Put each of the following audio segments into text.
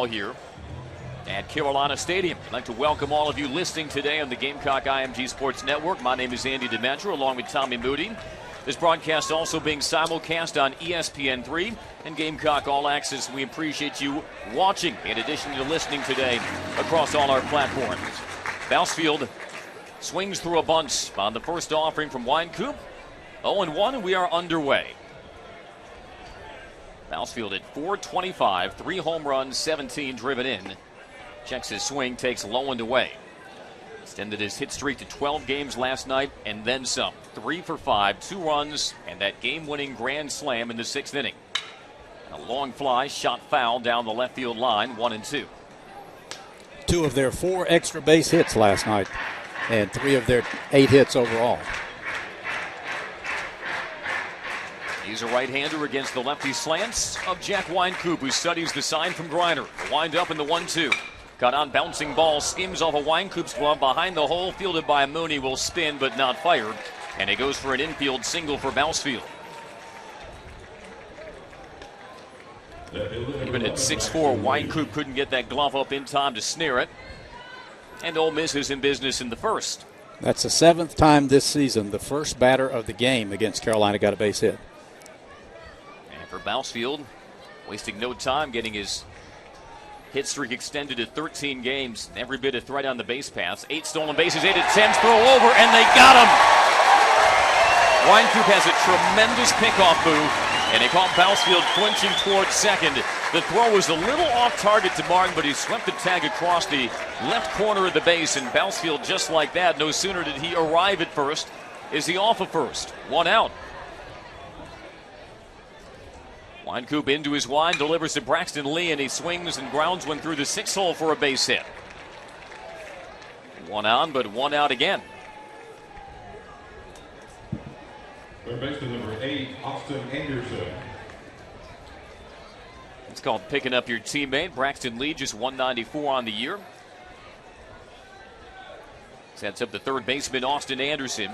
Here at Carolina Stadium. I'd like to welcome all of you listening today on the Gamecock IMG Sports Network. My name is Andy Demetro along with Tommy Moody. This broadcast also being simulcast on ESPN3 and Gamecock All Access. We appreciate you watching in addition to listening today across all our platforms. Bousfield swings through a bunch on the first offering from Wynkoop. 0-1 and we are underway. Bousfield at .425, 3 home runs, 17 driven in. Checks his swing, takes low and away. Extended his hit streak to 12 games last night and then some. 3 for 5, 2 runs, and that game-winning grand slam in the 6th inning. A long fly, shot foul down the left field line, 1-2. 2 of their 4 extra base hits last night, and 3 of their 8 hits overall. He's a right-hander against the lefty slants of Jack Wynkoop, who studies the sign from Griner. Wind up in the 1-2. Got on bouncing ball, skims off of Wynkoop's glove behind the hole, fielded by Mooney, will spin but not fired. And he goes for an infield single for Bousfield. Even at 6'4", Wynkoop couldn't get that glove up in time to snare it. And Ole Miss is in business in the first. That's the 7th time this season the first batter of the game against Carolina got a base hit. For Bousfield, wasting no time getting his hit streak extended to 13 games. Every bit of threat on the base paths. 8 stolen bases, 8 attempts, throw over, and they got him! Wynkoop has a tremendous pickoff move, and they caught Bousfield flinching towards second. The throw was a little off target to Martin, but he swept the tag across the left corner of the base, and Bousfield, just like that, no sooner did he arrive at first, is he off of first. 1 out. Wynkoop into his wind, delivers to Braxton Lee, and he swings and grounds one through the 6th hole for a base hit. 1 on, but 1 out again. Third baseman number 8, Austin Anderson. It's called picking up your teammate. Braxton Lee just 194 on the year. Sets up the third baseman, Austin Anderson.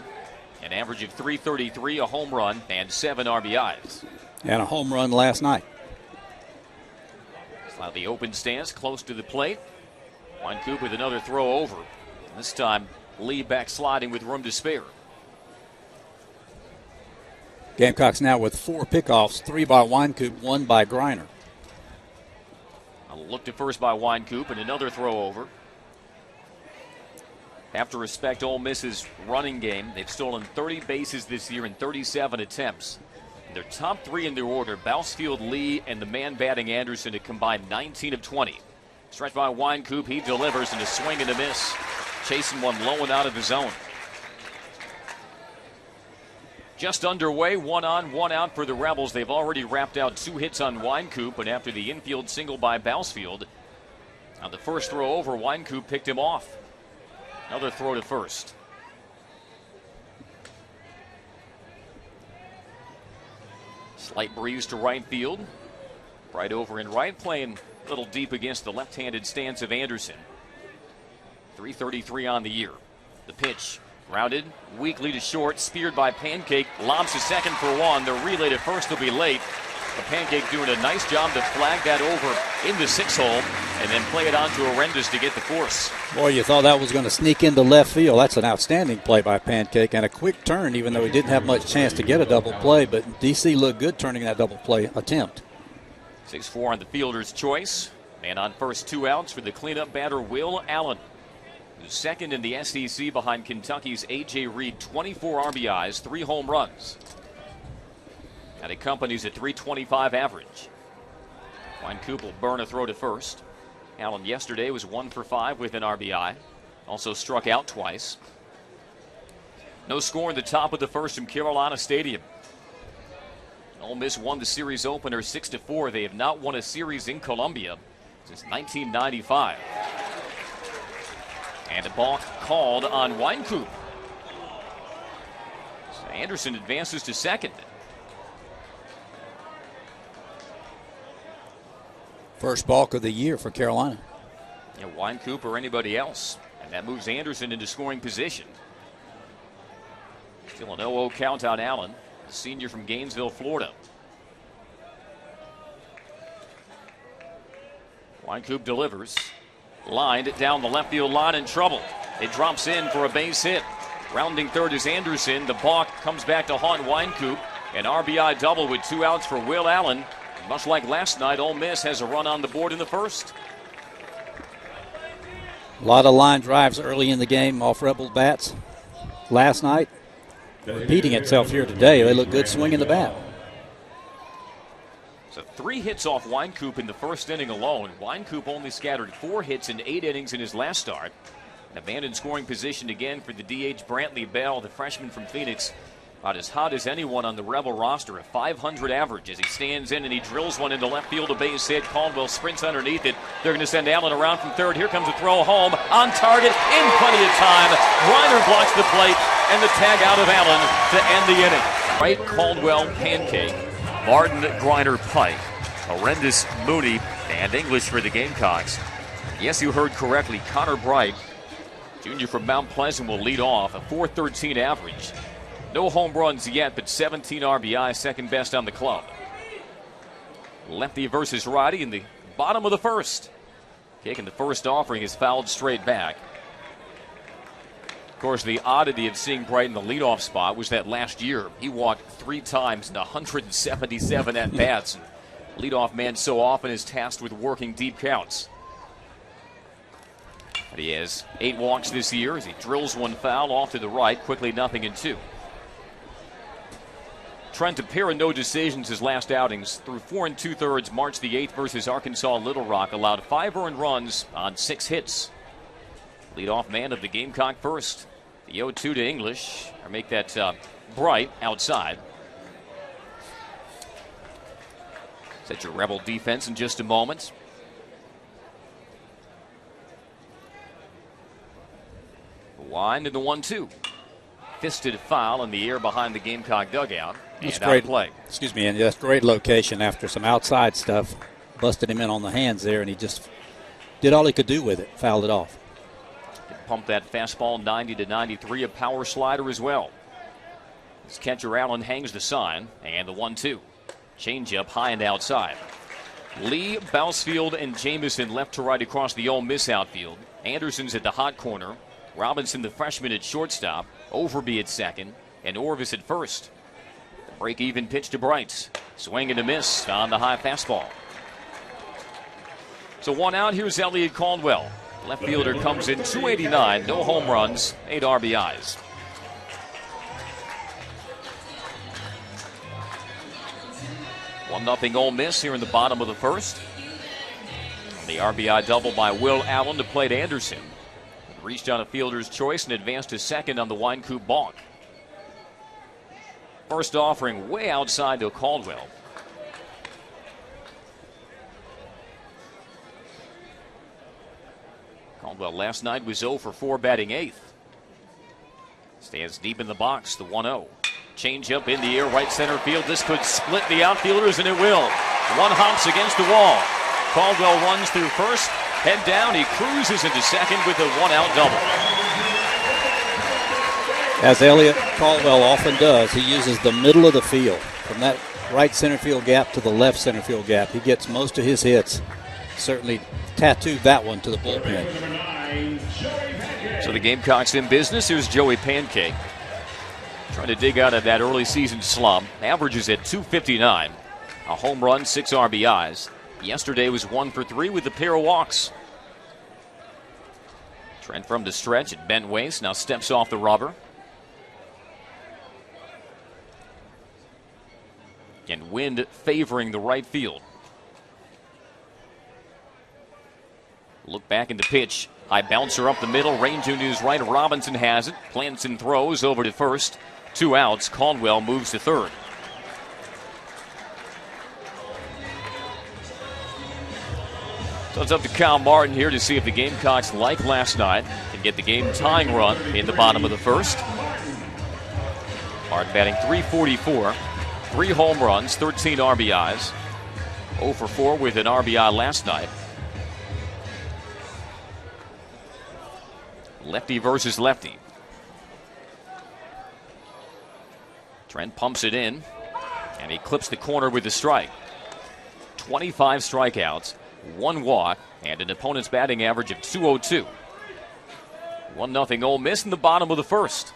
An average of .333, a home run, and 7 RBIs. And a home run last night. Slightly open stance, close to the plate. Wynkoop with another throw over. This time, Lee backsliding with room to spare. Gamecocks now with 4 pickoffs, 3 by Wynkoop, 1 by Griner. A look to first by Wynkoop and another throw over. Have to respect Ole Miss's running game. They've stolen 30 bases this year in 37 attempts. Their top 3 in their order, Bousfield, Lee, and the man batting Anderson, a combined 19 of 20. Stretched by Wynkoop, he delivers, and a swing and a miss. Chasing one low and out of his zone. Just underway, 1 on, 1 out for the Rebels. They've already wrapped out 2 hits on Wynkoop, and after the infield single by Bousfield, on the first throw over, Wynkoop picked him off. Another throw to first. Slight breeze to right field. Right over in right, playing a little deep against the left-handed stance of Anderson. .333 on the year. The pitch, grounded, weakly to short, speared by Pancake, lobs to second for 1. The relay to first will be late. The Pancake doing a nice job to flag that over in the 6th hole and then play it on to Arendas to get the force. Boy, you thought that was going to sneak into left field. That's an outstanding play by Pancake and a quick turn, even though he didn't have much chance to get a double play. But DC looked good turning that double play attempt. 6-4 on the fielder's choice. Man on first, 2 outs for the cleanup batter, Will Allen, who's second in the SEC behind Kentucky's A.J. Reed, 24 RBIs, 3 home runs. That accompanies a .325 average. Wynkoop will burn a throw to first. Allen yesterday was 1 for 5 with an RBI. Also struck out twice. No score in the top of the first from Carolina Stadium. Ole Miss won the series opener 6-4. They have not won a series in Columbia since 1995. And a balk called on Wynkoop. So Anderson advances to second. First balk of the year for Carolina. Yeah, Wynkoop or anybody else. And that moves Anderson into scoring position. Still an 0-0 count on Allen, the senior from Gainesville, Florida. Wynkoop delivers. Lined down the left field line in trouble. It drops in for a base hit. Rounding third is Anderson. The balk comes back to haunt Wynkoop. An RBI double with 2 outs for Will Allen. Much like last night, Ole Miss has a run on the board in the first. A lot of line drives early in the game off Rebel bats last night. Repeating itself here today. They look good swinging the bat. So 3 hits off Wynkoop in the first inning alone. Wynkoop only scattered 4 hits in 8 innings in his last start. An abandoned scoring position again for the DH Brantley Bell, the freshman from Phoenix. About as hot as anyone on the Rebel roster, a 500 average as he stands in and he drills one into left field, a base hit. Caldwell sprints underneath it. They're going to send Allen around from third. Here comes a throw home, on target, in plenty of time. Griner blocks the plate, and the tag out of Allen to end the inning. Right, Caldwell, Pancake, Martin, Griner, Pike, Horrendous, Mooney, and English for the Gamecocks. Yes, you heard correctly. Connor Bright, junior from Mount Pleasant, will lead off, a .413 average. No home runs yet, but 17 RBI, second best on the club. Lefty versus righty in the bottom of the first. Kicking the first offering is fouled straight back. Of course, the oddity of seeing Bright in the leadoff spot was that last year he walked 3 times in 177 at-bats. Leadoff man so often is tasked with working deep counts. But he has 8 walks this year as he drills one foul off to the right, quickly 0-2. Trent, a pair of no decisions his last outings. Through 4 2/3, March the 8th versus Arkansas Little Rock, allowed 5 earned runs on 6 hits. Leadoff man of the Gamecock first. The 0-2 to English, or make that Bright outside. Set your Rebel defense in just a moment. The wind and the 1-2. Fisted foul in the air behind the Gamecock dugout. That's and great play. Excuse me, and that's great location after some outside stuff. Busted him in on the hands there, and he just did all he could do with it. Fouled it off. Pump that fastball 90-93, a power slider as well. As catcher Allen hangs the sign, and the 1-2. Changeup high and outside. Lee, Bousfield, and Jamison left to right across the Ole Miss outfield. Anderson's at the hot corner. Robinson, the freshman, at shortstop. Overby at second, and Orvis at first. The break-even pitch to Bright. Swing and a miss on the high fastball. So 1 out, here's Elliott Caldwell. Left fielder comes in .289, no home runs, 8 RBIs. One 0 Ole Miss here in the bottom of the first. The RBI double by Will Allen to plate Anderson. Reached on a fielder's choice and advanced to second on the Wynkoop balk. First offering way outside to Caldwell. Caldwell last night was 0 for 4 batting 8th. Stands deep in the box, the 1-0. Changeup in the air, right center field. This could split the outfielders, and it will. One hops against the wall. Caldwell runs through first. Head down, he cruises into second with a 1-out double. As Elliott Caldwell often does, he uses the middle of the field. From that right center field gap to the left center field gap, he gets most of his hits. Certainly tattooed that one to the bullpen. So the Gamecocks in business. Here's Joey Pancake. Trying to dig out of that early season slump. Averages at .259. A home run, 6 RBIs. Yesterday was 1 for 3 with a pair of walks. Trent from the stretch at bent waist, now steps off the rubber. And wind favoring the right field. Look back in the pitch. High bouncer up the middle. Range to his right. Robinson has it. Plants and throws over to first. 2 outs. Caldwell moves to third. So it's up to Kyle Martin here to see if the Gamecocks, like last night, can get the game-tying run in the bottom of the first. Martin batting .344, 3 home runs, 13 RBIs. 0 for 4 with an RBI last night. Lefty versus lefty. Trent pumps it in, and he clips the corner with the strike. 25 strikeouts, one walk, and an opponent's batting average of 202. 1-0 Ole Miss in the bottom of the first.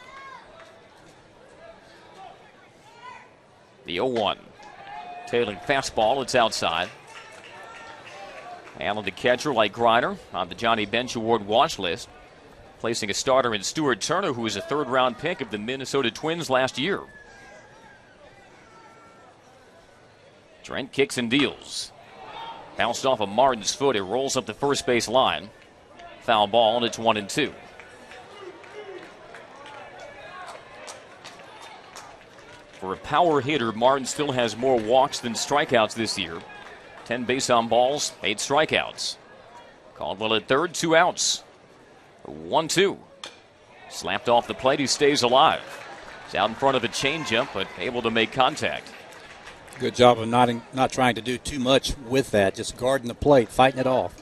The 0-1. Tailing fastball, it's outside. Allen, the catcher, like Griner, on the Johnny Bench Award watch list, placing a starter in Stuart Turner, who was a third-round pick of the Minnesota Twins last year. Trent kicks and deals. Bounced off of Martin's foot. It rolls up the first base line. Foul ball, and it's 1-2. For a power hitter, Martin still has more walks than strikeouts this year. 10 base on balls, 8 strikeouts. Caldwell at third, 2 outs. 1-2. Slapped off the plate, he stays alive. He's out in front of a changeup, but able to make contact. Good job of not trying to do too much with that, just guarding the plate, fighting it off.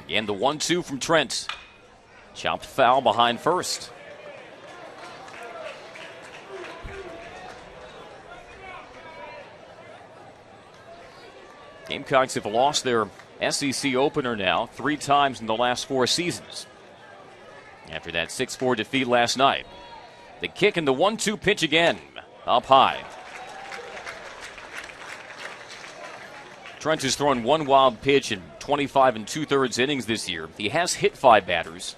Again, the 1-2 from Trent. Chopped foul behind first. Gamecocks have lost their SEC opener now 3 times in the last 4 seasons. After that 6-4 defeat last night. The kick and the 1-2 pitch again. Up high. Trent has thrown 1 wild pitch in 25 2/3 innings this year. He has hit 5 batters,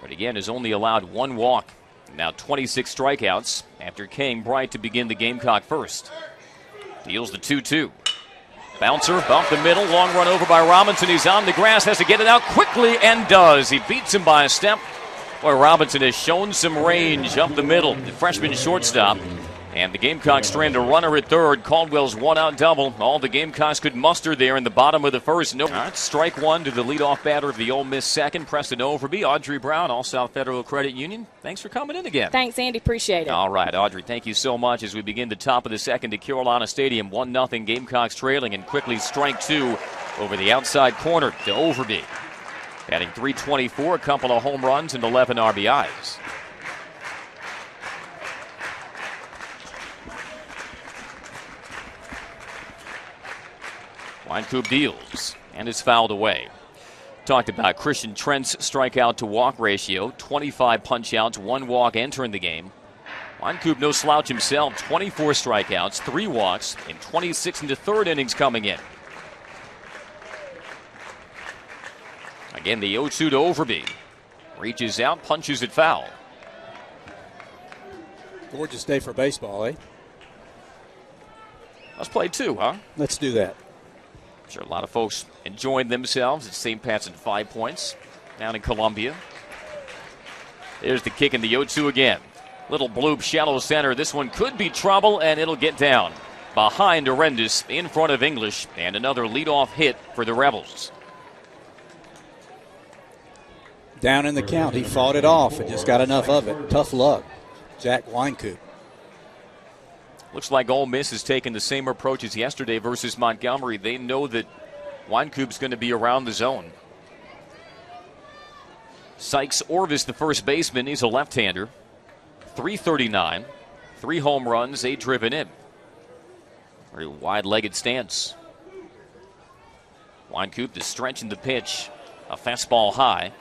but again has only allowed 1 walk. Now 26 strikeouts after Kane Bright to begin the Gamecock first. Deals the 2-2. Bouncer, bump the middle, long run over by Robinson. He's on the grass, has to get it out quickly, and does. He beats him by a step. Boy, Robinson has shown some range up the middle. The freshman shortstop. And the Gamecocks strand a runner at third. Caldwell's 1-out double. All the Gamecocks could muster there in the bottom of the first. No. All right, strike 1 to the leadoff batter of the Ole Miss second, Preston Overby. Audrey Brown, All South Federal Credit Union. Thanks for coming in again. Thanks, Andy. Appreciate it. All right, Audrey, thank you so much as we begin the top of the second at Carolina Stadium. 1-0 Gamecocks trailing, and quickly strike 2 over the outside corner to Overby. Batting .324, a couple of home runs and 11 RBIs. Wynkoop deals, and is fouled away. Talked about Christian Trent's strikeout to walk ratio, 25 punch-outs, 1 walk entering the game. Wynkoop no slouch himself, 24 strikeouts, 3 walks, and 26 1/3 innings coming in. Again, the 0-2 to Overby. Reaches out, punches it foul. Gorgeous day for baseball, eh? Let's play 2, huh? Let's do that. I'm sure a lot of folks enjoying themselves at St. Pat's and 5 Points down in Columbia. There's the kick in the 0-2 again. Little bloop, shallow center. This one could be trouble, and it'll get down. Behind Arendis, in front of English, and another leadoff hit for the Rebels. Down in the count, he fought it off and just got enough of it. Tough luck, Jack Wynkoop. Looks like Ole Miss has taken the same approach as yesterday versus Montgomery. They know that Wynkoop's going to be around the zone. Sykes Orvis, the first baseman, he's a left-hander. .339, 3 home runs, 8 driven in. Very wide-legged stance. Wynkoop, the stretch in the pitch, a fastball high.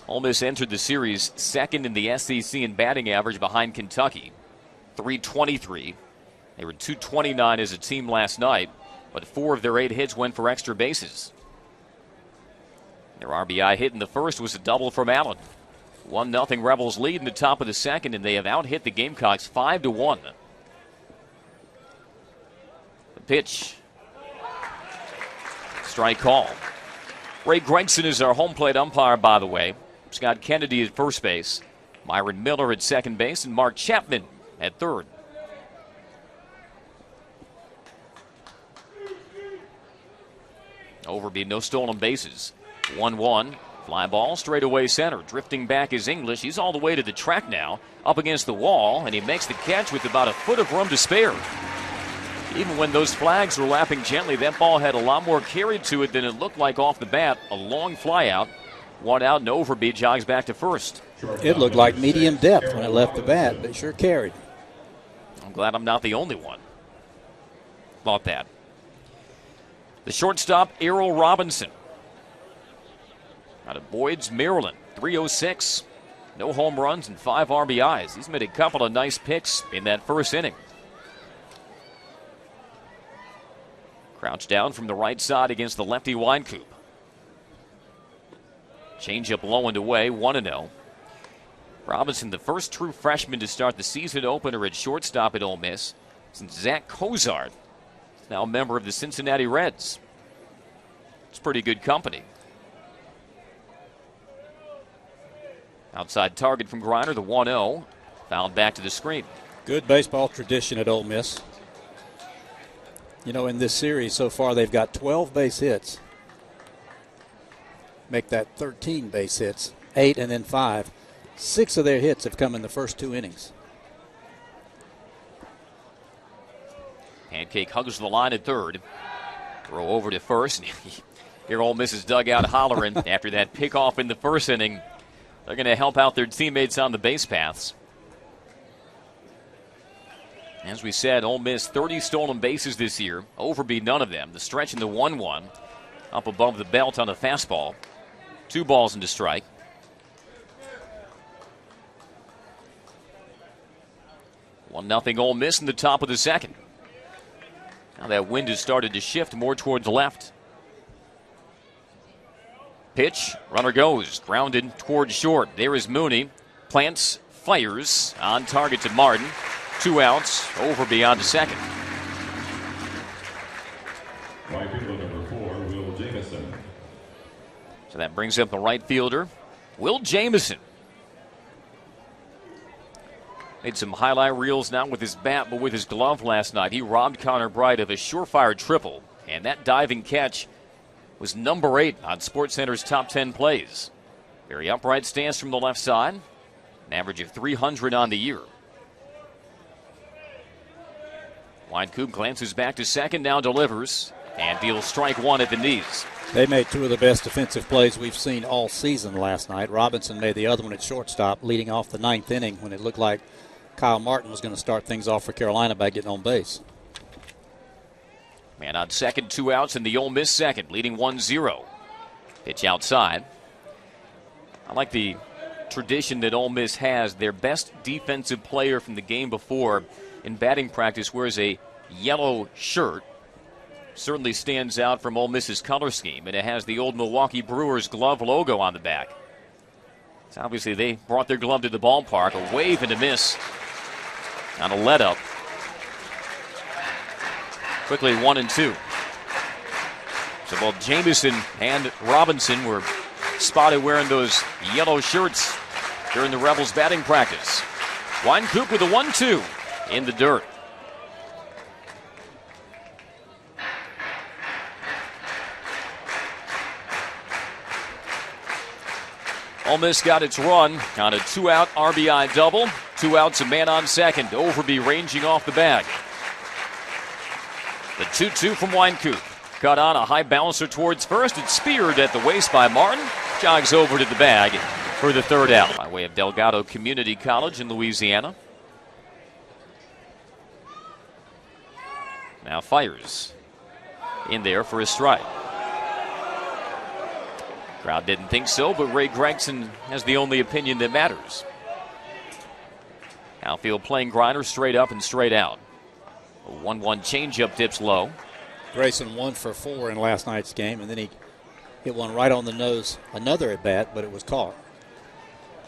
Ole Miss entered the series second in the SEC in batting average behind Kentucky. .323. They were .229 as a team last night, but 4 of their 8 hits went for extra bases. Their RBI hit in the first was a double from Allen. 1-0 Rebels lead in the top of the second, and they have out-hit the Gamecocks 5-1. The pitch. Strike call. Ray Gregson is our home plate umpire, by the way. Scott Kennedy at first base. Myron Miller at second base, and Mark Chapman at third. Overby, no stolen bases. 1-1. Fly ball, straightaway center. Drifting back is English. He's all the way to the track now, up against the wall, and he makes the catch with about a foot of room to spare. Even when those flags were lapping gently, that ball had a lot more carry to it than it looked like off the bat. A long fly out. 1 out, and Overby jogs back to first. It looked like medium depth when it left the bat, but it sure carried. I'm glad I'm not the only one. Thought that. The shortstop, Errol Robinson. Out of Boyd's, Maryland, 306. No home runs and 5 RBIs. He's made a couple of nice picks in that first inning. Crouched down from the right side against the lefty Wynkoop. Changeup low and away, 1-0. Robinson, the first true freshman to start the season opener at shortstop at Ole Miss since Zach Cozart, now a member of the Cincinnati Reds. It's pretty good company. Outside target from Griner, the 1-0. Fouled back to the screen. Good baseball tradition at Ole Miss. You know, in this series so far, they've got 12 base hits. Make that 13 base hits, 8 and then 5. 6 of their hits have come in the first 2 innings. Pancake hugs the line at third. Throw over to first. Here Ole Miss's dugout hollering after that pickoff in the first inning. They're going to help out their teammates on the base paths. As we said, Ole Miss 30 stolen bases this year. Over be none of them. The stretch in the 1-1. Up above the belt on a fastball. 2 balls into strike. One nothing Ole Miss in the top of the second. Now that wind has started to shift more towards the left. Pitch, runner goes, grounded towards short. There is Mooney. Plants, fires, on target to Martin. 2 outs, over beyond the second. Right fielder number 4, Will Jamison. So that brings up the right fielder, Will Jamison. Made some highlight reels now with his bat, but with his glove last night. He robbed Connor Bright of a surefire triple, and that diving catch was number 8 on SportsCenter's top 10 plays. Very upright stance from the left side, an average of 300 on the year. Wynkoop glances back to second, now delivers, and deals strike 1 at the knees. They made 2 of the best defensive plays we've seen all season last night. Robinson made the other one at shortstop, leading off the 9th inning when it looked like Kyle Martin was going to start things off for Carolina by getting on base. Man on second, 2 outs in the Ole Miss second, leading 1-0. Pitch outside. I like the tradition that Ole Miss has. Their best defensive player from the game before in batting practice wears a yellow shirt. Certainly stands out from Ole Miss's color scheme, and it has the old Milwaukee Brewers glove logo on the back. So obviously they brought their glove to the ballpark. A wave and a miss on a let-up. Quickly 1-2. So both Jamison and Robinson were spotted wearing those yellow shirts during the Rebels batting practice. Wynkoop with a 1-2 in the dirt. Ole Miss got its run on a 2-out RBI double. 2 outs, a man on second. Overby ranging off the bag. The 2-2 from Wynkoop. Cut on a high bouncer towards first. It's speared at the waist by Martin. Jogs over to the bag for the 3rd out. By way of Delgado Community College in Louisiana. Now fires in there for a strike. Crowd didn't think so, but Ray Gregson has the only opinion that matters. Outfield playing Griner straight up and straight out. A 1-1 changeup dips low. Grayson 1 for 4 in last night's game, and then he hit one right on the nose. Another at bat, but it was caught.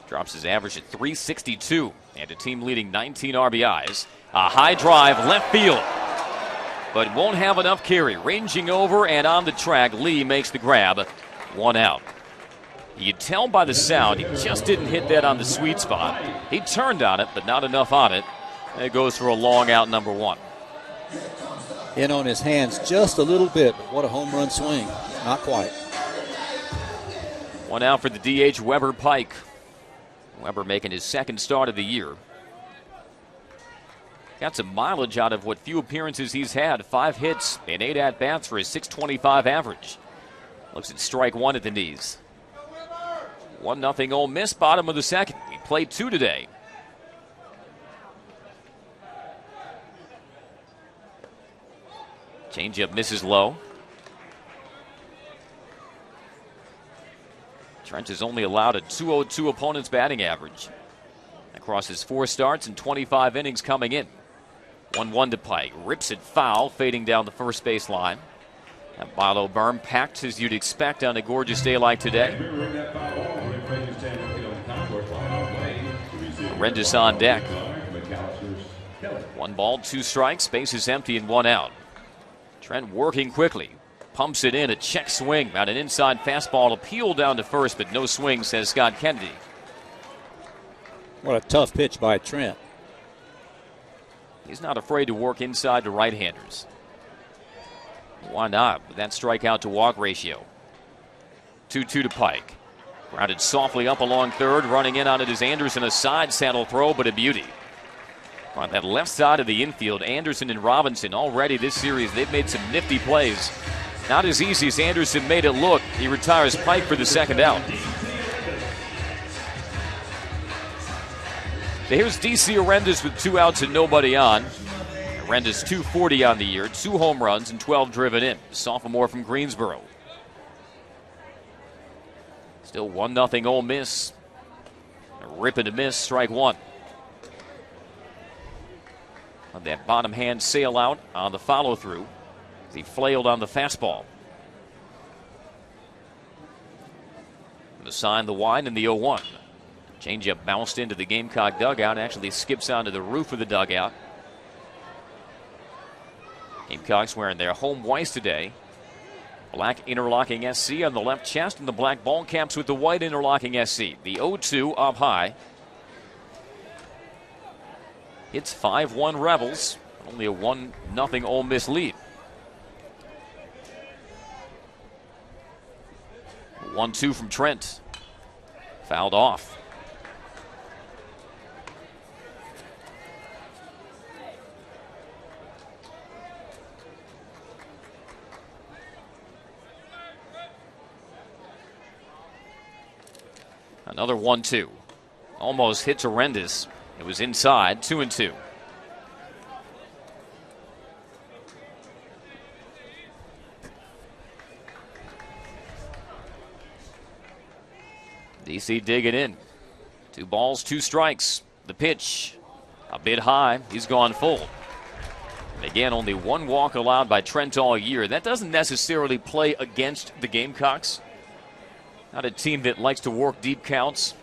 Drops his average at 362 and a team leading 19 RBIs. A high drive left field, but won't have enough carry. Ranging over and on the track, Lee makes the grab. 1 out. You tell by the sound, he just didn't hit that on the sweet spot. He turned on it, but not enough on it. And it goes for a long out, number 1. In on his hands just a little bit, but what a home run swing. Not quite. 1 out for the DH, Weber Pike. Weber making his 2nd start of the year. Got some mileage out of what few appearances he's had. 5 hits and 8 at-bats for his .625 average. Looks at strike 1 at the knees. 1-0 Ole Miss, bottom of the second. played 2 today. Changeup misses low. Trent has only allowed a .202 opponent's batting average across his 4 starts and 25 innings coming in. 1-1 to Pike. Rips it foul, fading down the first base line. That Milo berm packed as you'd expect on a gorgeous day like today. Horrendous on deck. 1 ball, 2 strikes, base is empty and 1 out. Trent working quickly. Pumps it in, a check swing on an inside fastball, appeal down to first, but no swing, says Scott Kennedy. What a tough pitch by Trent. He's not afraid to work inside to right-handers. Why not with that strikeout to walk ratio? 2-2 to Pike. Grounded softly up along third, running in on it is Anderson, a side saddle throw, but a beauty. On that left side of the infield, Anderson and Robinson already this series, they've made some nifty plays. Not as easy as Anderson made it look. He retires Pike for the second out. So here's DC Arendas with 2 outs and nobody on. Arendas 240 on the year, 2 home runs and 12 driven in. Sophomore from Greensboro. Still 1-0 Ole Miss. A rip and a miss, strike 1. On that bottom hand sail out on the follow through. He flailed on the fastball. The sign, the wine, and the 0-1. Changeup bounced into the Gamecock dugout. Actually skips onto the roof of the dugout. Gamecocks wearing their home whites today. Black interlocking SC on the left chest and the black ball caps with the white interlocking SC. The 0-2 up high. It's 5-1 Rebels. Only a 1-0 Ole Miss lead. 1-2 from Trent. Fouled off. Another 1-2. Almost hits Arendas. It was inside, 2-2. DC digging in. 2 balls, 2 strikes. The pitch a bit high. He's gone full. And again, only 1 walk allowed by Trent all year. That doesn't necessarily play against the Gamecocks. Not a team that likes to work deep counts.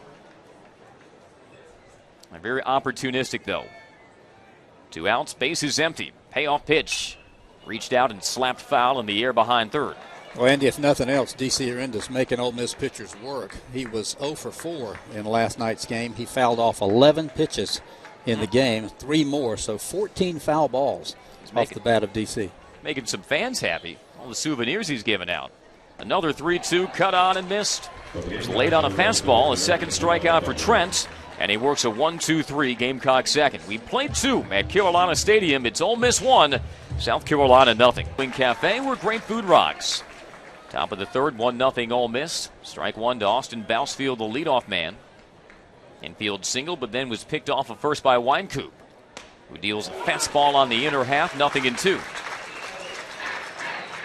Very opportunistic, though. 2 outs, base is empty. Payoff pitch. Reached out and slapped foul in the air behind third. Well, Andy, if nothing else, DC Arendas making Ole Miss pitchers work. He was 0 for 4 in last night's game. He fouled off 11 pitches in the game, 3 more, so 14 foul balls off the bat of DC. Making some fans happy. All the souvenirs he's giving out. Another 3-2 cut on and missed. It was late on a fastball, a second strikeout for Trent, and he works a 1-2-3 Gamecock second. We played 2 at Carolina Stadium. It's Ole Miss 1, South Carolina 0. Wing Cafe, where great food rocks. Top of the third, 1-0 Ole Miss. Strike 1 to Austin Bousfield, the leadoff man. Infield single, but then was picked off of first by Wynkoop, who deals a fastball on the inner half, 0-2.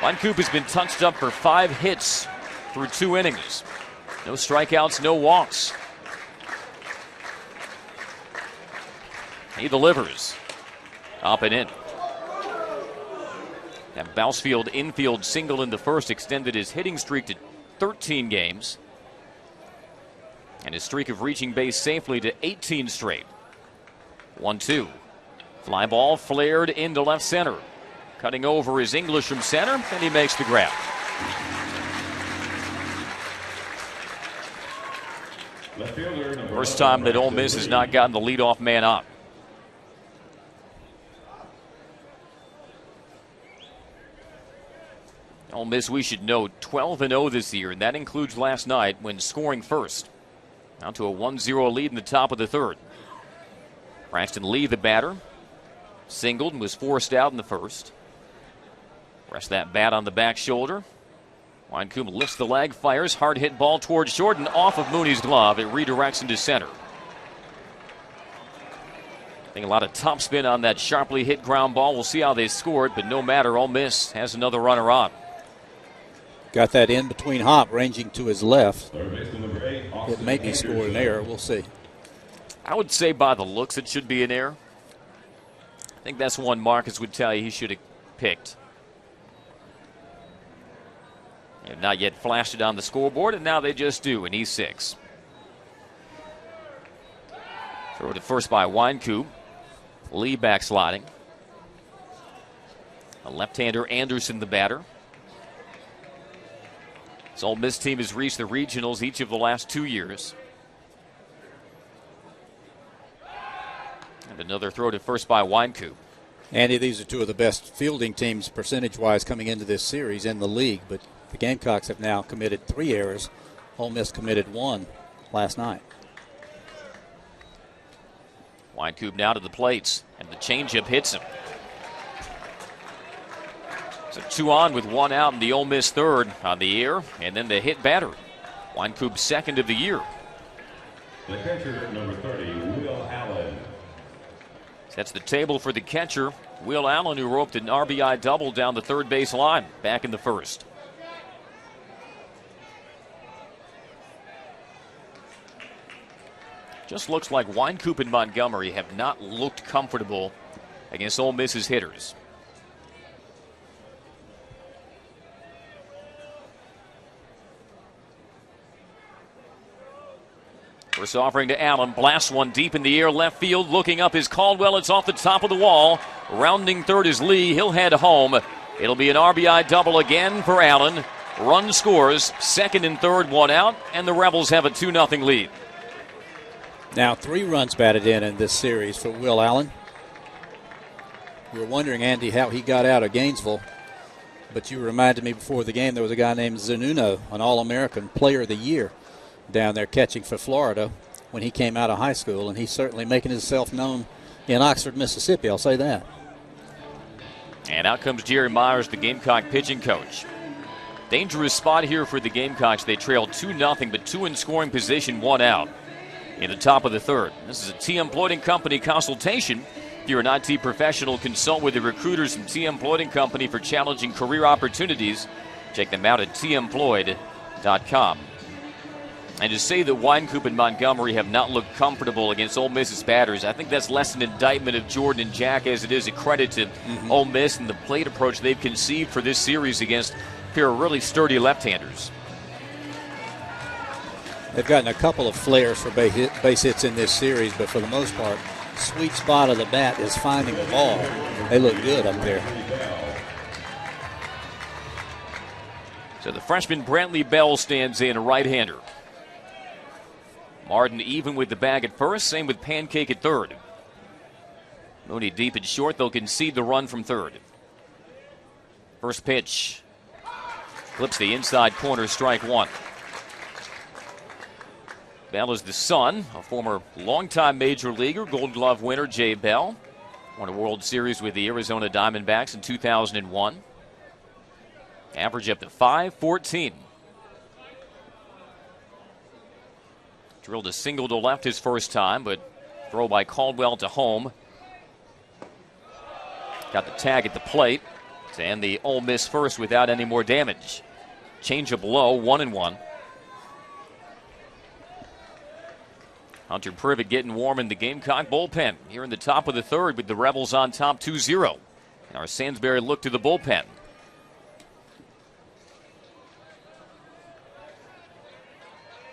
Wynkoop has been touched up for 5 hits through 2 innings. No strikeouts, no walks. He delivers. Up and in. That Bousfield infield single in the first extended his hitting streak to 13 games. And his streak of reaching base safely to 18 straight. 1-2. Fly ball flared into left center. Cutting over is English from center, and he makes the grab. First time that Ole Miss has not gotten the leadoff man up. Ole Miss, we should note, 12-0 this year, and that includes last night when scoring first. Now to a 1-0 lead in the top of the third. Braxton Lee, the batter, singled and was forced out in the first. Rests that bat on the back shoulder. Wynkoop lifts the leg, fires, hard hit ball towards short and off of Mooney's glove. It redirects into center. think a lot of topspin on that sharply hit ground ball. We'll see how they score it, but no matter, Ole Miss has another runner on. Got that in between hop, ranging to his left. Third baseman number 8, It Austin may be scored an error. We'll see. I would say by the looks it should be an error. I think that's one Marcus would tell you he should have picked. They have not yet flashed it on the scoreboard, and now they just do in E6. Throw to first by Wynkoop. Lee backsliding. A left-hander, Anderson, the batter. This Ole Miss team has reached the regionals each of the last 2 years. And another throw to first by Wynkoop. Andy, these are two of the best fielding teams percentage-wise coming into this series in the league, but the Gamecocks have now committed 3 errors. Ole Miss committed 1 last night. Wynkoop now to the plates, and the changeup hits him. So 2 on with 1 out, and the Ole Miss third on the air, and then the hit batter. Wynkoop second of the year. The catcher, number 30, Will Allen. That's the table for the catcher, Will Allen, who roped an RBI double down the third base line back in the first. Just looks like Wynkoop and Montgomery have not looked comfortable against Ole Miss's hitters. First offering to Allen, blasts one deep in the air, left field, looking up is Caldwell. It's off the top of the wall. Rounding third is Lee. He'll head home. It'll be an RBI double again for Allen. Run scores, second and third, 1 out, and the Rebels have a 2-0 lead. Now 3 runs batted in this series for Will Allen. We were wondering, Andy, how he got out of Gainesville, but you reminded me before the game there was a guy named Zanuno, an All-American Player of the Year, down there catching for Florida when he came out of high school, and he's certainly making himself known in Oxford, Mississippi, I'll say that. And out comes Jerry Myers, the Gamecock pitching coach. Dangerous spot here for the Gamecocks. They trail 2-0, but 2 in scoring position, 1 out in the top of the third. This is a TM Ployding Company consultation. If you're an IT professional, consult with the recruiters from TM Ployding Company for challenging career opportunities. Check them out at tmployd.com. And to say that Wynkoop and Montgomery have not looked comfortable against Ole Miss's batters, I think that's less an indictment of Jordan and Jack as it is a credit to Ole Miss and the plate approach they've conceived for this series against a pair of really sturdy left-handers. They've gotten a couple of flares for base hits in this series, but for the most part, sweet spot of the bat is finding the ball. They look good up there. So the freshman Brantley Bell stands in, a right-hander. Martin even with the bag at first, same with Pancake at third. Mooney deep and short, they'll concede the run from third. First pitch. Clips the inside corner, strike 1. Bell is the son of former longtime major leaguer, Gold Glove winner Jay Bell. Won a World Series with the Arizona Diamondbacks in 2001. Average up to .514. Drilled a single to left his first time, but throw by Caldwell to home. Got the tag at the plate to end the Ole Miss first without any more damage. Changeup low, 1-1. Hunter Privet getting warm in the Gamecock bullpen here in the top of the third with the Rebels on top 2-0. Our Sansbury look to the bullpen.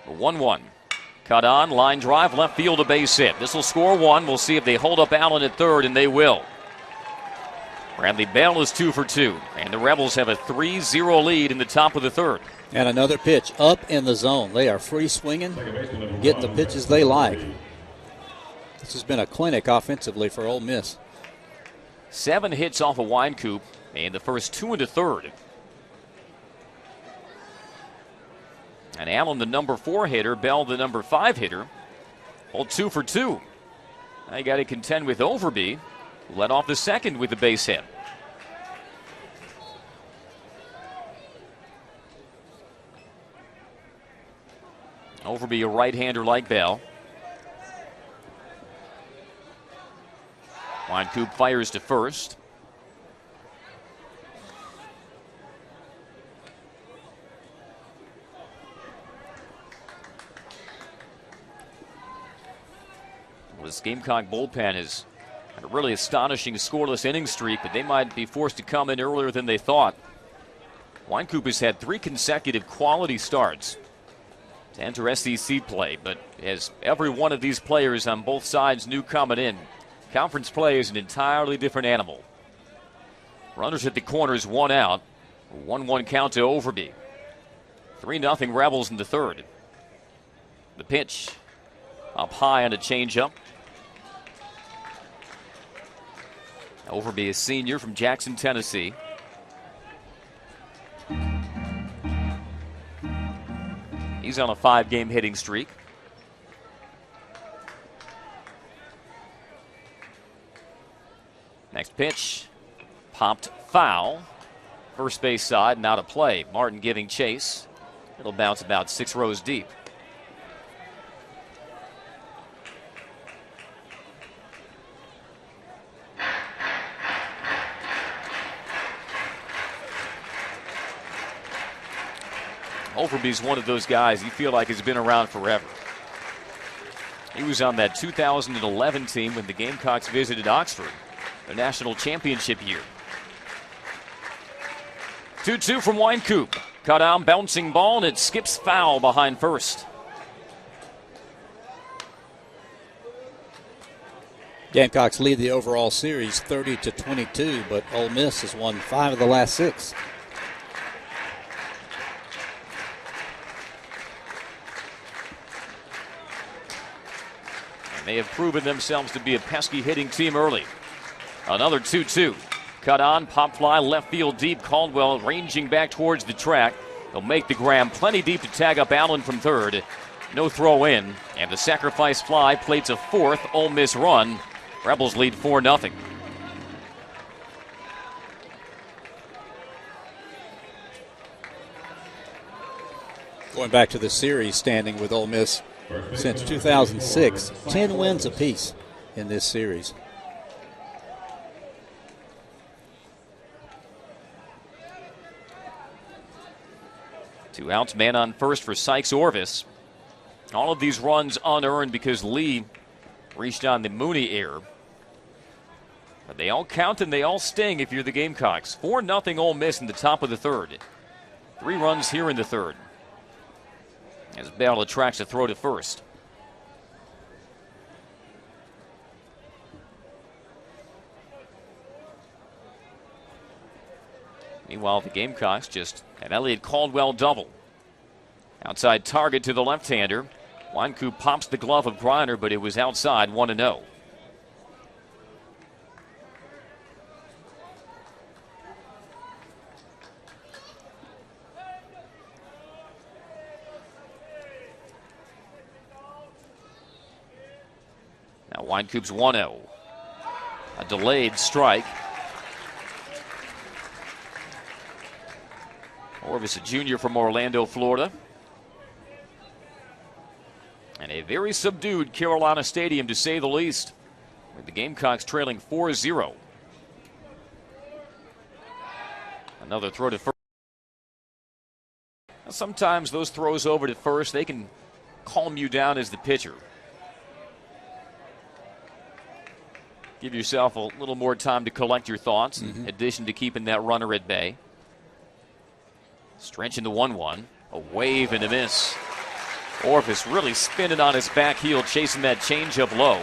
The 1-1. Cut on, line drive, left field, a base hit. This will score 1. We'll see if they hold up Allen at third, and they will. Bradley Bell is 2 for 2, and the Rebels have a 3-0 lead in the top of the third. And another pitch up in the zone. They are free swinging, getting the pitches they like. This has been a clinic offensively for Ole Miss. 7 hits off of Wynkoop, and the first 2 into third. And Allen, the number 4 hitter, Bell, the number 5 hitter, all 2 for 2. Now you got to contend with Overby, who led off the second with the base hit. Overby, a right-hander like Bell. Wynkoop fires to first. Well, this Gamecock bullpen has had a really astonishing scoreless inning streak, but they might be forced to come in earlier than they thought. Wynkoop has had 3 consecutive quality starts to enter SEC play, but as every one of these players on both sides knew coming in, conference play is an entirely different animal. Runners at the corners, 1 out. 1-1 count to Overby. 3-0 Rebels in the third. The pitch up high on a changeup. Overby, a senior from Jackson, Tennessee. He's on a 5-game hitting streak. Next pitch, popped foul. First base side, and out of play. Martin giving chase. It'll bounce about 6 rows deep. Overby's one of those guys you feel like has been around forever. He was on that 2011 team when the Gamecocks visited Oxford, the national championship year. 2-2 from Wynkoop. Cut on, bouncing ball, and it skips foul behind first. Gamecocks lead the overall series 30-22, but Ole Miss has won 5 of the last 6. They have proven themselves to be a pesky hitting team early. Another 2-2. Cut on, pop fly, left field deep. Caldwell ranging back towards the track. He'll make the grab plenty deep to tag up Allen from third. No throw in, and the sacrifice fly plates a 4th Ole Miss run. Rebels lead 4-0. Going back to the series standing with Ole Miss since 2006, 10 wins apiece in this series. Two outs, man on first for Sykes Orvis. All of these runs unearned because Lee reached on the Mooney error. But they all count and they all sting if you're the Gamecocks. 4-0 Ole Miss in the top of the third. 3 runs here in the third, as Bell attracts a throw to first. Meanwhile, the Gamecocks just an Elliott Caldwell double. Outside target to the left-hander. Wynkoop pops the glove of Griner, but it was outside, 1-0. Now Wynkoop's 1-0. A delayed strike. Orvis, a junior from Orlando, Florida. And a very subdued Carolina Stadium, to say the least, with the Gamecocks trailing 4-0. Another throw to first. Sometimes those throws over to first, they can calm you down as the pitcher. Give yourself a little more time to collect your thoughts, in addition to keeping that runner at bay. Stretching the 1-1. A wave and a miss. Orvis really spinning on his back heel, chasing that changeup low.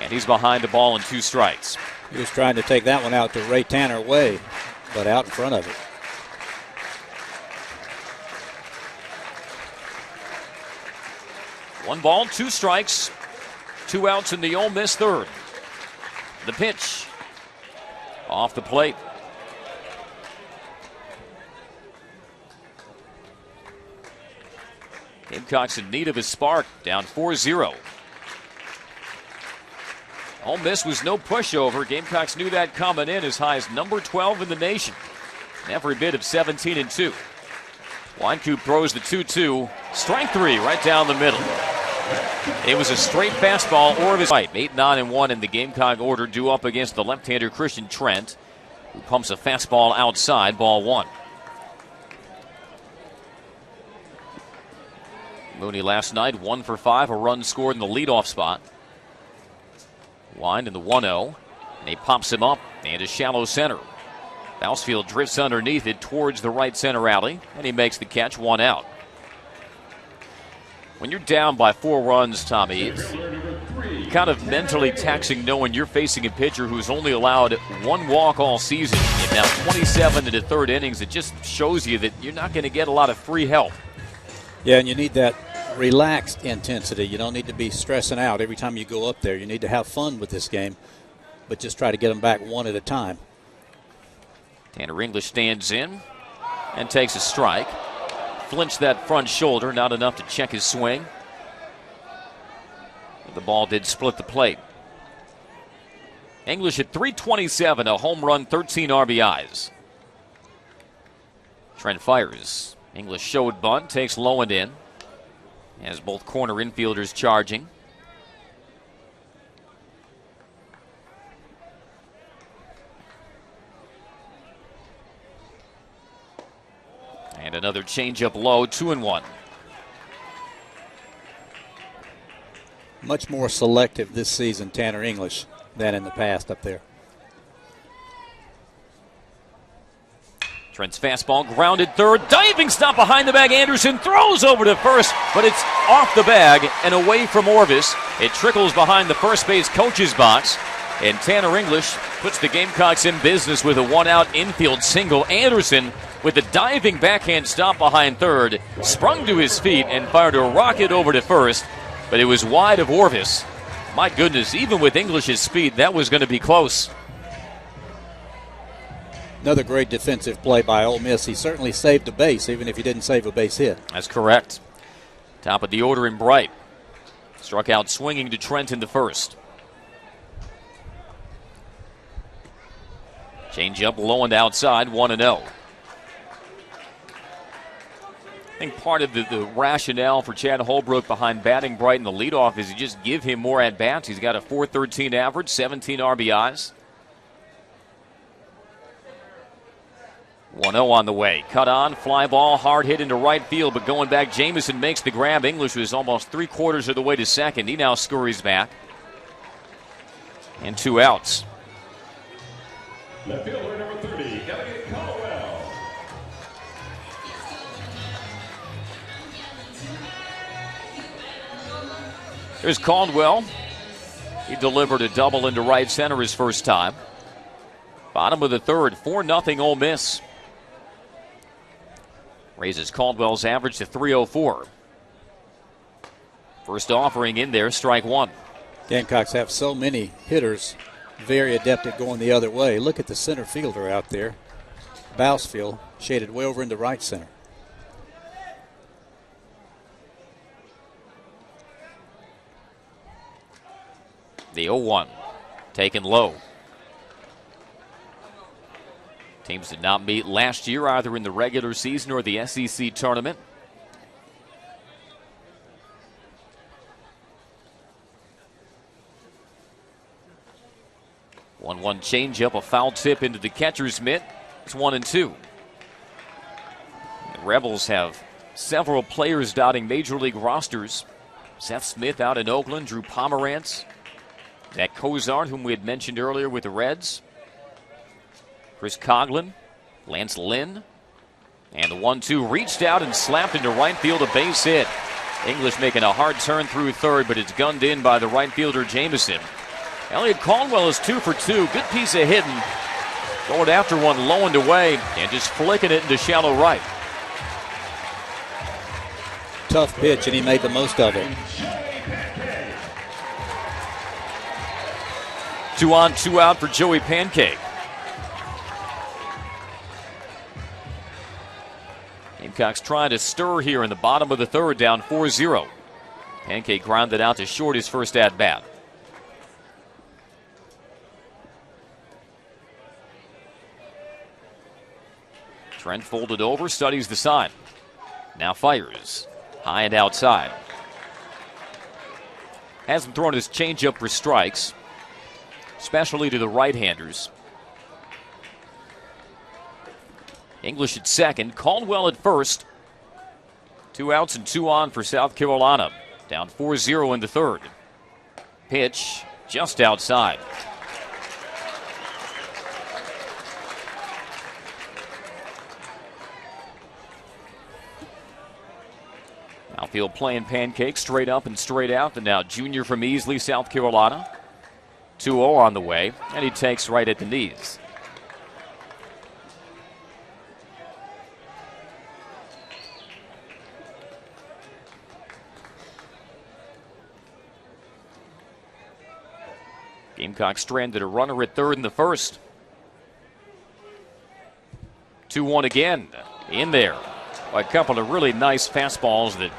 And he's behind the ball in 2 strikes. He was trying to take that one out to Ray Tanner way, but out in front of it. One ball, 2 strikes. 2 outs in the Ole Miss third. The pitch. Off the plate. Gamecocks in need of a spark, down 4-0. Ole Miss was no pushover. Gamecocks knew that coming in, as high as number 12 in the nation. Every bit of 17-2. Wynkoop throws the 2-2. Strike 3 right down the middle. It was a straight fastball or of his right. 8-9-1 in the Gamecock order, due up against the left-hander Christian Trent, who pumps a fastball outside, ball one. Mooney last night, 1 for 5, a run scored in the leadoff spot. Wind in the 1-0, and he pops him up and a shallow center. Bousfield drifts underneath it towards the right center alley, and he makes the catch, 1 out. When you're down by 4 runs, Tommy, it's kind of mentally taxing knowing you're facing a pitcher who's only allowed 1 walk all season. And now 27 into third innings, it just shows you that you're not going to get a lot of free help. Yeah, and you need that relaxed intensity. You don't need to be stressing out every time you go up there. You need to have fun with this game, but just try to get them back one at a time. Tanner English stands in and takes a strike. Flinched that front shoulder, not enough to check his swing. The ball did split the plate. English at .327, a home run, 13 RBIs. Trent fires. English showed bunt, takes low and in. Has both corner infielders charging. And another changeup low, 2-1. Much more selective this season, Tanner English, than in the past up there. Trent's fastball grounded third. Diving stop behind the bag. Anderson throws over to first, but it's off the bag and away from Orvis. It trickles behind the first base coach's box. And Tanner English puts the Gamecocks in business with a 1-out infield single. Anderson, with a diving backhand stop behind third, sprung to his feet and fired a rocket over to first, but it was wide of Orvis. My goodness, even with English's speed, that was going to be close. Another great defensive play by Ole Miss. He certainly saved a base, even if he didn't save a base hit. That's correct. Top of the order in Bright. Struck out swinging to Trent in the first. Change up low and outside, 1-0. I think part of the rationale for Chad Holbrook behind batting Bright in the leadoff is you just give him more at-bats. He's got a .413 average, 17 RBIs. 1-0 on the way. Cut on, fly ball, hard hit into right field, but going back, Jamison makes the grab. English was almost 3/4 of the way to second. He now scurries back. And 2 outs. Left fielder number 30, Elliot Caldwell. There's Caldwell. He delivered a double into right center his first time. Bottom of the third, 4-0 Ole Miss. Raises Caldwell's average to .304. First offering in there, strike one. Gamecocks have so many hitters very adept at going the other way. Look at the center fielder out there. Bousfield shaded way over into right center. The 0-1 taken low. Teams did not meet last year either in the regular season or the SEC tournament. One changeup, a foul tip into the catcher's mitt. It's 1-2. The Rebels have several players dotting major league rosters. Seth Smith out in Oakland, Drew Pomerantz, Zach Cozart, whom we had mentioned earlier with the Reds, Chris Coughlin, Lance Lynn, and the 1-2 reached out and slapped into right field, a base hit. English making a hard turn through third, but it's gunned in by the right fielder Jamison. Elliot Caldwell is 2 for 2. Good piece of hitting. Going after one low and away and just flicking it into shallow right. Tough pitch, and he made the most of it. 2 on, 2 out for Joey Pancake. Gamecocks trying to stir here in the bottom of the third, down 4-0. Pancake grounded out to short his first at-bat. Trent folded over, studies the sign. Now fires. High and outside. hasn't thrown his changeup for strikes, especially to the right-handers. English at second, Caldwell at first. 2 outs and 2 on for South Carolina. Down 4-0 in the third. Pitch just outside. Outfield playing pancake, straight up and straight out. And now junior from Easley, South Carolina. 2-0 on the way, and he takes right at the knees. Gamecock stranded a runner at third in the first. 2-1 again. In there. A couple of really nice fastballs that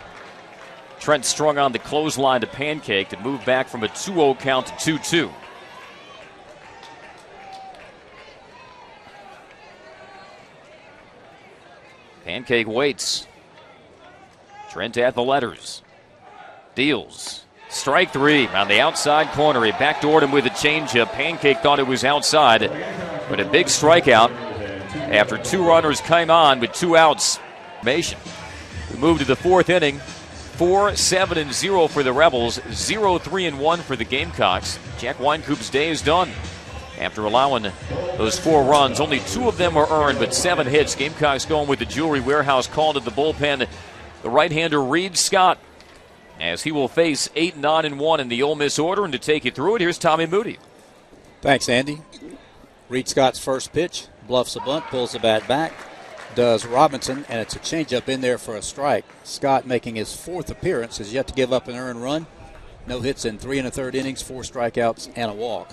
Trent strung on the clothesline to Pancake to move back from a 2-0 count to 2-2. Pancake waits. Trent at the letters. Deals. Strike 3 on the outside corner. He backdoored him with a changeup. Pancake thought it was outside, but a big strikeout after 2 runners came on with 2 outs. We move to the 4th inning. 4-7-0 for the Rebels. 0-3-1 for the Gamecocks. Jack Wynkoop's day is done. After allowing those 4 runs, only 2 of them were earned, but 7 hits. Gamecocks going with the Jewelry Warehouse call to the bullpen. The right-hander Reed Scott, as he will face 8-9-1 in the Ole Miss order. And to take you through it, here's Tommy Moody. Thanks, Andy. Reed Scott's first pitch, bluffs a bunt, pulls the bat back, does Robinson, and it's a changeup in there for a strike. Scott, making his 4th appearance, has yet to give up an earned run. No hits in 3 1/3 innings, 4 strikeouts, and a walk.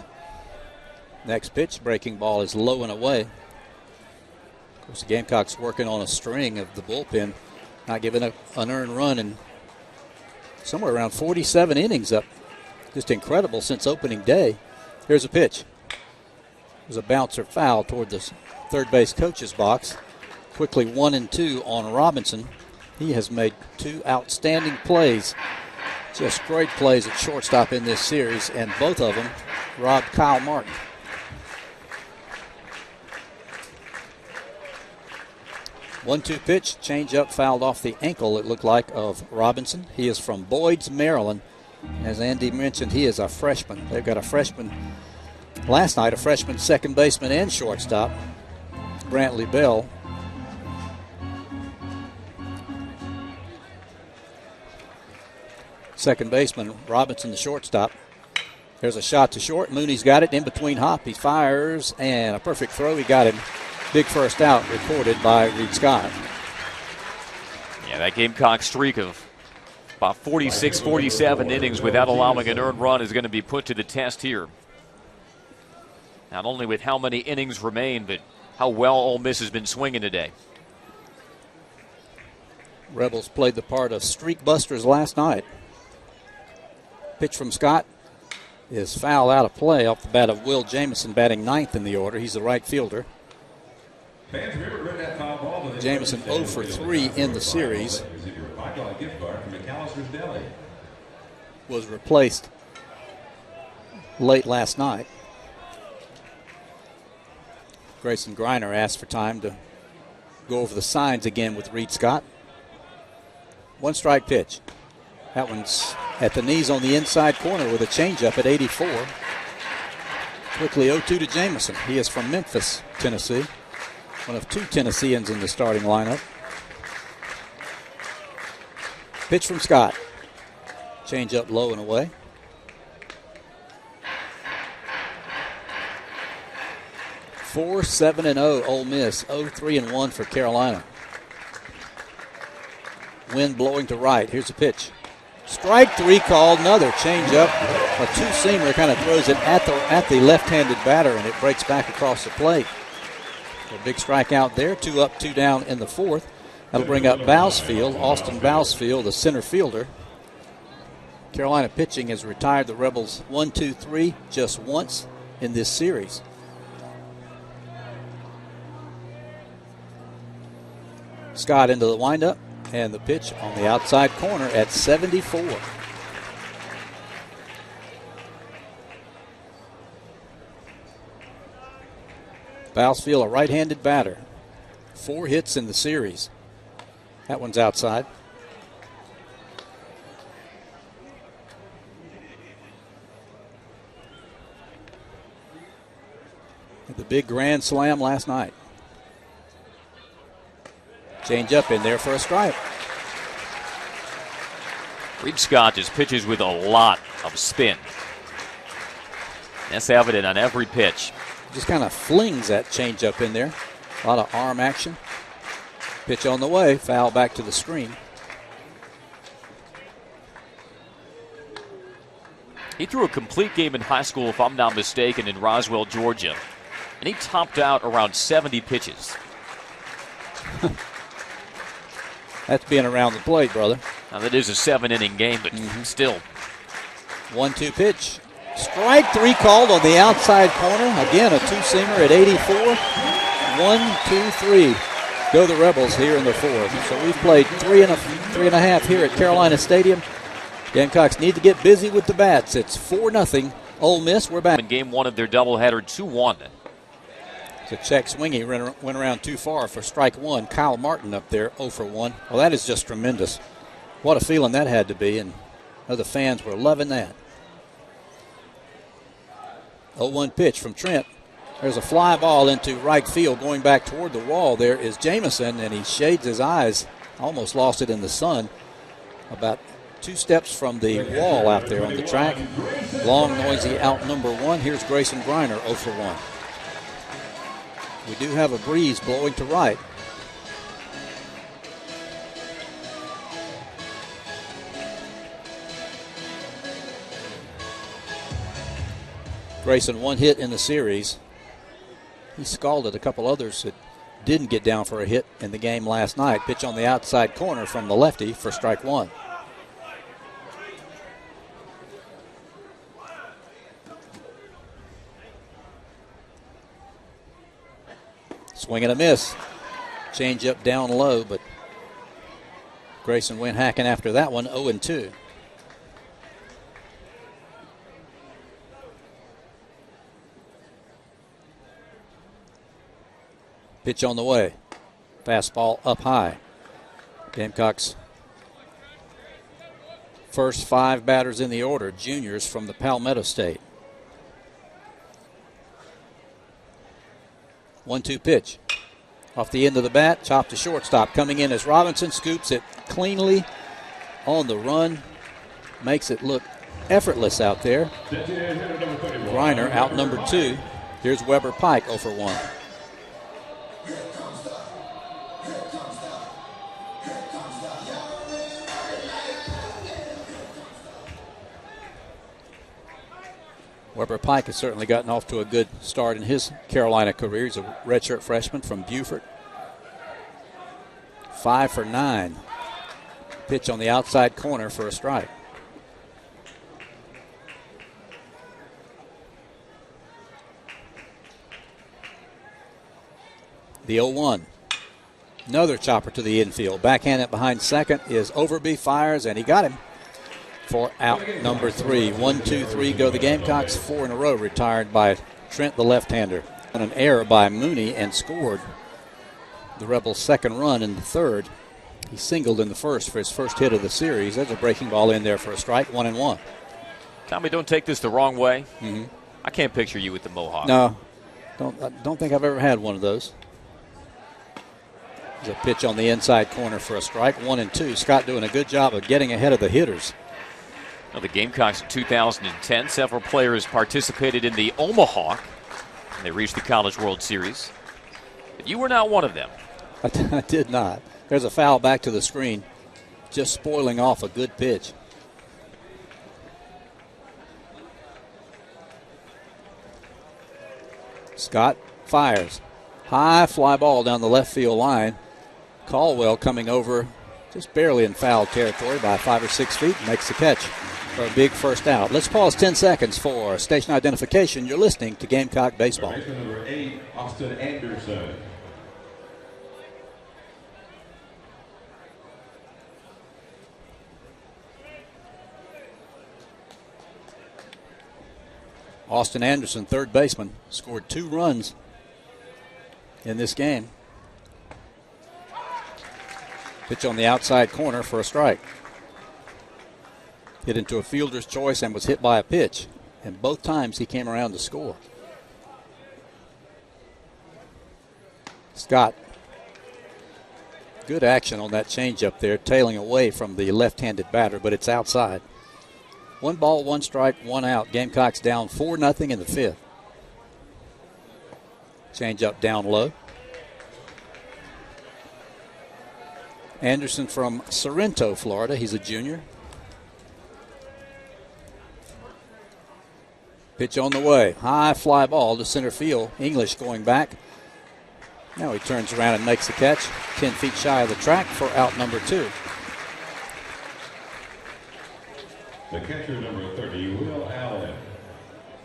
Next pitch, breaking ball is low and away. Of course, the Gamecocks working on a string of the bullpen, not giving up an earned run in somewhere around 47 innings up. Just incredible since opening day. Here's a pitch. There's a bouncer foul toward the third base coach's box. Quickly 1-2 on Robinson. He has made 2 outstanding plays. Just great plays at shortstop in this series, and both of them robbed Kyle Martin. 1-2 pitch, changeup fouled off the ankle, it looked like, of Robinson. He is from Boyd's, Maryland. As Andy mentioned, he is a freshman. They've got a freshman, last night, a freshman second baseman and shortstop, Brantley Bell. Second baseman, Robinson, the shortstop. There's a shot to short. Mooney's got it in between hop. He fires, and a perfect throw. He got him. Big first out recorded by Reed Scott. Yeah, that Gamecock streak of about 46, 47 innings without allowing an earned run is going to be put to the test here. Not only with how many innings remain, but how well Ole Miss has been swinging today. Rebels played the part of streak busters last night. Pitch from Scott is foul out of play off the bat of Will Jamison, batting 9th in the order. He's the right fielder. Jamison 0 for 3 in the series. Was replaced late last night. Grayson Griner asked for time to go over the signs again with Reed Scott. 1 strike pitch. That one's at the knees on the inside corner with a changeup at 84. Quickly 0-2 to Jamison. He is from Memphis, Tennessee. One of 2 Tennesseans in the starting lineup. Pitch from Scott. Changeup low and away. Four, 7-0 Ole Miss. 0-3-1 for Carolina. Wind blowing to right. Here's a pitch. Strike 3 called. Another changeup. A 2-seamer kind of throws it at the left-handed batter, and it breaks back across the plate. A big strikeout there. 2 up, 2 down in the 4th. That'll bring up Bousfield, Austin Bousfield, the center fielder. Carolina pitching has retired the Rebels 1-2-3 just once in this series. Scott into the windup, and the pitch on the outside corner at 74. Bousfield, a right-handed batter. 4 hits in the series. That one's outside. The big grand slam last night. Change up in there for a strike. Reed Scott just pitches with a lot of spin. That's evident on every pitch. Just kind of flings that change up in there. A lot of arm action. Pitch on the way, foul back to the screen. He threw a complete game in high school, if I'm not mistaken, in Roswell, Georgia. And he topped out around 70 pitches. That's being around the plate, brother. Now, that is a 7-inning game, but still. 1-2 pitch. Strike 3 called on the outside corner. Again, a two-seamer at 84. 1, 2, 3. Go the Rebels here in the 4th. So we've played 3.5 here at Carolina Stadium. Gamecocks need to get busy with the bats. It's 4-0. Ole Miss, we're back. In game 1 of their doubleheader, 2-1. It's a check swingy, went around too far for strike 1. Kyle Martin up there, 0 for 1. Well, that is just tremendous. What a feeling that had to be, and the fans were loving that. 0-1 pitch from Trent. There's a fly ball into right field. Going back toward the wall there is Jamison, and he shades his eyes. Almost lost it in the sun. About 2 steps from the wall out there on the track. Long, noisy out number 1. Here's Grayson Griner, 0 for 1. We do have a breeze blowing to right. Grayson 1 hit in the series. He scalded a couple others that didn't get down for a hit in the game last night. Pitch on the outside corner from the lefty for strike 1. Swing and a miss. Change up down low, but Grayson went hacking after that one, 0-2. Pitch on the way. Fastball up high. Gamecocks' first 5 batters in the order, juniors from the Palmetto State. 1-2 pitch. Off the end of the bat, chopped to shortstop. Coming in as Robinson scoops it cleanly on the run. Makes it look effortless out there. Griner out number 2. Here's Weber Pike, 0 for 1. Weber Pike has certainly gotten off to a good start in his Carolina career. He's a redshirt freshman from Beaufort. 5 for 9. Pitch on the outside corner for a strike. The 0-1. Another chopper to the infield. Backhanded behind second is Overby, fires, and he got him for out number 3. 1, 2, 3 go the Gamecocks. 4 in a row retired by Trent, the left-hander. And an error by Mooney and scored the Rebels' second run in the 3rd. He singled in the 1st for his first hit of the series. There's a breaking ball in there for a strike, 1-1. Tommy, don't take this the wrong way. I can't picture you with the mohawk. No, don't think I've ever had one of those. There's a pitch on the inside corner for a strike, 1-2. Scott doing a good job of getting ahead of the hitters. Now, the Gamecocks in 2010, several players participated in the Omaha, and they reached the College World Series. But you were not one of them. I did not. There's a foul back to the screen, just spoiling off a good pitch. Scott fires. High fly ball down the left field line. Caldwell coming over just barely in foul territory by 5 or 6 feet, makes the catch for a big first out. Let's pause 10 seconds for station identification. You're listening to Gamecock Baseball. Number 8, Austin Anderson. Austin Anderson, third baseman, scored 2 runs in this game. Pitch on the outside corner for a strike. Hit into a fielder's choice and was hit by a pitch. And both times he came around to score. Scott. Good action on that changeup there, tailing away from the left-handed batter, but it's outside. 1 ball, 1 strike, 1 out. Gamecocks down 4-0 in the 5th. Changeup down low. Anderson from Sorrento, Florida. He's a junior. Pitch on the way. High fly ball to center field. English going back. Now he turns around and makes the catch. 10 feet shy of the track for out number 2. The catcher, number 30, Will Allen.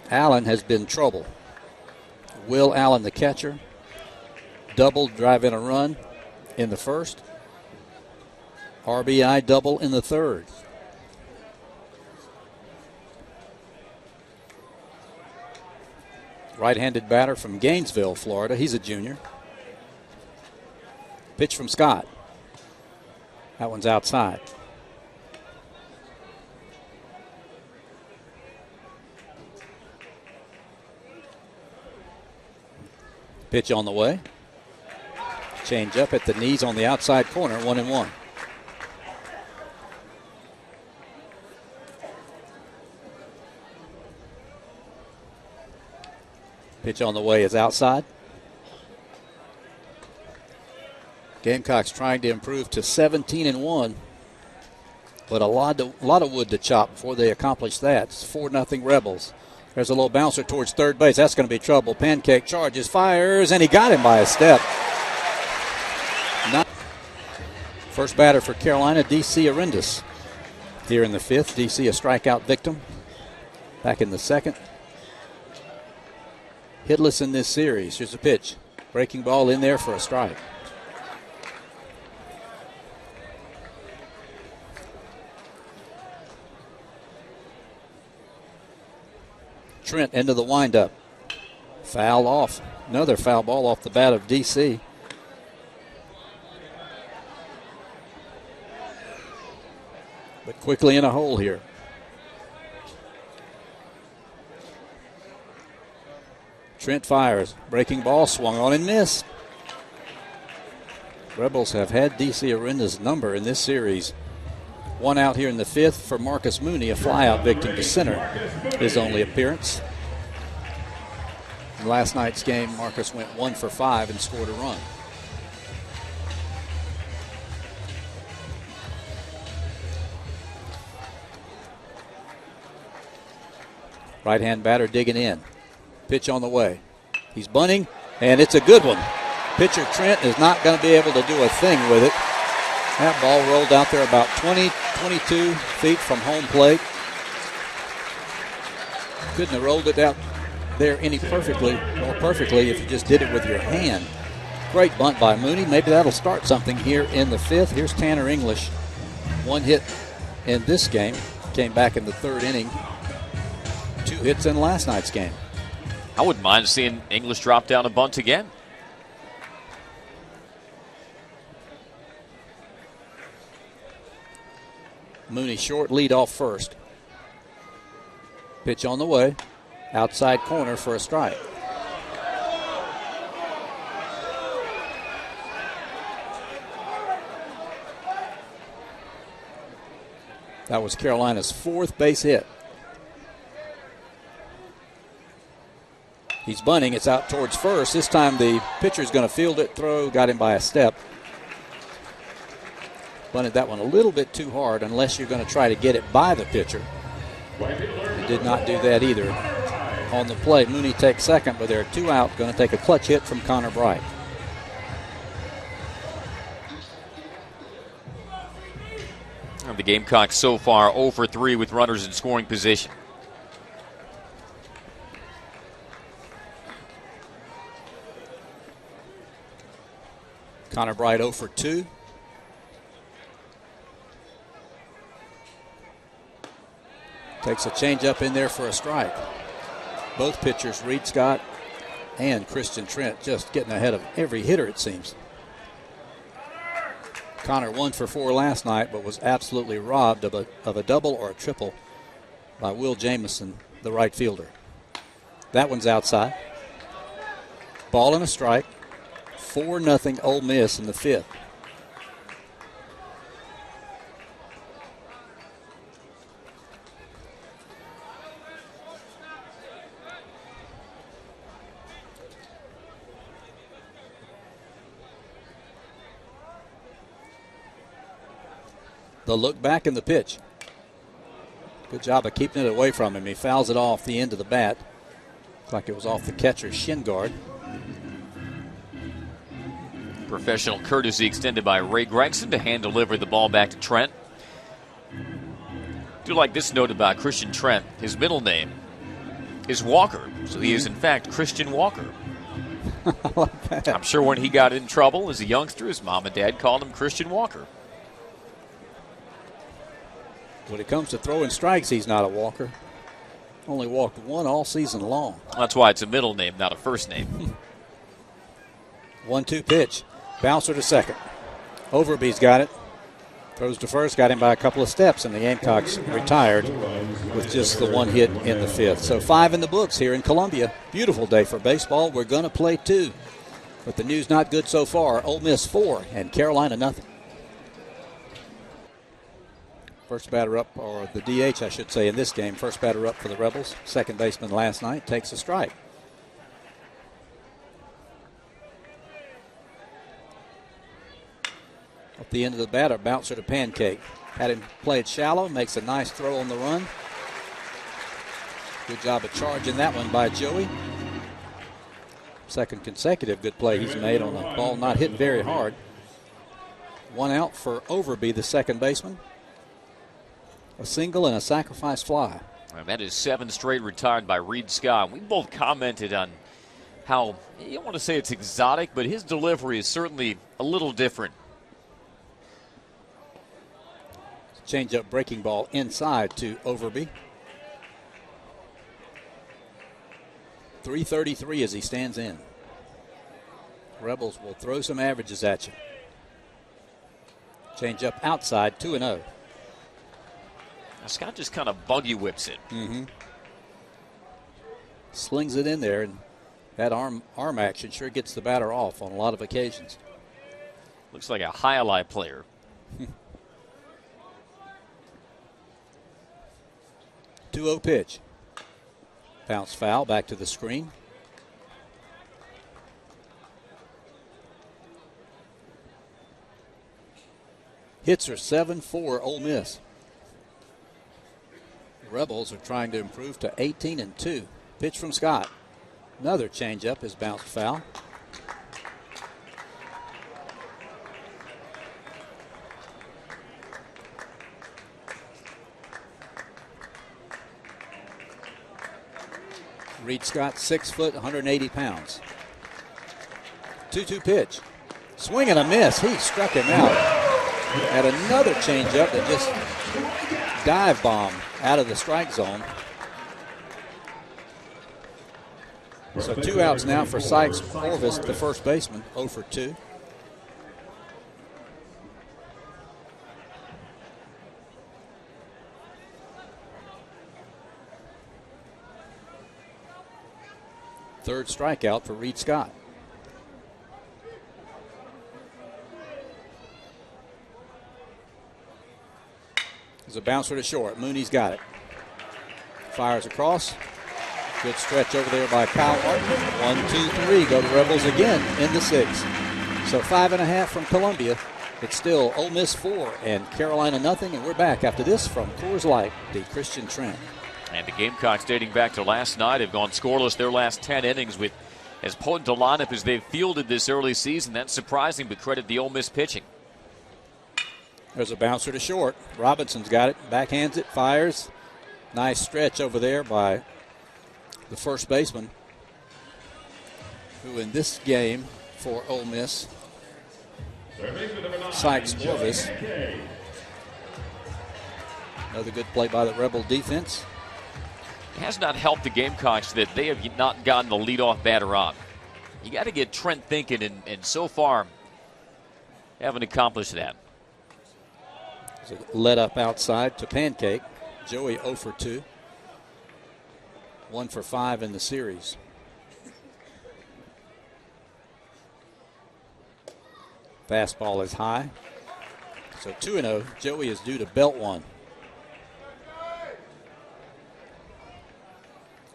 Allen has been trouble. Will Allen, the catcher. Double, drive in a run in the 1st. RBI double in the 3rd. Right-handed batter from Gainesville, Florida. He's a junior. Pitch from Scott. That one's outside. Pitch on the way. Change up at the knees on the outside corner, 1-1. Pitch on the way is outside. Gamecocks trying to improve to 17-1, but a lot of wood to chop before they accomplish that. It's 4-0 Rebels. There's a little bouncer towards third base. That's going to be trouble. Pancake charges, fires, and he got him by a step. First batter for Carolina, D.C. Arendis. Here in the 5th, D.C. a strikeout victim. Back in the 2nd. Hitless in this series. Here's a pitch. Breaking ball in there for a strike. Trent into the windup. Foul off. Another foul ball off the bat of D.C. But quickly in a hole here. Trent fires. Breaking ball swung on and missed. Rebels have had D.C. Arenda's number in this series. 1 out here in the 5th for Marcus Mooney, a flyout victim to center. His only appearance. In last night's game, Marcus went 1 for 5 and scored a run. Right-hand batter digging in. Pitch on the way. He's bunting, and it's a good one. Pitcher Trent is not going to be able to do a thing with it. That ball rolled out there about 20, 22 feet from home plate. Couldn't have rolled it out there any more perfectly if you just did it with your hand. Great bunt by Mooney. Maybe that'll start something here in the 5th. Here's Tanner English. 1 hit in this game. Came back in the 3rd inning. 2 hits in last night's game. I wouldn't mind seeing English drop down a bunt again. Mooney short, lead off first. Pitch on the way. Outside corner for a strike. That was Carolina's 4th base hit. He's bunting. It's out towards first. This time the pitcher's going to field it, throw, got him by a step. Bunted that one a little bit too hard unless you're going to try to get it by the pitcher. He did not do that either. On the play, Mooney takes second, but there are 2 out. Going to take a clutch hit from Connor Bright. The Gamecocks so far 0 for 3 with runners in scoring position. Connor Bright 0 for 2. Takes a changeup in there for a strike. Both pitchers, Reed Scott and Christian Trent just getting ahead of every hitter, it seems. Connor 1 for 4 last night, but was absolutely robbed of a double or a triple by Will Jamison, the right fielder. That one's outside. Ball and a strike. 4-0 Ole Miss in the 5th. The look back in the pitch. Good job of keeping it away from him. He fouls it off the end of the bat. Looks like it was off the catcher's shin guard. Professional courtesy extended by Ray Gregson to hand deliver the ball back to Trent. Do like this note about Christian Trent. His middle name is Walker, so he is in fact Christian Walker. I like that. I'm sure when he got in trouble as a youngster, his mom and dad called him Christian Walker. When it comes to throwing strikes, he's not a walker. Only walked 1 all season long. That's why it's a middle name, not a first name. 1-2 pitch. Bouncer to second. Overby's got it. Throws to first, got him by a couple of steps, and the Gamecocks retired with just the 1 hit in the 5th. So 5 in the books here in Columbia. Beautiful day for baseball. We're going to play 2. But the news not good so far. Ole Miss 4 and Carolina nothing. First batter up, or the DH, I should say, in this game. First batter up for the Rebels. Second baseman last night takes a strike. At the end of the batter, bouncer to Pancake. Had him play it shallow, makes a nice throw on the run. Good job of charging that one by Joey. Second consecutive good play he's made on a ball not hit very hard. 1 out for Overby, the second baseman. A single and a sacrifice fly. And that is 7 straight retired by Reed Scott. We both commented on how, you don't want to say it's exotic, but his delivery is certainly a little different. Change up breaking ball inside to Overby. 333 as he stands in. Rebels will throw some averages at you. Change up outside, 2-0. Scott just kind of buggy whips it. Mm-hmm. Slings it in there, and that arm action sure gets the batter off on a lot of occasions. Looks like a highlight player. 2-0 pitch. Bounce foul back to the screen. Hits are 7-4 Ole Miss. Rebels are trying to improve to 18-2. Pitch from Scott. Another changeup is bounced foul. Reed Scott, 6 foot, 180 pounds. 2-2 pitch. Swing and a miss. He struck him out. Had another changeup that just dive bomb out of the strike zone. So 2 outs now for Sykes Orvis, the first baseman, 0 for 2. Third strikeout for Reed Scott. There's a bouncer to short. Mooney's got it. Fires across. Good stretch over there by Kyle Martin. 1, 2, 3. Go to Rebels again in the 6th. So 5.5 from Columbia. It's still Ole Miss 4 and Carolina nothing. And we're back after this from Coors Light, the Christian Trent. And the Gamecocks, dating back to last night, have gone scoreless their last 10 innings with as potent a lineup as they've fielded this early season. That's surprising, but credit the Ole Miss pitching. There's a bouncer to short. Robinson's got it. Backhands it. Fires. Nice stretch over there by the first baseman, who in this game for Ole Miss, Sykes Orvis. Another good play by the Rebel defense. It has not helped the Gamecocks that they have not gotten the leadoff batter on. You got to get Trent thinking, and so far, haven't accomplished that. Let up outside to Pancake. Joey 0 for 2. 1 for 5 in the series. Fastball is high. So 2-0. Joey is due to belt one.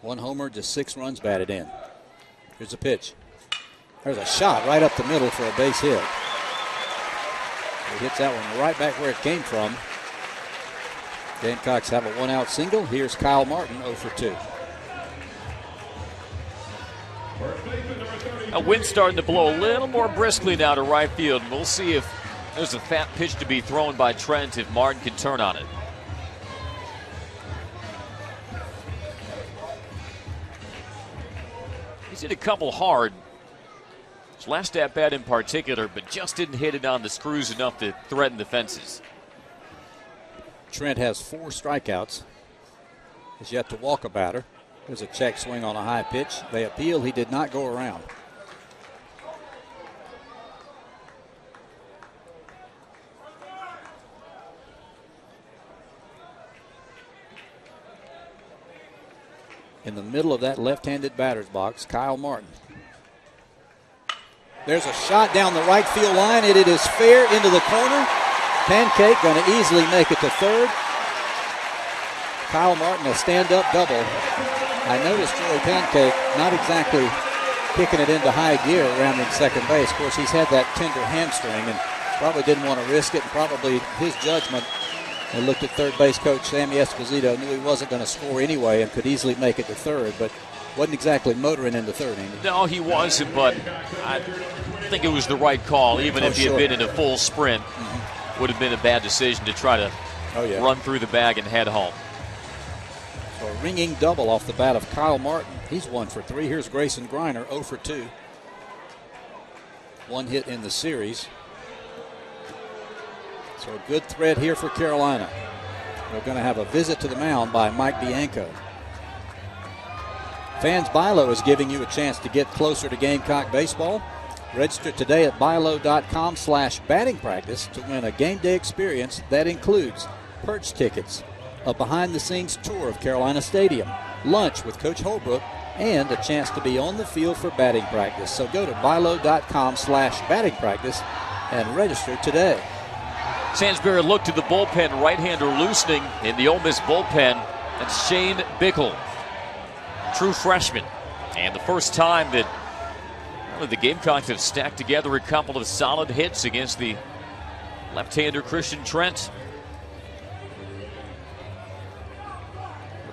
1 homer, just 6 runs batted in. Here's a pitch. There's a shot right up the middle for a base hit. He hits that one right back where it came from. Gamecocks have a 1-out single. Here's Kyle Martin 0 for 2. A wind starting to blow a little more briskly now to right field. We'll see if there's a fat pitch to be thrown by Trent if Martin can turn on it. He's hit a couple hard. His last at bat in particular, but just didn't hit it on the screws enough to threaten the fences. Trent has 4 strikeouts. Has yet to walk a batter. There's a check swing on a high pitch. They appeal. He did not go around. In the middle of that left-handed batter's box, Kyle Martin. There's a shot down the right field line, and it is fair into the corner. Pancake going to easily make it to third. Kyle Martin, a stand-up double. I noticed Joey Pancake not exactly kicking it into high gear around in second base. Of course, he's had that tender hamstring and probably didn't want to risk it, and probably his judgment. And looked at third base coach Sammy Esposito, knew he wasn't going to score anyway and could easily make it to third, but wasn't exactly motoring into third inning. No, he wasn't, but I think it was the right call. Even if he had been in a full sprint, would have been a bad decision to try to run through the bag and head home. So a ringing double off the bat of Kyle Martin. He's 1 for 3. Here's Grayson Griner, 0 for 2. 1 hit in the series. So a good thread here for Carolina. We're going to have a visit to the mound by Mike Bianco. Fans Bilo is giving you a chance to get closer to Gamecock baseball. Register today at bilo.com/batting practice to win a game day experience that includes perch tickets, a behind-the-scenes tour of Carolina Stadium, lunch with Coach Holbrook, and a chance to be on the field for batting practice. So go to bilo.com/batting practice and register today. Sandsbury looked to the bullpen, right-hander loosening in the Ole Miss bullpen. That's Shane Bickle, true freshman. And the first time that the Gamecocks have stacked together a couple of solid hits against the left-hander Christian Trent.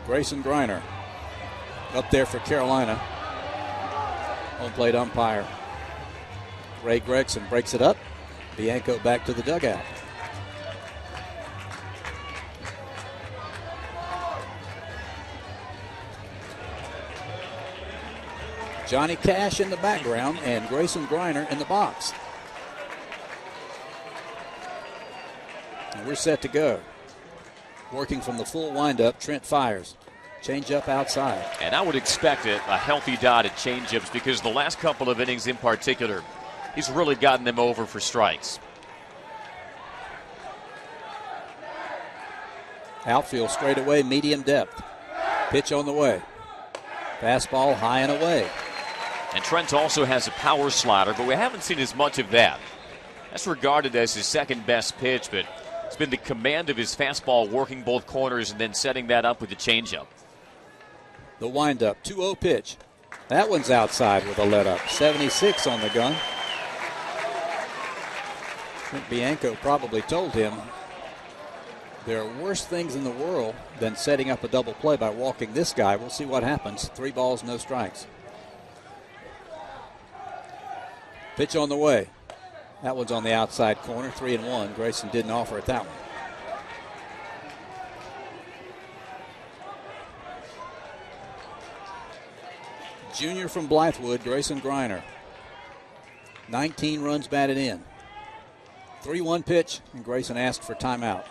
Grayson Griner up there for Carolina. Home plate umpire Ray Gregson breaks it up. Bianco back to the dugout. Johnny Cash in the background and Grayson Griner in the box. And we're set to go. Working from the full windup, Trent fires. Changeup outside. And I would expect a healthy dot at changeups because the last couple of innings in particular, he's really gotten them over for strikes. Outfield straight away, medium depth. Pitch on the way. Fastball high and away. And Trent also has a power slider, but we haven't seen as much of that. That's regarded as his second best pitch, but it's been the command of his fastball working both corners and then setting that up with the changeup. The windup, 2-0 pitch. That one's outside with a let up. 76 on the gun. Trent Bianco probably told him there are worse things in the world than setting up a double play by walking this guy. We'll see what happens. 3 balls, no strikes. Pitch on the way. That one's on the outside corner, 3-1. Grayson didn't offer at that one. Junior from Blythewood, Grayson Griner. 19 runs batted in. 3-1 pitch, and Grayson asked for timeout.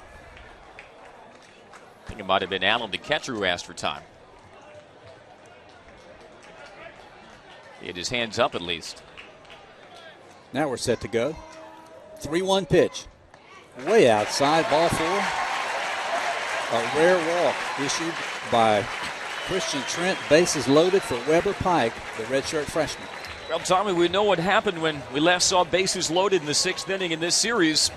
I think it might have been Allen, the catcher, who asked for time. He had his hands up at least. Now we're set to go. 3-1 pitch. Way outside, ball 4. A rare walk issued by Christian Trent. Bases loaded for Weber Pike, the redshirt freshman. Well, Tommy, we know what happened when we last saw bases loaded in the 6th inning in this series.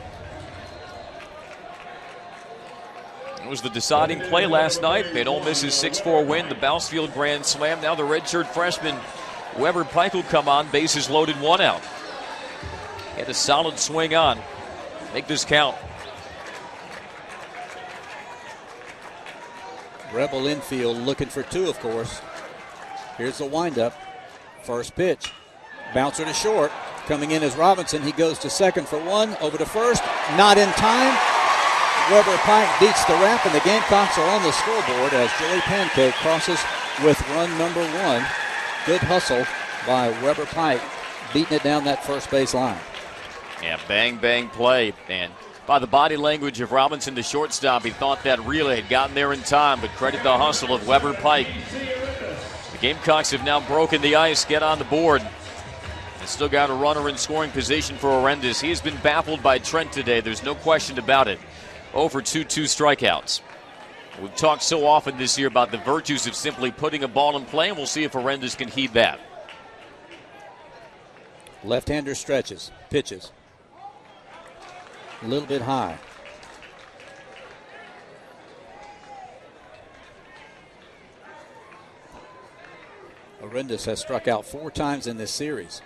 It was the deciding play last night. Made Ole Miss's 6-4 win, the Bousfield Grand Slam. Now the redshirt freshman Weber Pike will come on, bases loaded, 1 out. Get a solid swing on. Make this count. Rebel infield looking for 2, of course. Here's the windup. First pitch. Bouncer to short. Coming in is Robinson. He goes to second for 1. Over to first. Not in time. Weber Pike beats the wrap, and the Gamecocks are on the scoreboard as Joey Pancake crosses with run number 1. Good hustle by Weber Pike, beating it down that first base line. Yeah, bang, bang play. And by the body language of Robinson, the shortstop, he thought that relay had gotten there in time, but credit the hustle of Weber Pike. The Gamecocks have now broken the ice, get on the board. They still got a runner in scoring position for Arendas. He has been baffled by Trent today. There's no question about it. 0 for 2 strikeouts. We've talked so often this year about the virtues of simply putting a ball in play, and we'll see if Arendas can heed that. Left-hander stretches, pitches. A little bit high. Arendas has struck out 4 times in this series.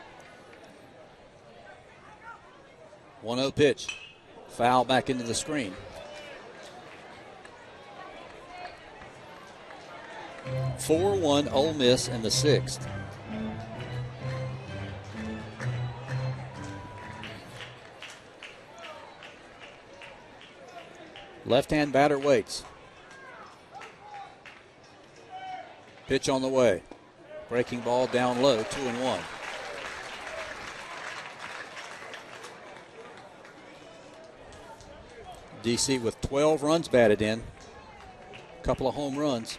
1-0 pitch. Foul back into the screen. 4-1 Ole Miss in the 6th. Left-hand batter waits. Pitch on the way. Breaking ball down low, 2-1. DC with 12 runs batted in. A couple of home runs.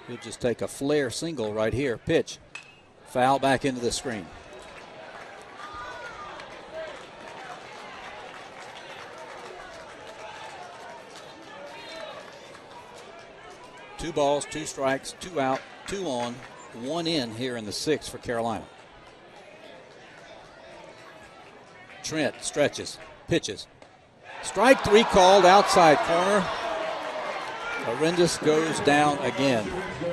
He'll just take a flare single right here. Pitch. Foul back into the screen. Two balls, 2 strikes, 2 out, 2 on, 1 in here in the 6th for Carolina. Trent stretches, pitches. Strike 3 called, outside corner. Arendas goes down again.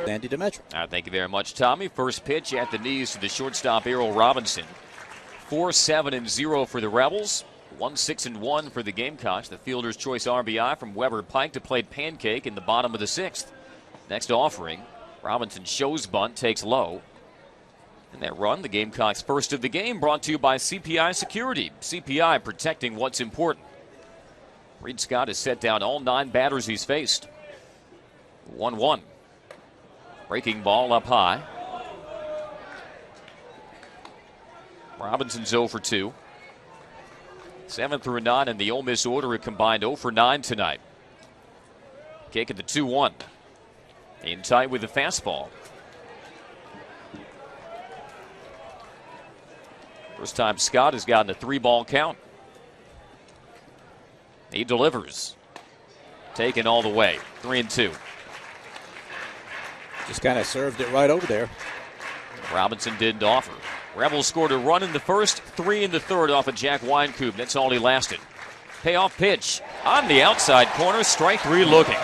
Andy Demetra. Thank you very much, Tommy. First pitch at the knees to the shortstop, Errol Robinson. 4-7-0 for the Rebels. 1-6-1 for the Gamecocks. The fielder's choice RBI from Weber Pike to play Pancake in the bottom of the 6th. Next offering, Robinson shows bunt, takes low. And that run, the Gamecocks' first of the game, brought to you by CPI Security. CPI protecting what's important. Reed Scott has set down all 9 batters he's faced. 1-1. Breaking ball up high. Robinson's 0 for 2. 7 through 9 in the Ole Miss order, a combined 0 for 9 tonight. Kick at the 2-1. In tight with the fastball. First time Scott has gotten a 3-ball count. He delivers. Taken all the way. 3-2. Just kind of served it right over there. Robinson didn't offer. Rebels scored a run in the first, 3 in the third off of Jack Wynkoop. That's all he lasted. Payoff pitch on the outside corner. Strike 3 looking.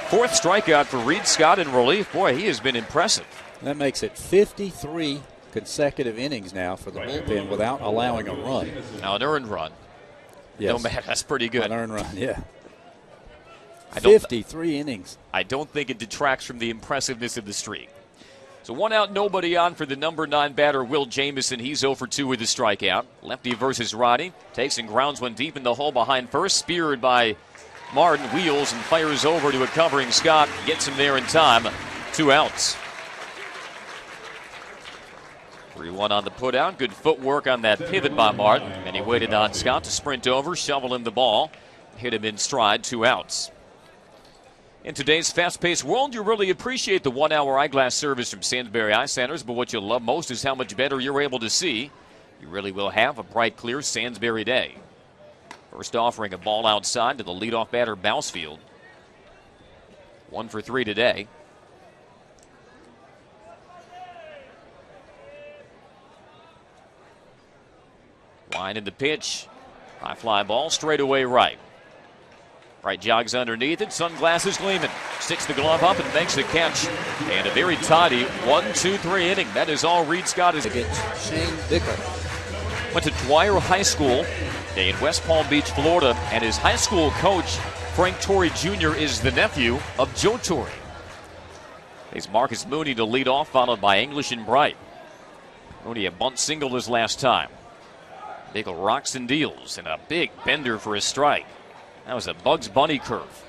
4th strikeout for Reed Scott in relief. Boy, he has been impressive. That makes it 53 consecutive innings now for the bullpen without allowing a run. Now an earned run. Yes. No matter, that's pretty good. An earned run, yeah. 53 innings. I don't think it detracts from the impressiveness of the streak. So 1 out, nobody on for the number 9 batter, Will Jamison. He's 0 for 2 with a strikeout. Lefty versus righty. Takes and grounds one deep in the hole behind first. Speared by Martin, wheels and fires over to a covering Scott. Gets him there in time. 2 outs. 3-1 on the putout. Good footwork on that pivot by Martin. And he waited on Scott to sprint over, shovel him the ball. Hit him in stride. 2 outs. In today's fast-paced world, you really appreciate the 1-hour eyeglass service from Sainsbury Eye Centers, but what you'll love most is how much better you're able to see. You really will have a bright, clear Sainsbury day. First offering a ball outside to the leadoff batter, Bousfield. 1 for 3 today. Line in the pitch. High fly ball, straight away right. Right jogs underneath it, sunglasses gleaming. Sticks the glove up and makes the catch. And a very tidy 1-2-3 inning. That is all Reed Scott is. Against Shane Bickle. Went to Dwyer High School in West Palm Beach, Florida, and his high school coach, Frank Torrey Jr., is the nephew of Joe Torrey. There's Marcus Mooney to lead off, followed by English and Bright. Mooney a bunt single his last time. Bickle rocks and deals, and a big bender for a strike. That was a Bugs Bunny curve.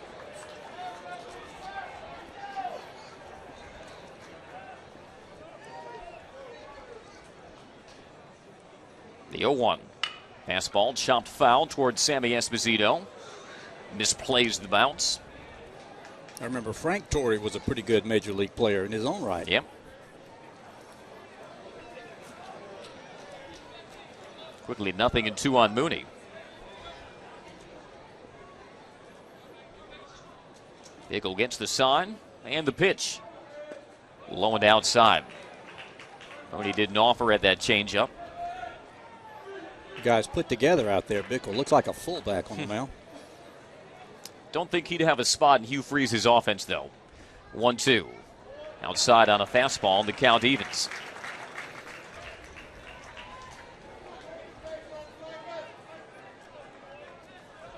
The 0-1. Fastball chopped foul towards Sammy Esposito. Misplays the bounce. I remember Frank Torrey was a pretty good major league player in his own right. Yep. Quickly 0-2 on Mooney. Bickle gets the sign and the pitch. Low and outside. Mooney didn't offer at that changeup. Guys put together out there. Bickle looks like a fullback on the mound. Don't think he'd have a spot in Hugh Freeze's offense, though. 1-2. Outside on a fastball, and the count evens.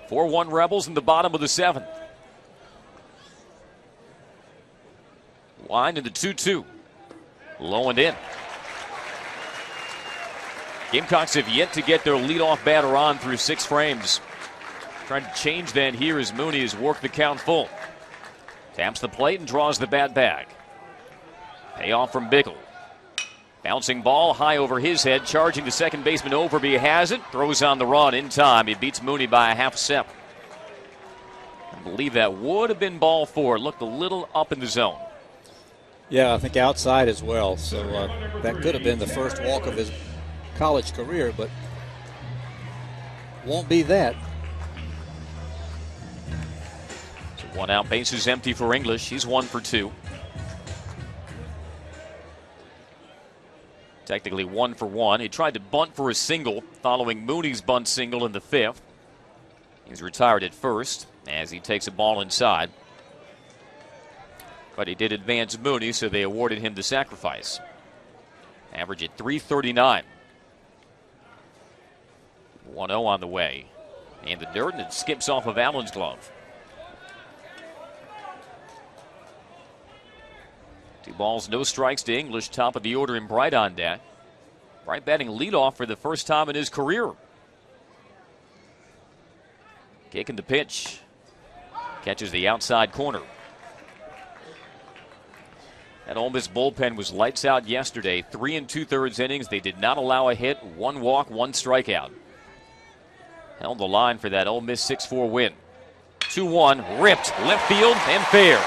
Four-1 Rebels in the bottom of the 7th. Line in the 2-2. Low and in. Gamecocks have yet to get their leadoff batter on through 6 frames. Trying to change that here as Mooney has worked the count full. Taps the plate and draws the bat back. Payoff from Bickle. Bouncing ball high over his head, charging the second baseman over, but he has it. Throws on the run in time. He beats Mooney by a half step. I believe that would have been ball 4. Looked a little up in the zone. Yeah, I think outside as well. So that could have been the first walk of his college career, but won't be that. So 1 out, bases empty for English. He's 1 for 2. Technically 1 for 1. He tried to bunt for a single following Mooney's bunt single in the 5th. He's retired at first as he takes a ball inside. But he did advance Mooney, so they awarded him the sacrifice. Average at .339. 1-0 on the way. And the dirt, and it skips off of Allen's glove. 2 balls, no strikes to English, top of the order, and Bright on deck. Bright batting leadoff for the first time in his career. Kicking the pitch. Catches the outside corner. That Ole Miss bullpen was lights out yesterday. 3 2/3 innings. They did not allow a hit. 1 walk, 1 strikeout. Held the line for that Ole Miss 6-4 win. 2-1, ripped left field and fair.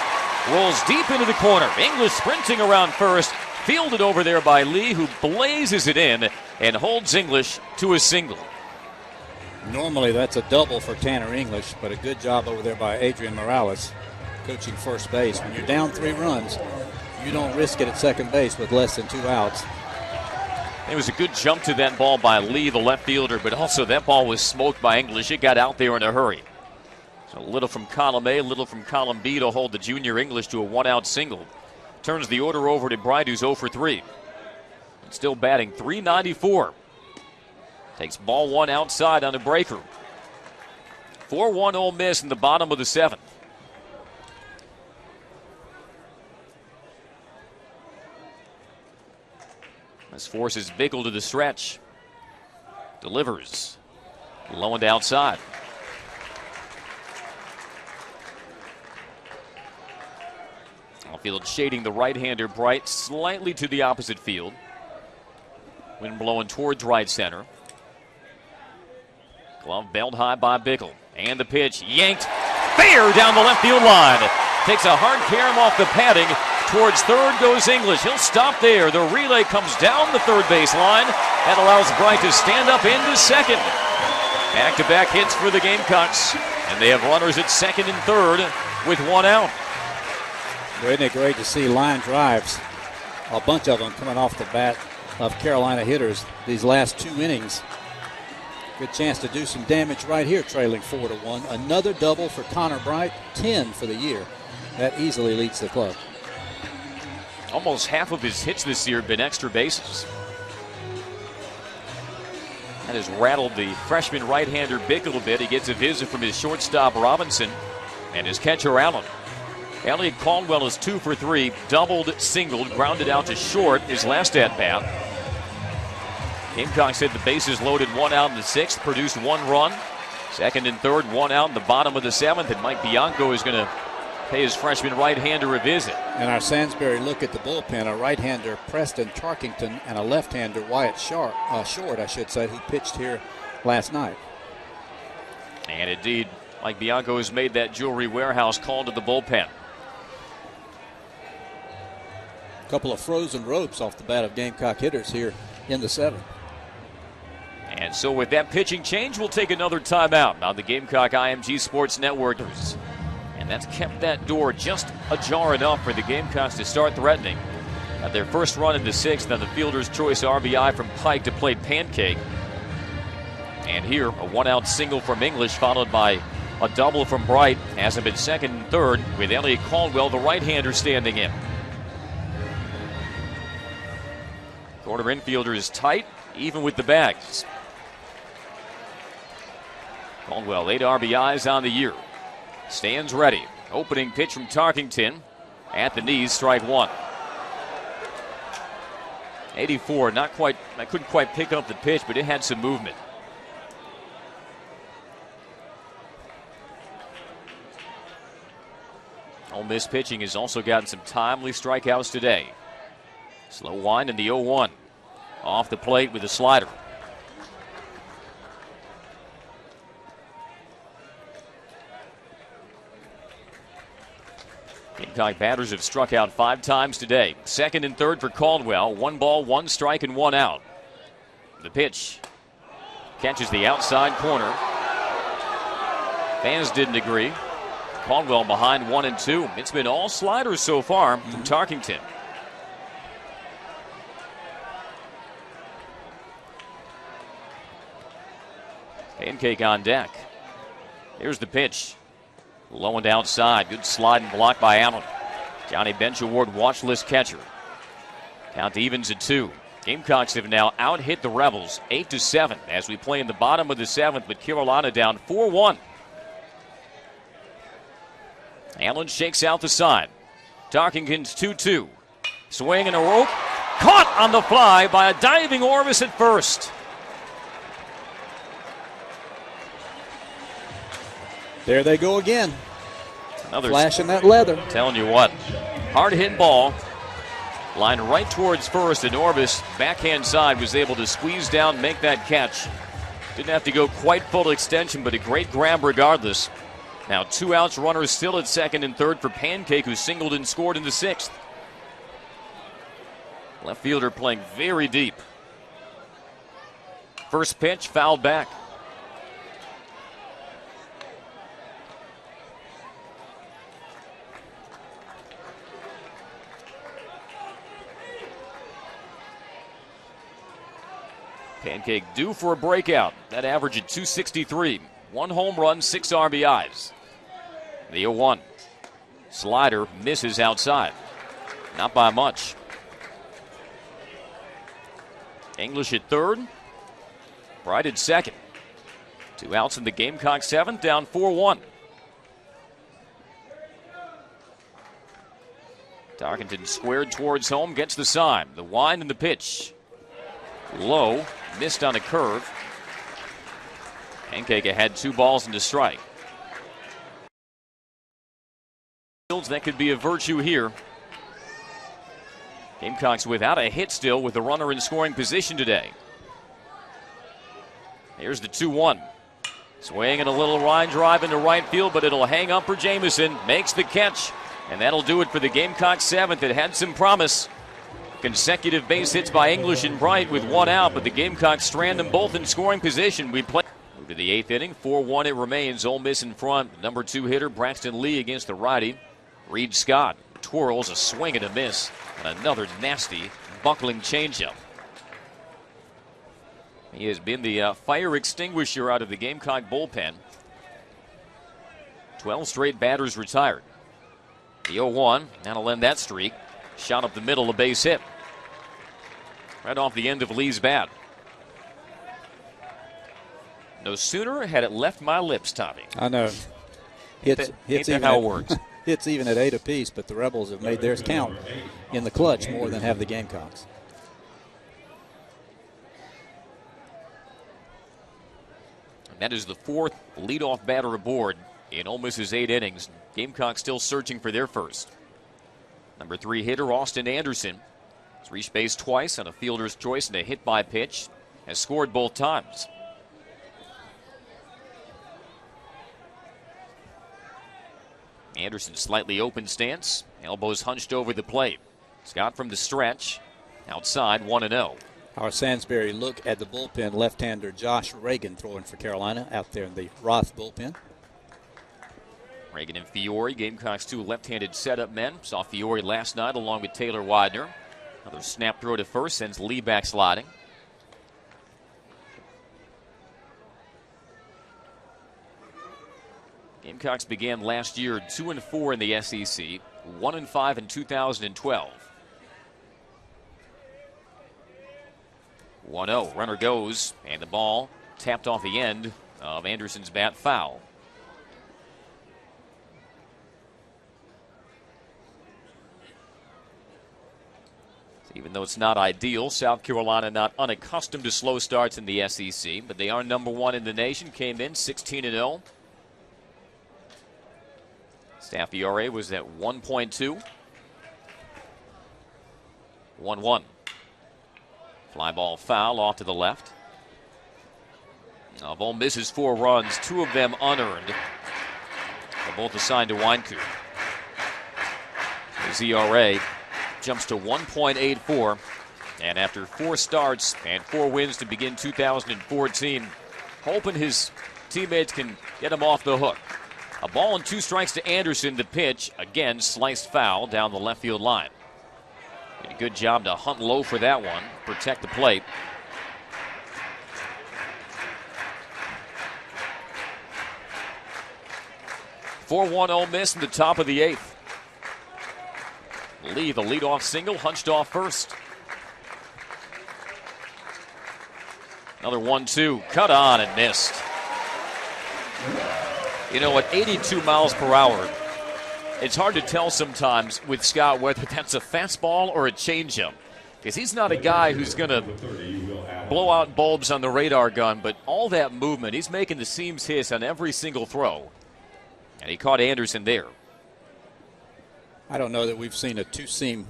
Rolls deep into the corner. English sprinting around first. Fielded over there by Lee, who blazes it in and holds English to a single. Normally that's a double for Tanner English, but a good job over there by Adrian Morales, coaching first base. When you're down 3 runs, you don't risk it at second base with less than 2 outs. It was a good jump to that ball by Lee, the left fielder, but also that ball was smoked by English. It got out there in a hurry. So a little from column A, a little from column B to hold the junior English to a 1-out single. Turns the order over to Bright, who's 0 for 3. Still batting .394. Takes ball 1 outside on the breaker. 4-1 Ole Miss in the bottom of the 7th. This forces Bickle to the stretch. Delivers. Low and outside. Outfield shading the right-hander Bright slightly to the opposite field. Wind blowing towards right center. Glove belt high by Bickle. And the pitch yanked fair down the left field line. Takes a hard carom off the padding. Towards third goes English. He'll stop there. The relay comes down the third base line. That allows Bright to stand up into second. Back-to-back hits for the Gamecocks. And they have runners at second and third with one out. Isn't it great to see line drives? A bunch of them coming off the bat of Carolina hitters these last 2 innings. Good chance to do some damage right here, trailing 4-1. Another double for Connor Bright, 10 for the year. That easily leads the club. Almost half of his hits this year have been extra bases. That has rattled the freshman right-hander Bickle a bit. He gets a visit from his shortstop Robinson and his catcher Allen. Elliott Caldwell is 2 for 3, doubled, singled, grounded out to short his last at-bat. Gamecocks had the bases loaded, 1 out in the 6th, produced 1 run. Second and third, 1 out in the bottom of the 7th, and Mike Bianco is going to pay his freshman right-hander a visit. And our Sansbury look at the bullpen, a right-hander Preston Tarkington and a left-hander Wyatt Short, who pitched here last night. And indeed, Mike Bianco has made that jewelry warehouse call to the bullpen. A couple of frozen ropes off the bat of Gamecock hitters here in the 7th. And so with that pitching change, we'll take another timeout on the Gamecock IMG Sports Network. And that's kept that door just ajar enough for the Gamecocks to start threatening. Their first run in the 6th on the fielder's choice RBI from Pike to plate Pancake. And here, a 1-out single from English, followed by a double from Bright. Hasn't been second and third, with Elliott Caldwell, the right-hander, standing in. Corner infielder is tight, even with the bags. Caldwell, 8 RBIs on the year. Stands ready. Opening pitch from Tarkington. At the knees, strike 1. 84, not quite, I couldn't quite pick up the pitch, but it had some movement. Ole Miss pitching has also gotten some timely strikeouts today. Slow wind in the 0-1. Off the plate with a slider. Gamecock batters have struck out 5 times today. Second and third for Caldwell. 1 ball, 1 strike, and 1 out. The pitch catches the outside corner. Fans didn't agree. Caldwell behind 1-2. It's been all sliders so far from Tarkington. Pancake on deck. Here's the pitch. Low and outside. Good slide and block by Allen. Johnny Bench Award watch list catcher. Count evens at 2. Gamecocks have now out-hit the Rebels 8-7 as we play in the bottom of the 7th, with Carolina down 4-1. Allen shakes out the side. Tarkington's 2-2. Swing and a rope. Caught on the fly by a diving Orvis at first. There they go again. Another flashing that leather. Telling you what, hard hit ball. Lined right towards first, and Orvis, backhand side, was able to squeeze down, make that catch. Didn't have to go quite full extension, but a great grab regardless. Now 2 outs, runners still at second and third for Pancake, who singled and scored in the 6th. Left fielder playing very deep. First pitch, fouled back. Pancake due for a breakout. That average at 263. 1 home run, 6 RBIs. The 0-1. Slider misses outside. Not by much. English at third. Bright at second. 2 outs in the Gamecock 7th, down 4-1. Tarkington squared towards home, gets the sign. The wind and the pitch. Low, missed on a curve. Pancake had 2 balls and a strike. That could be a virtue here. Gamecocks without a hit still, with the runner in scoring position today. Here's the 2-1. Swing and a little line drive into right field, but it'll hang up for Jamison. Makes the catch. And that'll do it for the Gamecocks' seventh. It had some promise. Consecutive base hits by English and Bright with one out, but the Gamecocks strand them both in scoring position. We play move to the eighth inning. 4-1 it remains. Ole Miss in front. Number 2 hitter Braxton Lee against the righty Reed Scott. Twirls a swing and a miss, and another nasty buckling changeup. He has been the fire extinguisher out of the Gamecock bullpen. 12 straight batters retired. The 0-1, that'll end that streak. Shot up the middle, a base hit. Right off the end of Lee's bat. No sooner had it left my lips, Tommy. I know. Hits even how it works. Hits even at 8 apiece, but the Rebels have made theirs count in the clutch more than have the Gamecocks. And that is the 4th leadoff batter aboard in Ole Miss's 8 innings. Gamecocks still searching for their first. Number 3 hitter Austin Anderson has reached base twice on a fielder's choice and a hit by pitch. Has scored both times. Anderson slightly open stance, elbows hunched over the plate. Scott from the stretch, outside 1-0. Our Sansbury look at the bullpen. Left-hander Josh Reagan throwing for Carolina out there in the Roth bullpen. Reagan and Fiore, Gamecocks 2 left-handed setup men. Saw Fiore last night along with Taylor Widener. Another snap throw to first sends Lee back sliding. Gamecocks began last year 2-4 in the SEC, 1-5 in 2012. 1-0, runner goes, and the ball tapped off the end of Anderson's bat, foul. So even though it's not ideal, South Carolina not unaccustomed to slow starts in the SEC, but they are number 1 in the nation, came in 16-0. Staff ERA was at 1.2. 1-1. Fly ball foul off to the left. Of Ole Miss's 4 runs, 2 of them unearned. They're both assigned to Wynkoop. His ERA jumps to 1.84. And after 4 starts and 4 wins to begin 2014, hoping his teammates can get him off the hook. A ball and 2 strikes to Anderson. The pitch, again, sliced foul down the left field line. Did a good job to hunt low for that one, protect the plate. (4-1) Ole Miss in the top of the 8th. Lee, the leadoff single, hunched off first. Another 1-2, cut on and missed. You know, at 82 miles per hour, it's hard to tell sometimes with Scott whether that's a fastball or a changeup. Because he's not a guy who's going to blow out bulbs on the radar gun, but all that movement, he's making the seams hiss on every single throw. And he caught Anderson there. I don't know that we've seen a 2-seam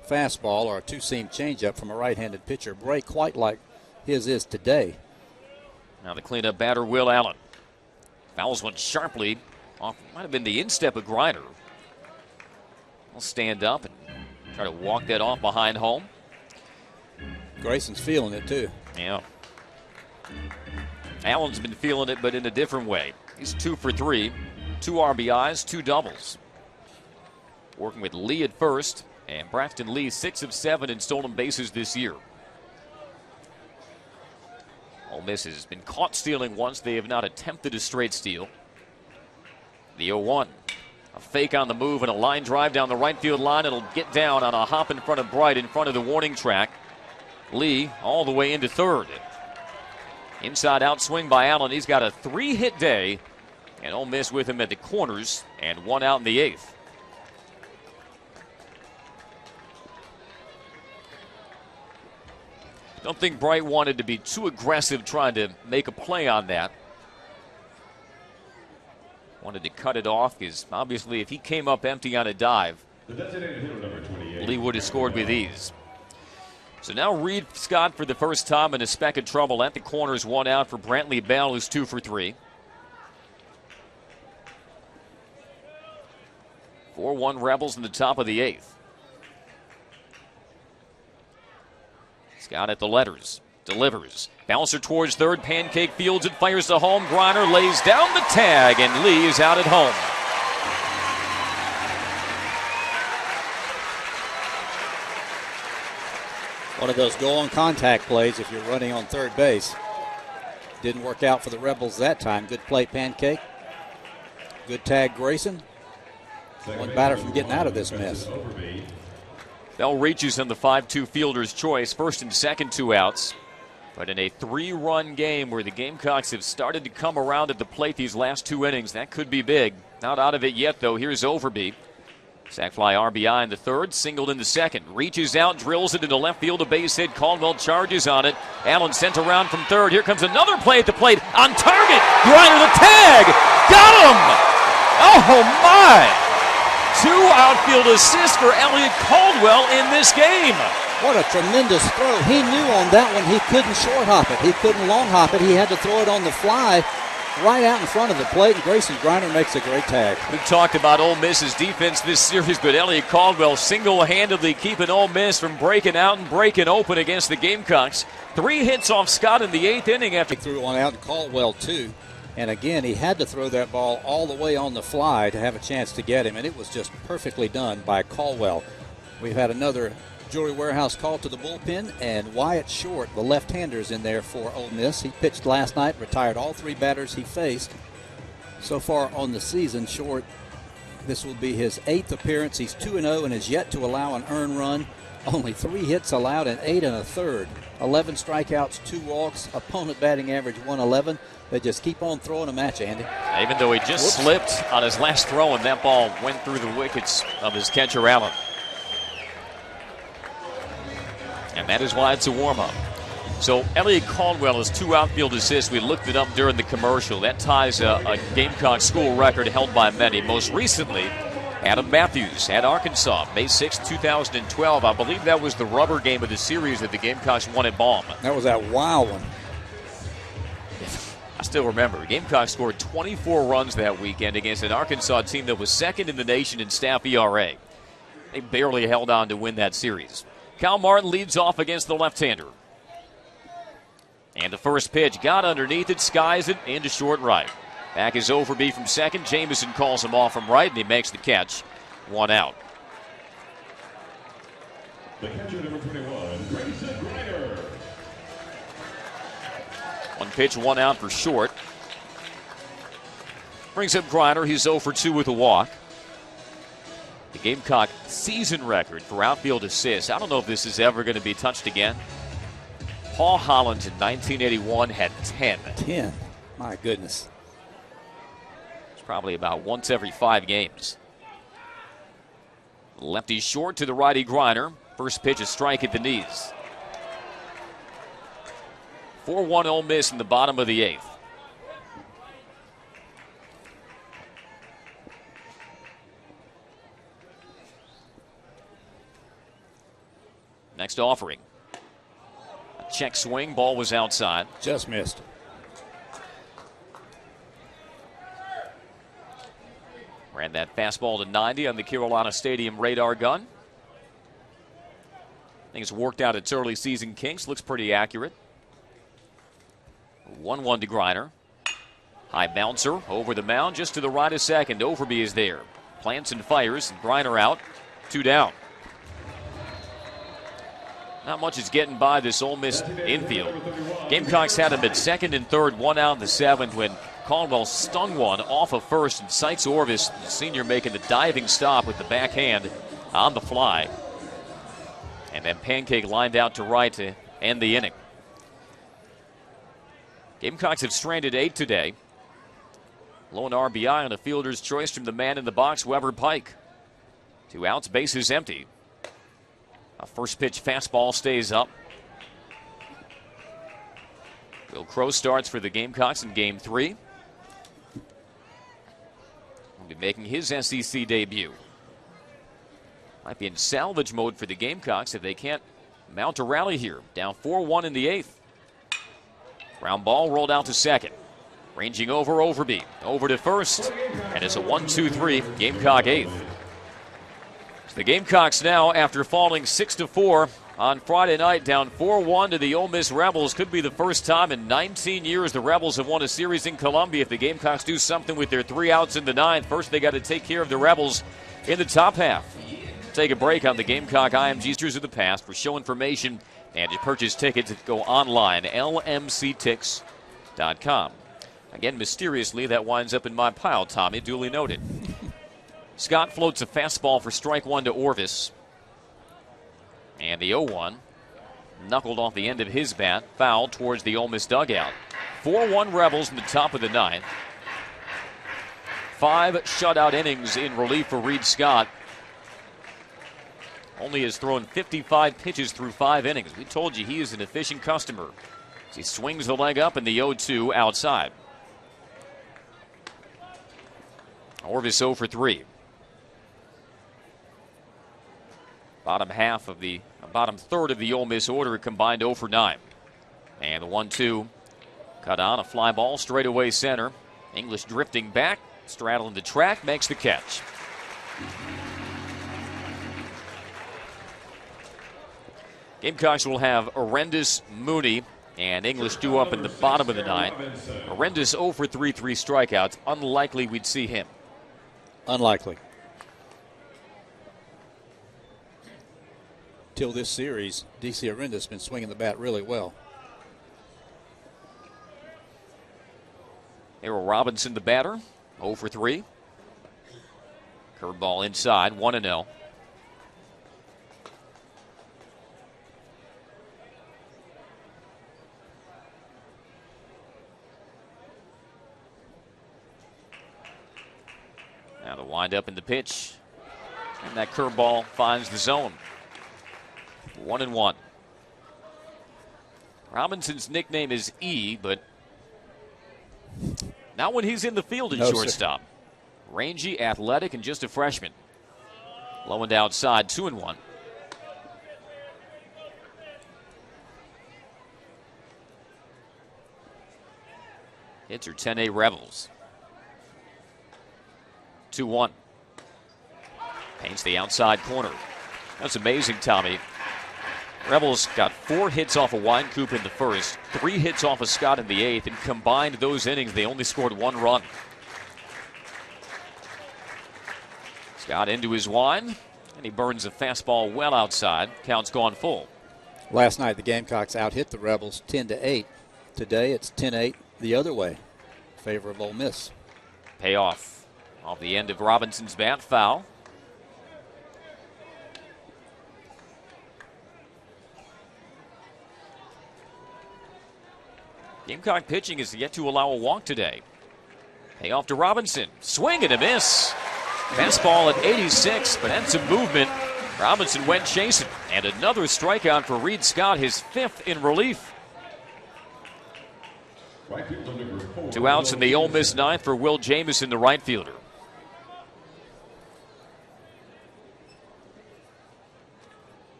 fastball or a 2-seam changeup from a right-handed pitcher break quite like his is today. Now the cleanup batter, Will Allen. Fouls one sharply off, might have been the instep of Griner. He'll stand up and try to walk that off behind home. Grayson's feeling it too. Yeah. Allen's been feeling it, but in a different way. He's 2 for 3, 2 RBIs, 2 doubles. Working with Lee at first, and Braxton Lee 6 of 7 in stolen bases this year. Ole Miss has been caught stealing once. They have not attempted a straight steal. The 0-1. A fake on the move and a line drive down the right field line. It'll get down on a hop in front of Bright, in front of the warning track. Lee all the way into third. Inside out swing by Allen. He's got a 3-hit day. And Ole Miss with him at the corners and 1 out in the 8th. Don't think Bright wanted to be too aggressive trying to make a play on that. Wanted to cut it off because obviously if he came up empty on a dive, Lee would have scored with ease. So now Reed Scott for the first time in a speck of trouble at the corners, 1 out for Brantley Bell, who's 2 for 3. 4-1 Rebels in the top of the 8th. Scott at the letters. Delivers. Bouncer towards third. Pancake fields it. Fires to home. Griner lays down the tag, and Lee is out at home. One of those go-on contact plays if you're running on third base. Didn't work out for the Rebels that time. Good play, Pancake. Good tag, Grayson. One batter from getting out of this mess. Bell reaches in the 5-2 fielder's choice. First and second, 2 outs. But in a 3-run game where the Gamecocks have started to come around at the plate these last 2 innings, that could be big. Not out of it yet, though. Here's Overby. Sac fly RBI in the third, singled in the second. Reaches out, drills it into left field, a base hit. Caldwell charges on it. Allen sent around from third. Here comes another play at the plate. On target. Griner the tag. Got him! Oh, my! 2 outfield assists for Elliott Caldwell in this game. What a tremendous throw. He knew on that one he couldn't short hop it. He couldn't long hop it. He had to throw it on the fly right out in front of the plate, and Grayson Griner makes a great tag. We've talked about Ole Miss's defense this series, but Elliott Caldwell single-handedly keeping Ole Miss from breaking out and breaking open against the Gamecocks. 3 hits off Scott in the 8th inning after he threw one out to Caldwell, too. And again, he had to throw that ball all the way on the fly to have a chance to get him, and it was just perfectly done by Caldwell. We've had another Jewelry Warehouse call to the bullpen, and Wyatt Short, the left-hander, is in there for Ole Miss. He pitched last night, retired all 3 batters he faced. So far on the season, Short, this will be his 8th appearance. He's 2-0 and has yet to allow an earned run. Only 3 hits allowed and 8 1/3. 11 strikeouts, 2 walks, opponent batting average 111. They just keep on throwing them at you, Andy. Even though he just slipped on his last throw, and that ball went through the wickets of his catcher, Allen. And that is why it's a warm-up. So Elliott Caldwell has 2 outfield assists. We looked it up during the commercial. That ties a Gamecock school record held by many. Most recently, Adam Matthews at Arkansas, May 6, 2012. I believe that was the rubber game of the series that the Gamecocks won at Baum. That was that wild one. I still remember. Gamecocks scored 24 runs that weekend against an Arkansas team that was second in the nation in staff ERA. They barely held on to win that series. Cal Martin leads off against the left-hander. And the first pitch got underneath it, skies it into short right. Back is Overby from second. Jamison calls him off from right, and he makes the catch. 1 out. The catcher, number 21, Grayson Griner. 1 pitch, 1 out for Short. Brings up Griner. He's 0 for 2 with a walk. The Gamecock season record for outfield assists. I don't know if this is ever going to be touched again. Paul Hollins in 1981 had 10. 10. My goodness. It's probably about once every 5 games. Lefty short to the righty Griner. First pitch, a strike at the knees. 4-1 Ole Miss in the bottom of the 8th. Next offering. A check swing. Ball was outside. Just missed. Ran that fastball to 90 on the Carolina Stadium radar gun. Things worked out its early season kinks. Looks pretty accurate. 1-1 to Griner. High bouncer over the mound just to the right of second. Overby is there. Plants and fires. And Griner out. 2 down. Not much is getting by this Ole Miss infield. Gamecocks had him at second and third, 1 out in the 7th when Caldwell stung one off of first, and Sykes Orvis, the senior, making the diving stop with the backhand on the fly. And then Pancake lined out to right to end the inning. Gamecocks have stranded 8 today. Lone RBI on a fielder's choice from the man in the box, Weber Pike. 2 outs, bases empty. A first pitch fastball stays up. Will Crow starts for the Gamecocks in Game 3. Will be making his SEC debut. Might be in salvage mode for the Gamecocks if they can't mount a rally here. Down 4-1 in the 8th. Ground ball rolled out to second. Ranging over Overby. Over to first. And it's a 1-2-3 Gamecock 8th. The Gamecocks now, after falling 6-4 on Friday night, down 4-1 to the Ole Miss Rebels. Could be the first time in 19 years the Rebels have won a series in Columbia. If the Gamecocks do something with their 3 outs in the ninth, first they got to take care of the Rebels in the top half. Take a break on the Gamecock IMG Streets of the Past. For show information and to purchase tickets, go online, lmctix.com. Again, mysteriously, that winds up in my pile, Tommy, duly noted. Scott floats a fastball for strike one to Orvis. And the 0-1 knuckled off the end of his bat, foul towards the Ole Miss dugout. 4-1 Rebels in the top of the ninth. 5 shutout innings in relief for Reed Scott. Only has thrown 55 pitches through 5 innings. We told you he is an efficient customer. He swings the leg up in the 0-2 outside. Orvis 0 for 3. Bottom third of the Ole Miss order combined 0 for 9. And the 1-2 cut on a fly ball straight away center. English drifting back, straddling the track, makes the catch. Gamecocks will have Arendis, Mooney, and English due up in the bottom of the ninth. Arendis 0 for 3 strikeouts. Unlikely we'd see him. Unlikely. Till this series, D.C. Arendis has been swinging the bat really well. Errol Robinson, the batter, 0 for 3. Curveball inside, 1-0. Now the windup in the pitch, and that curveball finds the zone. 1-1. Robinson's nickname is E, but not when he's in the field at shortstop. Rangy, athletic, and just a freshman. Low and outside, 2-1. Hits are 10-8 Rebels. 2-1. Paints the outside corner. That's amazing, Tommy. Rebels got 4 hits off of Wynkoop in the first, 3 hits off of Scott in the 8th, and combined those innings, they only scored 1 run. Scott into his Wine, and he burns a fastball well outside. Count's gone full. Last night, the Gamecocks out-hit the Rebels 10-8. Today, it's 10-8 the other way, in favor of Ole Miss. Payoff off the end of Robinson's bat, foul. Gamecock pitching is yet to allow a walk today. Payoff to Robinson. Swing and a miss. Fastball at 86, but had some movement. Robinson went chasing. And another strikeout for Reed Scott, his 5th in relief. 2 outs in the Ole Miss ninth for Will Jamison, the right fielder.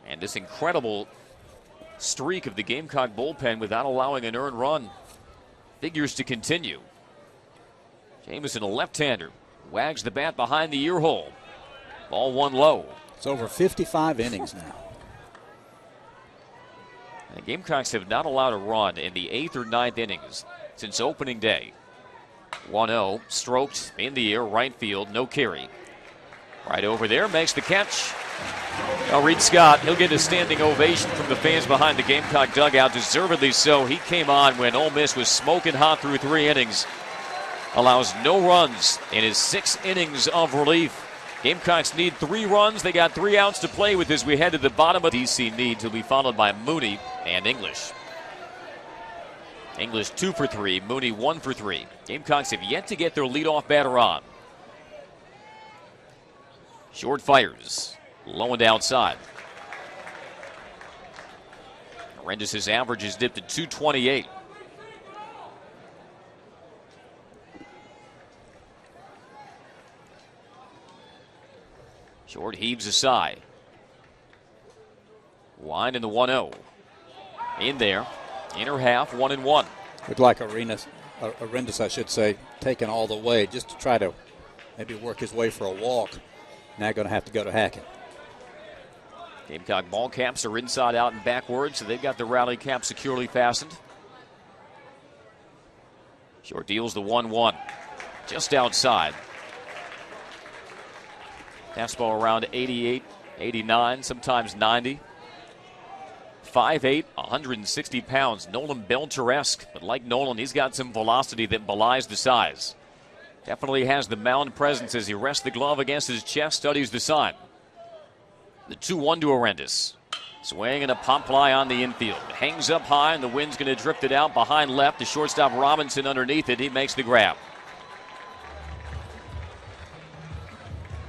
And this incredible streak of the Gamecock bullpen without allowing an earned run figures to continue. Jamison, a left-hander, wags the bat behind the ear hole. Ball 1 low. It's over 55 innings now. The Gamecocks have not allowed a run in the 8th or 9th innings since opening day. 1-0, stroked in the air, right field, no carry. Right over there, makes the catch. Now Reed Scott, he'll get a standing ovation from the fans behind the Gamecock dugout, deservedly so. He came on when Ole Miss was smoking hot through 3 innings. Allows no runs in his 6 innings of relief. Gamecocks need 3 runs. They got 3 outs to play with as we head to the bottom of DC needs. Will be followed by Mooney and English. English 2 for 3, Mooney 1 for 3. Gamecocks have yet to get their leadoff batter on. Short fires. Low and outside. Arendis' average is dipped to 228. Short heaves a sigh. Wind in the 1-0. In there. Inner half, 1-1. Looked like Arendis, I should say, taken all the way just to try to maybe work his way for a walk. Now going to have to go to Hackett. Gamecock ball caps are inside out and backward, so they've got the rally cap securely fastened. Short deals the 1-1. Just outside. Fastball around 88, 89, sometimes 90. 5'8", 160 pounds. Nolan Belcher-esque, but like Nolan, he's got some velocity that belies the size. Definitely has the mound presence as he rests the glove against his chest, studies the sign. The 2-1 to Arendis. Swing and a pop fly on the infield. Hangs up high, and the wind's going to drift it out behind left. The shortstop Robinson underneath it. He makes the grab.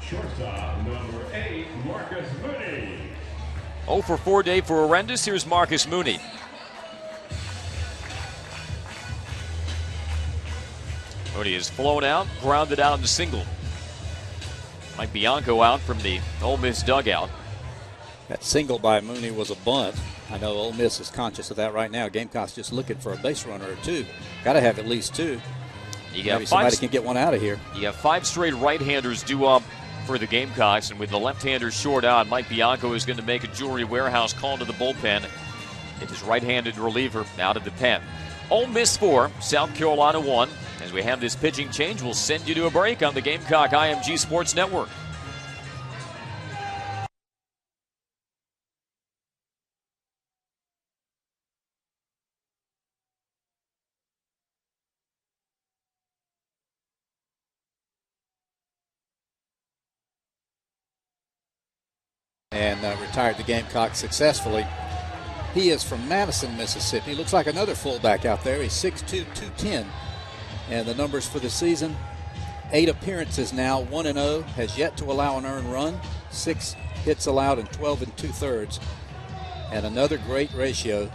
Shortstop number 8, Marcus Mooney. 0 for 4 day for Arendis. Here's Marcus Mooney. Mooney is flown out, grounded out and single. Mike Bianco out from the Ole Miss dugout. That single by Mooney was a bunt. I know Ole Miss is conscious of that right now. Gamecock's just looking for a base runner or two. Got to have at least two. Maybe somebody can get one out of here. You have 5 straight right-handers due up for the Gamecocks, and with the left-hander short out, Mike Bianco is going to make a Jewelry Warehouse call to the bullpen. It is right-handed reliever out of the pen. Ole Miss 4, South Carolina 1. As we have this pitching change, we'll send you to a break on the Gamecock IMG Sports Network. And retired the Gamecocks successfully. He is from Madison, Mississippi. Looks like another fullback out there. He's 6'2", 210. And the numbers for the season, 8 appearances now, 1-0, has yet to allow an earned run, 6 hits allowed and 12 2/3. And another great ratio,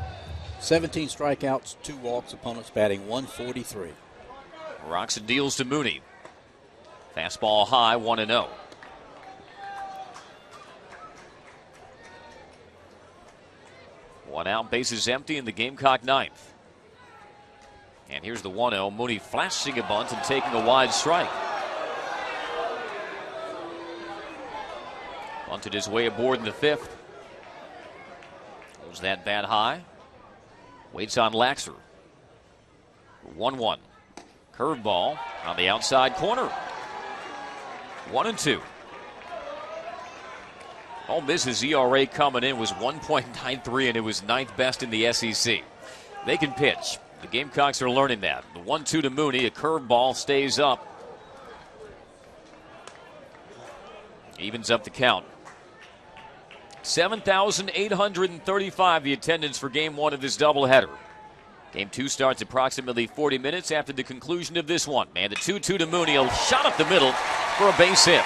17 strikeouts, 2 walks, opponents batting 143. Rocks and deals to Mooney. Fastball high, 1-0. One out, bases empty in the Gamecock ninth. And here's the 1-0. Mooney flashing a bunt and taking a wide strike. Bunted his way aboard in the 5th. Goes that bat high. Waits on Laxer. 1-1. Curveball on the outside corner. 1-2. Ole Miss's ERA coming in was 1.93, and it was 9th best in the SEC. They can pitch. The Gamecocks are learning that. The 1-2 to Mooney, a curveball stays up. Evens up the count. 7,835 the attendance for Game 1 of this doubleheader. Game 2 starts approximately 40 minutes after the conclusion of this one. And the 2-2 to Mooney, a shot up the middle for a base hit.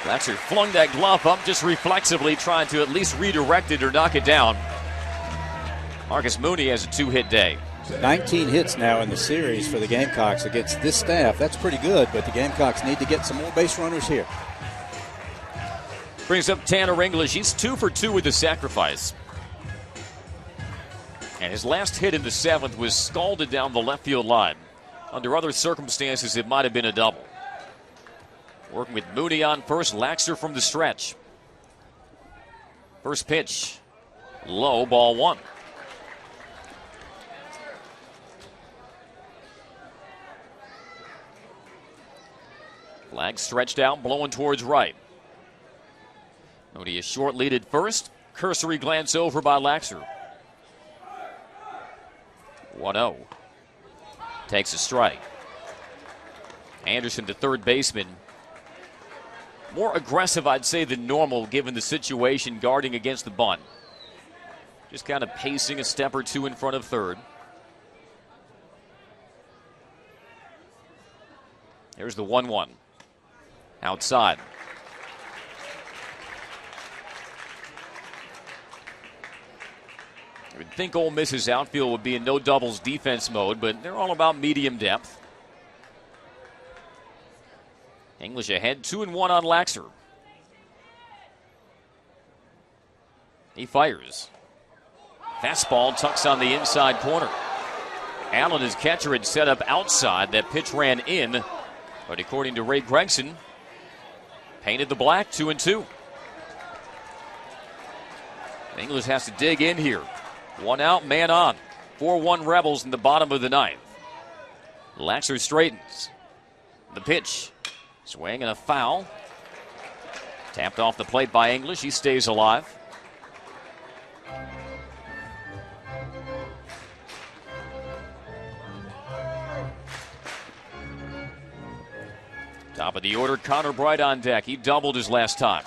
Laxer flung that glove up just reflexively, trying to at least redirect it or knock it down. Marcus Mooney has a 2-hit day. 19 hits now in the series for the Gamecocks against this staff. That's pretty good, but the Gamecocks need to get some more base runners here. Brings up Tanner English. He's 2 for 2 with the sacrifice. And his last hit in the 7th was scalded down the left field line. Under other circumstances, it might have been a double. Working with Mooney on first, Laxer from the stretch. First pitch, low, ball 1. Flag stretched out, blowing towards right. Mooney is short lead at first. Cursory glance over by Laxer. 1-0. Takes a strike. Anderson, the third baseman. More aggressive, I'd say, than normal given the situation, guarding against the bunt. Just kind of pacing a step or two in front of third. Here's the 1-1. Outside. I would think Ole Miss's outfield would be in no doubles defense mode, but they're all about medium depth. English ahead, 2-1 on Laxer. He fires. Fastball tucks on the inside corner. Allen, his catcher, had set up outside. That pitch ran in, but according to Ray Gregson, painted the black, 2-2. English has to dig in here. One out, man on. 4-1 Rebels in the bottom of the ninth. Laxer straightens. The pitch. Swing and a foul. Tapped off the plate by English. He stays alive. Top of the order, Connor Bright on deck. He doubled his last time.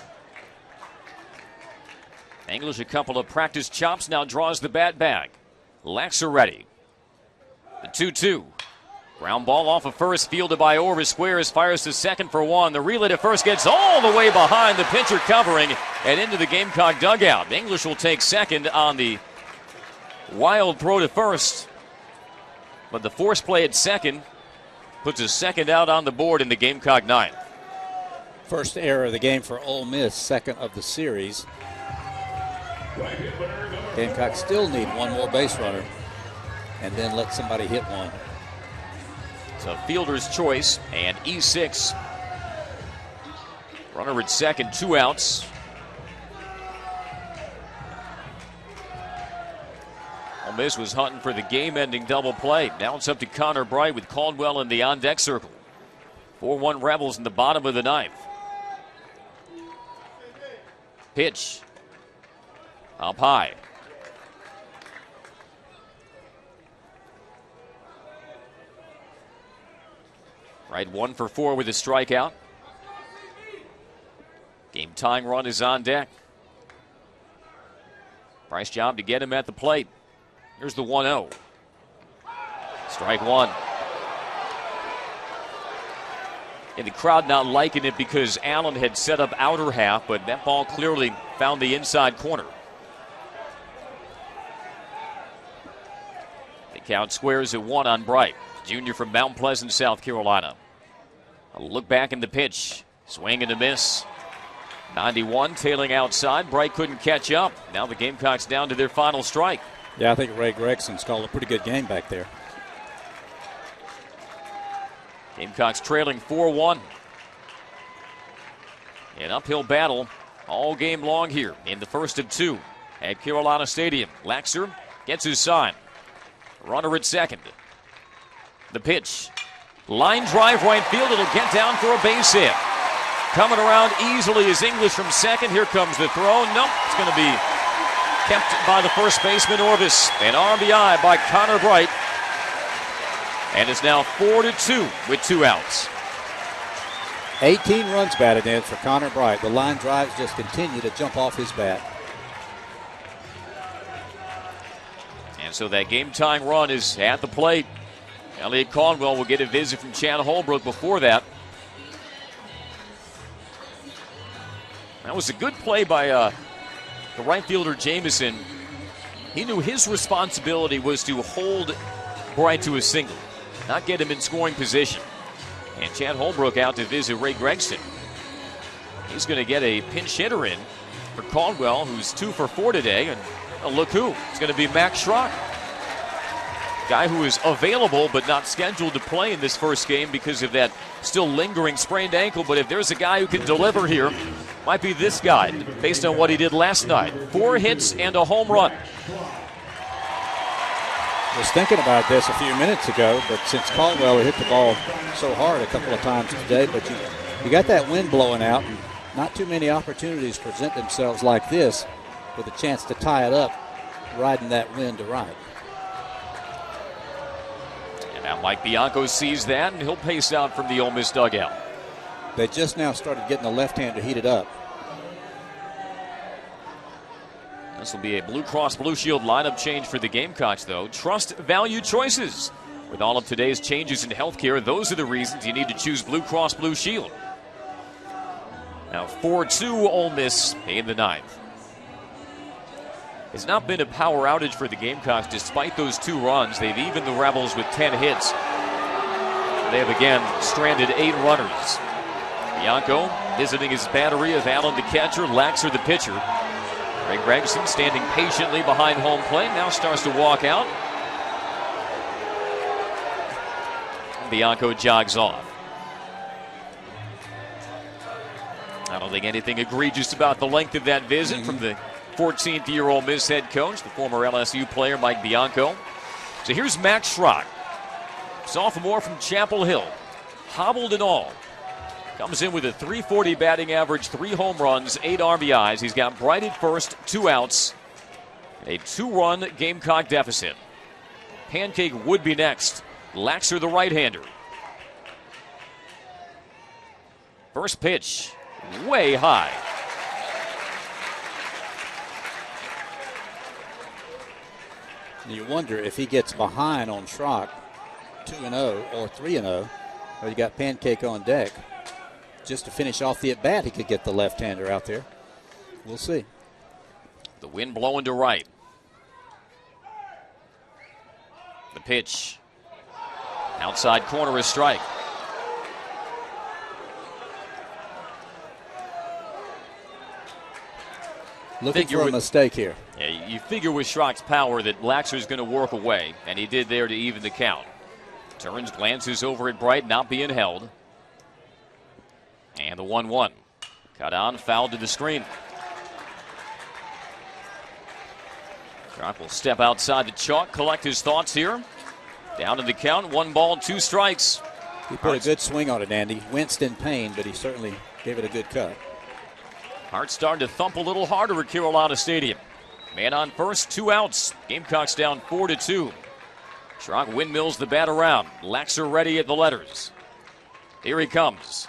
English, a couple of practice chops, now draws the bat bag. Laxer ready. The 2-2. Ground ball off of first, fielded by Orvis. Squares, fires to second for one. The relay to first gets all the way behind the pitcher covering and into the Gamecock dugout. English will take second on the wild throw to first. But the force play at second puts a second out on the board in the Gamecock ninth. First error of the game for Ole Miss, second of the series. Gamecocks still need one more base runner and then let somebody hit one. So fielder's choice and E6. Runner at second, 2 outs. Ole Miss was hunting for the game-ending double play. Now it's up to Connor Bright with Caldwell in the on-deck circle. 4-1 Rebels in the bottom of the ninth. Pitch. Up high. Right, 1 for 4 with a strikeout. Game-tying run is on deck. Nice job to get him at the plate. Here's the 1-0. Strike one. And the crowd not liking it because Allen had set up outer half, but that ball clearly found the inside corner. The count squares at 1 on Bright, junior from Mount Pleasant, South Carolina. A look back in the pitch. Swing and a miss. 91 tailing outside. Bright couldn't catch up. Now the Gamecocks down to their final strike. Yeah, I think Ray Gregson's called a pretty good game back there. Gamecocks trailing 4-1. An uphill battle all game long here in the first of 2 at Carolina Stadium. Laxer gets his sign. Runner at second. The pitch. Line drive right field. It'll get down for a base hit. Coming around easily is English from second. Here comes the throw. Nope, it's going to be kept by the first baseman Orvis. An RBI by Connor Bright. And it's now 4-2 with 2 outs. 18 runs batted in for Connor Bright. The line drives just continue to jump off his bat. And so that game-tying run is at the plate. Elliott Caldwell will get a visit from Chad Holbrook before that. That was a good play by the right fielder Jamison. He knew his responsibility was to hold Bright to a single, not get him in scoring position. And Chad Holbrook out to visit Ray Gregson. He's going to get a pinch hitter in for Caldwell, who's 2 for 4 today. And look who. It's going to be Max Schrock. Guy who is available but not scheduled to play in this first game because of that still lingering sprained ankle. But if there's a guy who can deliver here, might be this guy based on what he did last night. 4 hits and a home run. I was thinking about this a few minutes ago, but since Caldwell hit the ball so hard a couple of times today, but you got that wind blowing out, and not too many opportunities present themselves like this with a chance to tie it up, riding that wind to right. And now Mike Bianco sees that, and he'll pace out from the Ole Miss dugout. They just now started getting the left-hander heated up. This will be a Blue Cross Blue Shield lineup change for the Gamecocks, though. Trust value choices. With all of today's changes in healthcare, those are the reasons you need to choose Blue Cross Blue Shield. Now 4-2 Ole Miss in the ninth. It's not been a power outage for the Gamecocks despite those 2 runs. They've evened the Rebels with 10 hits. They have again stranded 8 runners. Bianco visiting his battery of Allen the catcher, Laxer the pitcher. Ray Gregson standing patiently behind home plate, now starts to walk out. Bianco jogs off. don't think anything egregious about the length of that visit from the 14th-year-old Miss head coach, the former LSU player Mike Bianco. So here's Max Schrock, sophomore from Chapel Hill, hobbled and all. Comes in with a .340 batting average, 3 home runs, 8 RBIs. He's got Bright at first, 2 outs, a 2-run Gamecock deficit. Pancake would be next. Laxer, the right-hander. First pitch, way high. You wonder if he gets behind on Schrock, 2-0 or 3-0, or you got Pancake on deck. Just to finish off the at-bat, he could get the left-hander out there. We'll see. The wind blowing to right. The pitch. Outside corner, a strike. Looking for a mistake here. Yeah, you figure with Schrock's power that Laxer's going to work away, and he did there to even the count. Turns, glances over at Bright, not being held. And the 1-1. Cut on, fouled to the screen. Schrock will step outside the chalk, collect his thoughts here. Down to the count, 1 ball, 2 strikes. He put a good swing on it, Andy. Winced in pain, but he certainly gave it a good cut. Heart starting to thump a little harder at Carolina Stadium. Man on first, 2 outs. Gamecocks down 4-2. Schrock windmills the bat around. Laxer ready at the letters. Here he comes.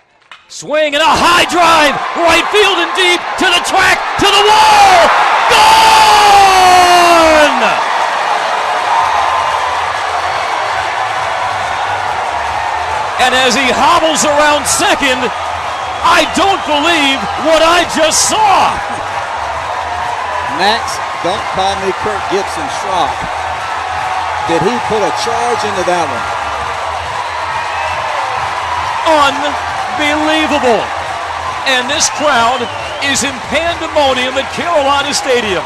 Swing and a high drive. Right field and deep to the track, to the wall. Gone! And as he hobbles around second, I don't believe what I just saw. Max, don't call me Kirk Gibson Schrock. Did he put a charge into that one? Unbelievable. And this crowd is in pandemonium at Carolina Stadium.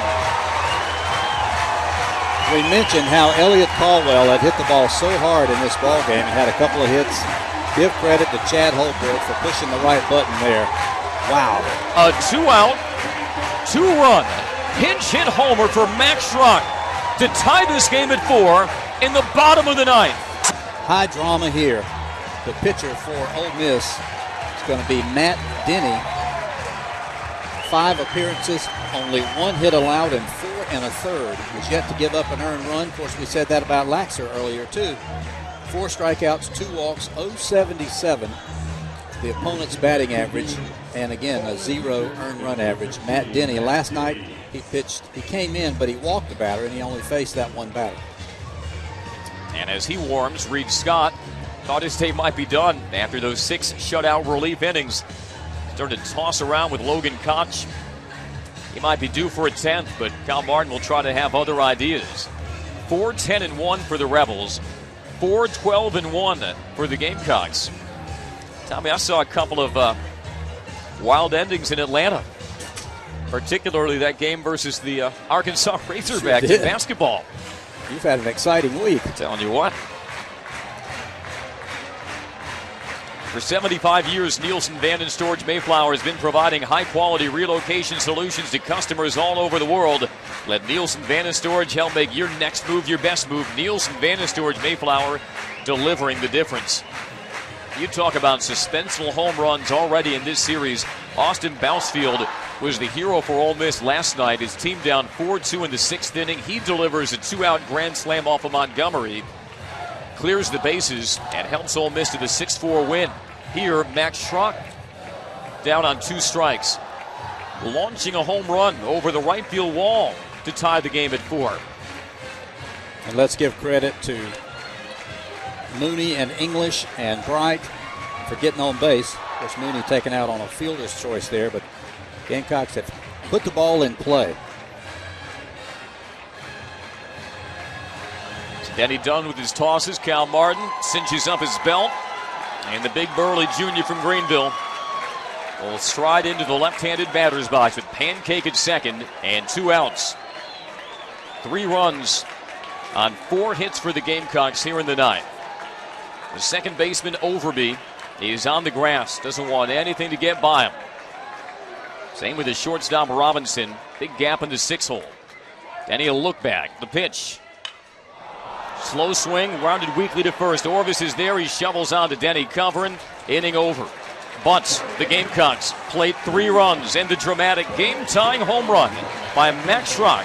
We mentioned how Elliot Caldwell had hit the ball so hard in this ball game and had a couple of hits. Give credit to Chad Holbrook for pushing the right button there. Wow. A 2-out, 2-run pinch hit homer for Max Schrock to tie this game at 4 in the bottom of the 9th. High drama here. The pitcher for Ole Miss is going to be Matt Denny. 5 appearances, only 1 hit allowed and 4 1/3. He's yet to give up an earned run. Of course, we said that about Laxer earlier, too. 4 strikeouts, 2 walks, 0.77. The opponent's batting average, and again, a 0 earned run average. Matt Denny, last night he pitched, he came in, but he walked the batter, and he only faced that 1 batter. And as he warms, Reed Scott thought his day might be done after those 6 shutout relief innings. Started to toss around with Logan Koch. He might be due for a 10th, but Cal Martin will try to have other ideas. 4-10-1 for the Rebels. 4-12-1 for the Gamecocks. Tommy, I saw a couple of wild endings in Atlanta, particularly that game versus the Arkansas Razorbacks in basketball. You've had an exciting week. I'm telling you what. For 75 years, Nielsen Van & Storage Mayflower has been providing high-quality relocation solutions to customers all over the world. Let Nielsen Van & Storage help make your next move your best move. Nielsen Van & Storage Mayflower, delivering the difference. You talk about suspenseful home runs already in this series. Austin Bousfield was the hero for Ole Miss last night. His team down 4-2 in the 6th inning. He delivers a 2-out grand slam off of Montgomery. Clears the bases and helps Ole Miss to the 6-4 win. Here, Max Schrock down on 2 strikes, launching a home run over the right field wall to tie the game at 4. And let's give credit to Mooney and English and Bright for getting on base. Of course, Mooney taken out on a fielder's choice there, but Gamecocks have put the ball in play. Denny done with his tosses. Cal Martin cinches up his belt. And the big burly junior from Greenville will stride into the left-handed batter's box with Pancake at second and 2 outs. 3 runs on 4 hits for the Gamecocks here in the 9th. The second baseman, Overby, is on the grass. Doesn't want anything to get by him. Same with his shortstop Robinson. Big gap in the 6-hole. Then he'll look back. The pitch. Slow swing, rounded weakly to first. Orvis is there. He shovels on to Denny covering. Inning over. But the Gamecocks played 3 runs, and the dramatic game-tying home run by Max Schrock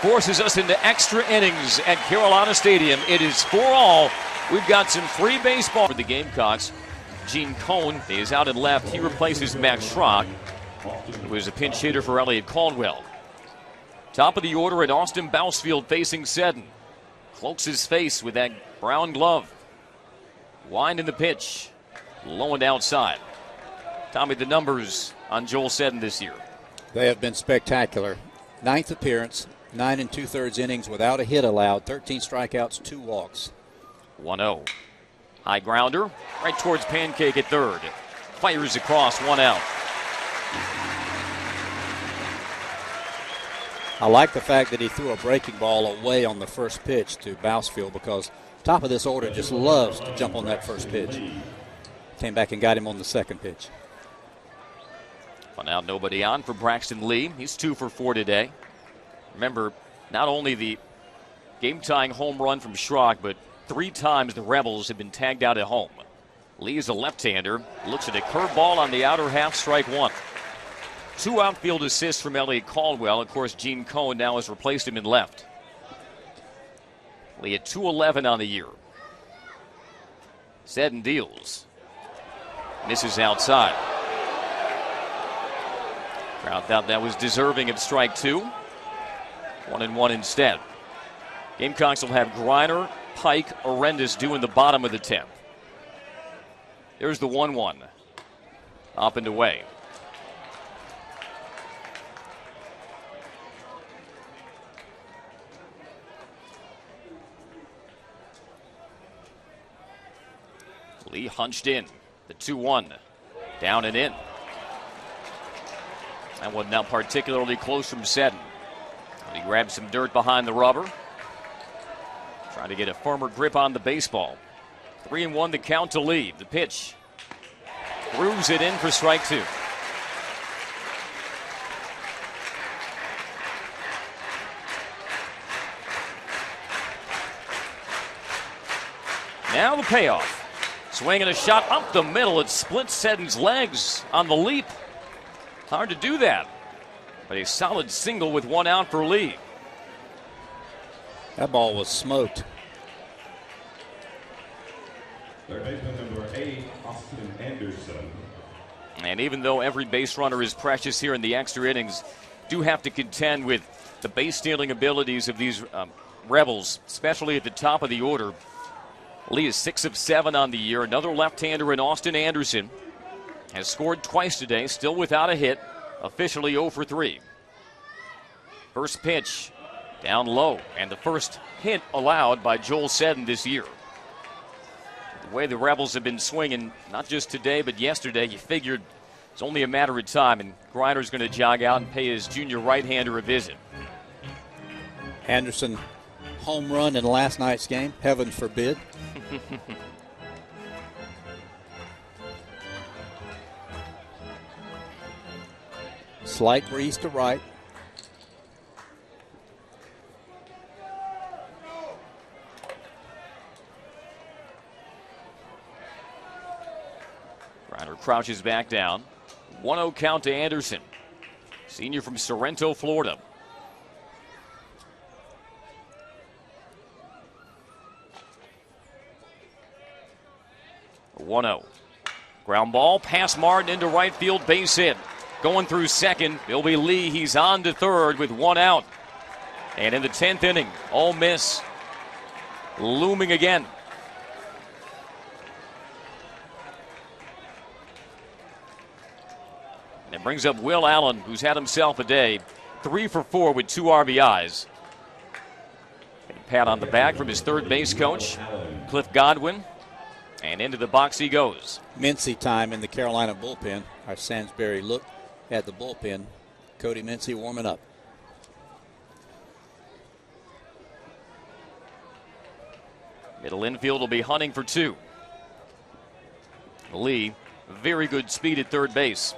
forces us into extra innings at Carolina Stadium. It is 4-all. We've got some free baseball for the Gamecocks. Gene Cohn is out and left. He replaces Max Schrock, who is a pinch hitter for Elliott Caldwell. Top of the order, and Austin Bousfield facing Seddon. Cloaks his face with that brown glove. Wind in the pitch. Low and outside. Tommy, the numbers on Joel Seddon this year. They have been spectacular. 9th appearance, 9 2/3 innings without a hit allowed, 13 strikeouts, 2 walks. 1-0. High grounder, right towards Pancake at third. Fires across, 1 out. I like the fact that he threw a breaking ball away on the first pitch to Bousfield, because top of this order just loves to jump on that first pitch. Came back and got him on the second pitch. 1 out, nobody on for Braxton Lee. He's 2 for 4 today. Remember, not only the game-tying home run from Schrock, but 3 times the Rebels have been tagged out at home. Lee is a left-hander. Looks at a curveball on the outer half, strike 1. 2 outfield assists from Elliott Caldwell. Of course, Gene Cohn now has replaced him in left. Lee at 211 on the year. Seddon deals. Misses outside. Crowd thought that was deserving of strike 2. 1-1 instead. Gamecocks will have Griner, Pike, Arendis due in the bottom of the 10th. There's the 1-1. Up and away. Lee hunched in. The 2-1. Down and in. That one not particularly close from Seddon. He grabbed some dirt behind the rubber. Trying to get a firmer grip on the baseball. 3-1 the count to Lee. The pitch. Grooves it in for strike 2. Now the payoff. Swing and a shot up the middle. It splits Seddon's legs on the leap. Hard to do that. But a solid single with 1 out for Lee. That ball was smoked. Third baseman number 8, Austin Anderson. And even though every base runner is precious here in the extra innings, do have to contend with the base stealing abilities of these Rebels, especially at the top of the order. Lee is 6 of 7 on the year. Another left-hander in Austin Anderson has scored twice today, still without a hit. Officially 0 for 3. First pitch down low, and the first hit allowed by Joel Seddon this year. The way the Rebels have been swinging, not just today but yesterday, you figured it's only a matter of time, and Griner's going to jog out and pay his junior right-hander a visit. Anderson home run in last night's game, heaven forbid. Slight breeze to right. Griner crouches back down. 1-0 count to Anderson. Senior from Sorrento, Florida. A 1-0. Ground ball, past Martin into right field, base hit. Going through second, it'll be Lee. He's on to third with 1 out. And in the 10th inning, Ole Miss looming again. And it brings up Will Allen, who's had himself a day. 3 for 4 with 2 RBIs. And a pat on the back from his third base coach, Cliff Godwin. And into the box he goes. Mincy time in the Carolina bullpen. Our Sansbury look at the bullpen. Cody Mincy warming up. Middle infield will be hunting for 2. Lee, very good speed at third base.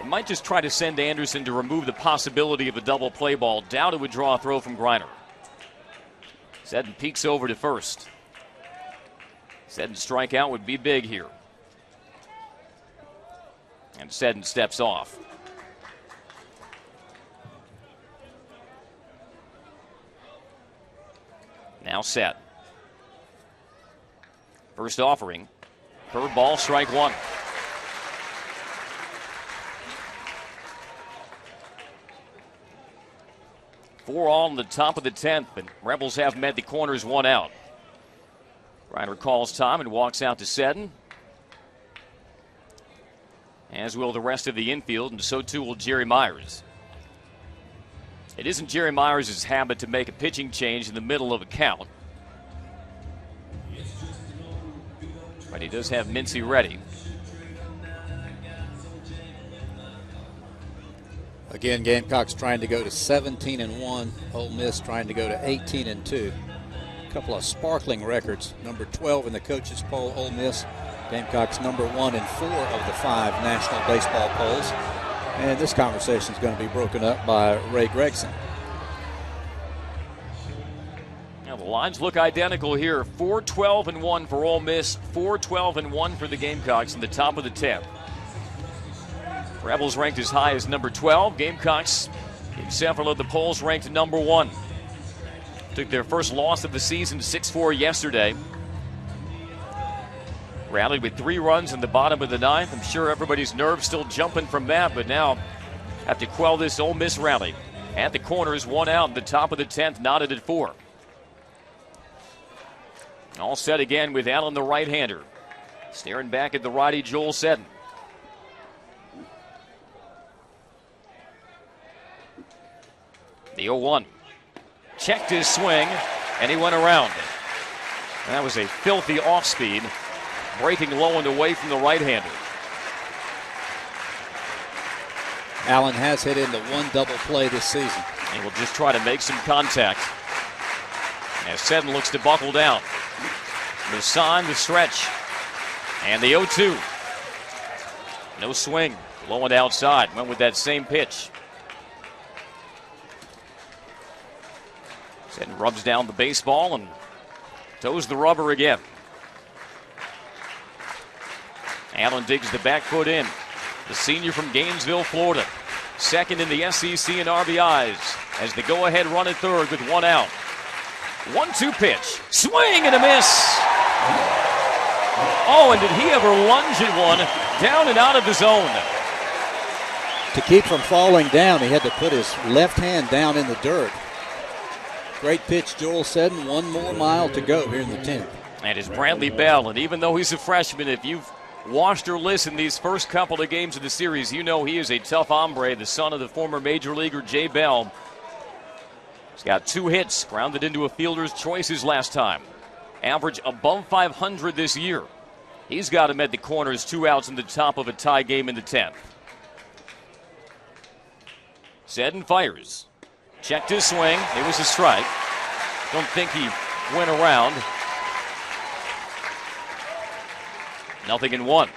They might just try to send Anderson to remove the possibility of a double play ball. Doubt it would draw a throw from Griner. Seddon peeks over to first. Seddon's strikeout would be big here. And Seddon steps off. Now set. First offering. Curveball, strike one. Four all in the top of the 10th, but Rebels have met the corners, one out. Griner calls time and walks out to Seddon. As will the rest of the infield, and so too will Jerry Myers. It isn't Jerry Myers' habit to make a pitching change in the middle of a count. But he does have Mincy ready. Again, Gamecocks trying to go to 17-1. Ole Miss trying to go to 18-2. A couple of sparkling records. Number 12 in the coaches poll, Ole Miss. Gamecocks number 1 in 4 of the 5 national baseball polls. And this conversation is going to be broken up by Ray Gregson. Now the lines look identical here. 4-12-1 for Ole Miss, 4-12-1 for the Gamecocks in the top of the 10th. Rebels ranked as high as number 12. Gamecocks in several of the polls ranked number 1. Took their first loss of the season 6-4 yesterday. Rallied with 3 runs in the bottom of the 9th. I'm sure everybody's nerves still jumping from that, but now have to quell this Ole Miss rally. At the corners, 1 out in the top of the 10th, knotted at 4. All set again with Allen, the right-hander. Staring back at the righty Joel Seddon. The 0-1. Checked his swing, and he went around. That was a filthy off-speed, breaking low and away from the right-hander. Allen has hit into 1 double play this season. He will just try to make some contact. As Seddon looks to buckle down. The sign, the stretch, and the 0-2. No swing, low and outside. Went with that same pitch. Seddon rubs down the baseball and toes the rubber again. Allen digs the back foot in. The senior from Gainesville, Florida. Second in the SEC in RBIs as the go-ahead run at third with 1 out. 1-2 pitch. Swing and a miss. Oh, and did he ever lunge at one down and out of the zone? To keep from falling down, he had to put his left hand down in the dirt. Great pitch, Joel Seddon. 1 more mile to go here in the 10th. And it's Bradley Bell, and even though he's a freshman, if you've watched or listened these first couple of games of the series, you know he is a tough hombre, the son of the former major leaguer Jay Bell. He's got 2 hits, grounded into a fielder's choices last time. Average above 500 this year. He's got him at the corners, 2 outs in the top of a tie game in the 10th. Seddon fires. Checked his swing. It was a strike. Don't think he went around. 0-1.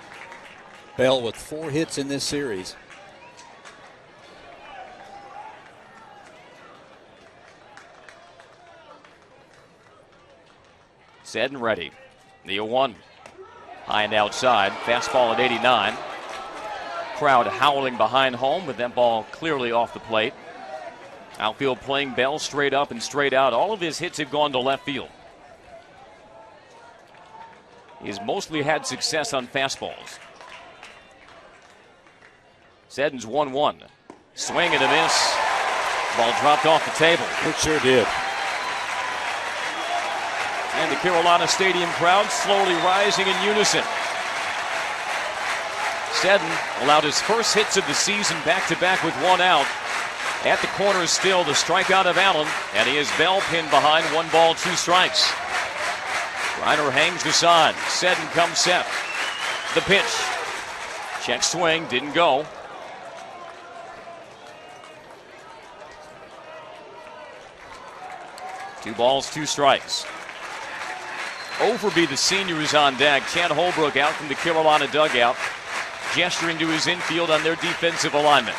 Bell with 4 hits in this series. Seddon ready. The 0-1. High and outside. Fastball at 89. Crowd howling behind home with that ball clearly off the plate. Outfield playing Bell straight up and straight out. All of his hits have gone to left field. He's mostly had success on fastballs. Seddon's 1-1. Swing and a miss. Ball dropped off the table. It sure did. And the Carolina Stadium crowd slowly rising in unison. Seddon allowed his first hits of the season back-to-back with 1 out. At the corner still, the strikeout of Allen, and he has Bell pinned behind 1 ball, 2 strikes. Griner hangs the sign. Seddon comes set. The pitch. Check swing, didn't go. Two balls, 2 strikes. Overby, the senior, is on deck. Chan Holbrook out from the Carolina dugout. gesturing to his infield on their defensive alignment.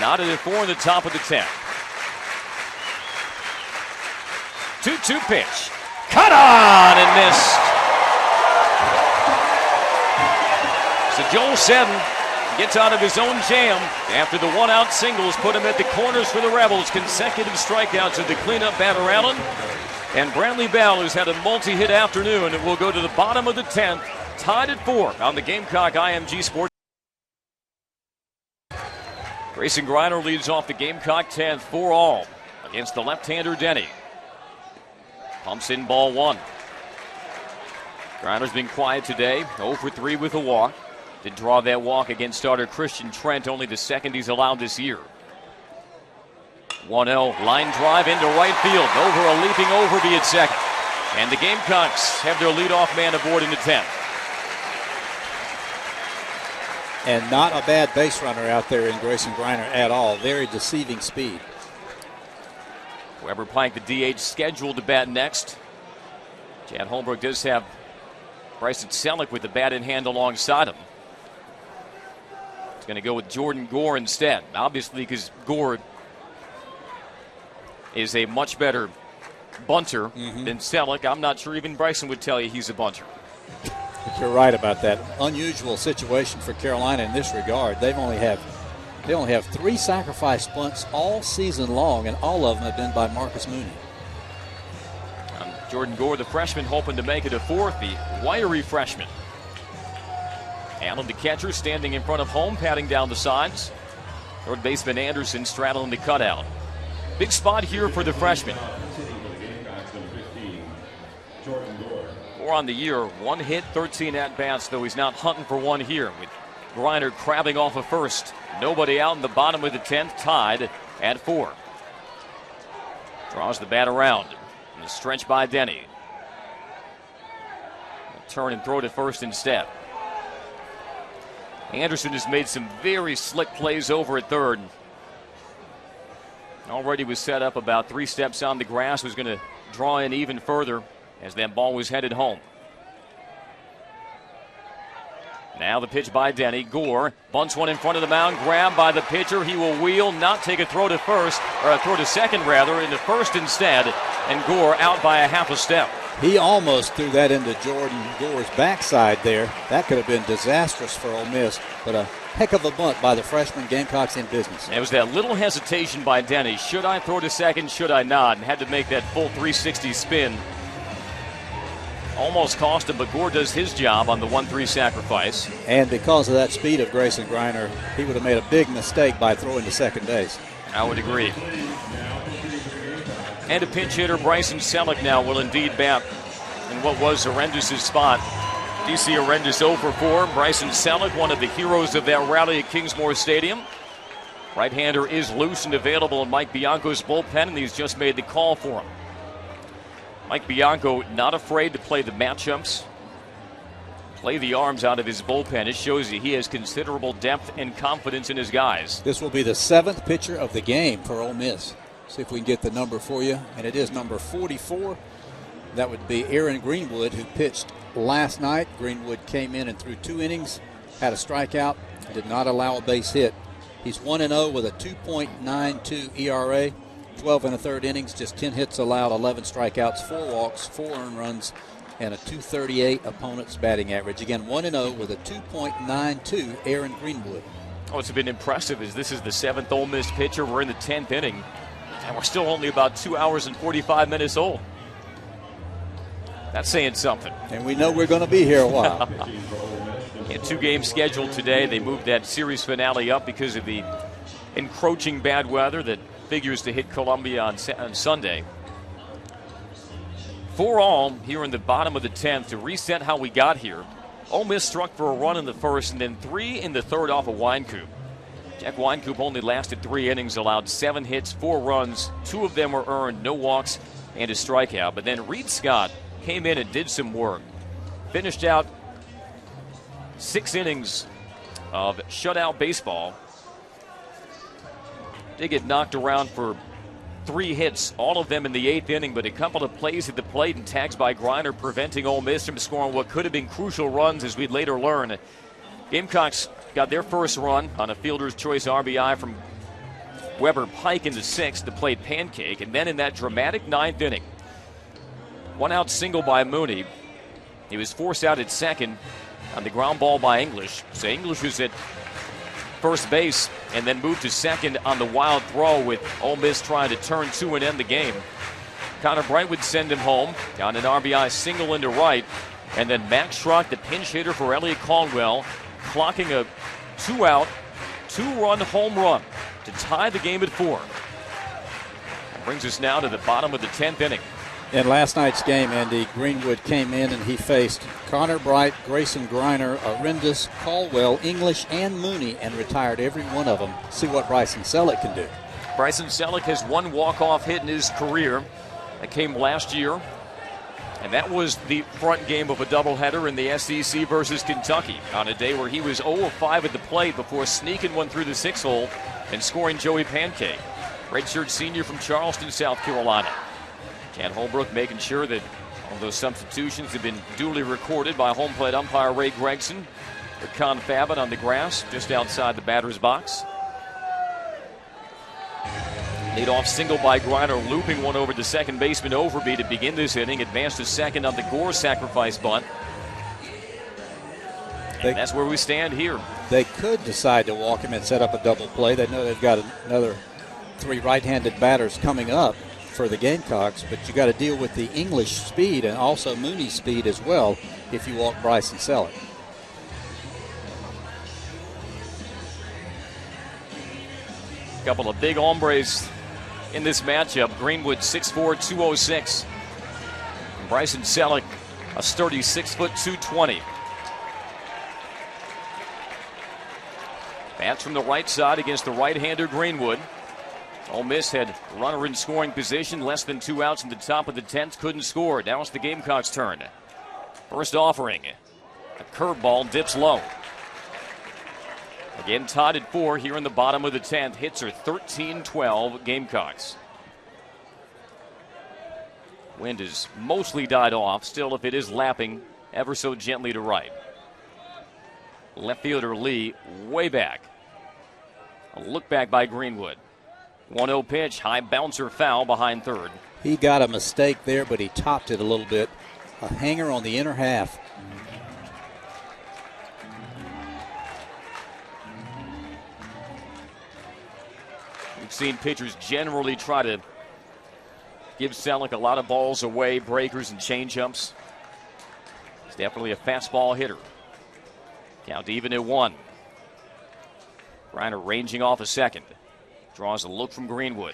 Knotted at 4 in the top of the 10th. 2-2 pitch. Cut on and missed. So Joel Seddon gets out of his own jam after the one-out singles put him at the corners for the Rebels. Consecutive strikeouts of the cleanup batter Allen. And Bradley Bell, who's had a multi-hit afternoon, will go to the bottom of the 10th, tied at 4 on the Gamecock IMG Sports. Grayson Griner leads off the Gamecock 10th, 4-all against the left-hander Denny. Pumps in ball 1. Griner's been quiet today, 0 for 3 with a walk. Did draw that walk against starter Christian Trent, only the second he's allowed this year. 1-0, line drive into right field, over a leaping Overby at second. And the Gamecocks have their leadoff man aboard in the 10th. And not a bad base runner out there in Grayson Griner at all. Very deceiving speed. Weber Pike, the DH, scheduled to bat next. Chad Holbrook does have Bryson Selleck with the bat in hand alongside him. It's going to go with Jordan Gore instead. Obviously, because Gore is a much better bunter than Selleck. I'm not sure even Bryson would tell you he's a bunter. You're right about that. Unusual situation for Carolina in this regard. They only have 3 sacrifice bunts all season long, and all of them have been by Marcus Mooney. Jordan Gore, the freshman, hoping to make it a 4th, the wiry freshman. Allen, the catcher, standing in front of home, patting down the sides. Third baseman Anderson straddling the cutout. Big spot here for the freshman. Gore on the year, 1 hit, 13 at-bats, though he's not hunting for one here, with Griner crabbing off of first. Nobody out in the bottom of the 10th, tied at 4. Draws the bat around. And a stretch by Denny. Turn and throw to first instead. Anderson has made some very slick plays over at third. Already was set up about 3 steps on the grass, was going to draw in even further as that ball was headed home. Now the pitch by Denny. Gore bunts one in front of the mound, grabbed by the pitcher. He will wheel, not take a throw to first, or a throw to second rather, into first instead, and Gore out by a half a step. He almost threw that into Jordan Gore's backside there. That could have been disastrous for Ole Miss, but a heck of a bunt by the freshman. Gamecocks in business. It was that little hesitation by Denny. Should I throw to second, should I not? And had to make that full 360 spin. Almost cost him, but Gore does his job on the 1-3 sacrifice. And because of that speed of Grayson Griner, he would have made a big mistake by throwing to second base. I would agree. And a pinch hitter, Bryson Selleck, now will indeed bat in what was Arendis' spot. DC Arendis 0 for 4. Bryson Selleck, one of the heroes of that rally at Kingsmore Stadium. Right-hander is loose and available in Mike Bianco's bullpen, and he's just made the call for him. Mike Bianco not afraid to play the matchups, play the arms out of his bullpen. It shows you he has considerable depth and confidence in his guys. This will be the 7th pitcher of the game for Ole Miss. See if we can get the number for you. And it is number 44. That would be Aaron Greenwood, who pitched last night. Greenwood came in and threw 2 innings, had a strikeout, did not allow a base hit. He's 1-0 with a 2.92 ERA. 12 1/3 innings, just 10 hits allowed, 11 strikeouts, 4 walks, 4 earned runs, and a 238 opponent's batting average. Again, 1-0 with a 2.92 Aaron Greenwood. Oh, it's been impressive as this is the 7th Ole Miss pitcher. We're in the 10th inning, and we're still only about 2 hours and 45 minutes old. That's saying something. And we know we're going to be here a while. Yeah, 2 games scheduled today. They moved that series finale up because of the encroaching bad weather that figures to hit Columbia on Sunday. 4-all here in the bottom of the 10th to reset how we got here. Ole Miss struck for a run in the first and then 3 in the third off of Wynkoop. Jack Wynkoop only lasted 3 innings, allowed 7 hits, 4 runs. 2 of them were earned, no walks, and a strikeout. But then Reed Scott came in and did some work. Finished out 6 innings of shutout baseball. Did get knocked around for 3 hits, all of them in the 8th inning, but a couple of plays at the plate and tags by Griner preventing Ole Miss from scoring what could have been crucial runs, as we'd later learn. Gamecocks got their first run on a fielder's choice RBI from Weber Pike in the 6th to play Pancake, and then in that dramatic 9th inning, 1-out single by Mooney. He was forced out at second on the ground ball by English. So English was at first base and then moved to second on the wild throw, with Ole Miss trying to turn 2 and end the game. Connor Bright would send him home on an RBI single into right, and then Max Schrock, the pinch hitter for Elliott Caldwell, clocking a 2-out, 2-run home run to tie the game at 4. That brings us now to the bottom of the 10th inning. In last night's game, Andy, Greenwood came in and he faced Connor Bright, Grayson Griner, Arendis, Caldwell, English, and Mooney, and retired every one of them. See what Bryson Selleck can do. Bryson Selleck has 1 walk-off hit in his career. That came last year, and that was the front game of a doubleheader in the SEC versus Kentucky on a day where he was 0 of 5 at the plate before sneaking one through the 6 hole and scoring Joey Pancake, redshirt senior from Charleston, South Carolina. Ken Holbrook making sure that all those substitutions have been duly recorded by home plate umpire Ray Gregson. The confabit on the grass just outside the batter's box. Leadoff single by Griner, looping one over to second baseman Overby to begin this inning. Advanced to second on the Gore sacrifice bunt. And that's where we stand here. They could decide to walk him and set up a double play. They know they've got another 3 right-handed batters coming up for the Gamecocks, but you got to deal with the English speed and also Mooney's speed as well if you walk Bryson Selleck. A couple of big hombres in this matchup. Greenwood 6'4", 206. And Bryson Selleck, a sturdy 6', 220. Bats from the right side against the right-hander Greenwood. Ole Miss had runner in scoring position, less than 2 outs in the top of the 10th, couldn't score. Now it's the Gamecocks' turn. First offering, a curveball dips low. Again, tied at 4 here in the bottom of the 10th. Hits are 13-12 Gamecocks. Wind has mostly died off. Still, if it is lapping ever so gently to right. Left fielder Lee way back. A look back by Greenwood. 1-0 pitch, high bouncer foul behind third. He got a mistake there, but he topped it a little bit. A hanger on the inner half. We've seen pitchers generally try to give Selleck a lot of balls away, breakers and changeups. He's definitely a fastball hitter. Count even at 1. Griner ranging off a second. Draws a look from Greenwood.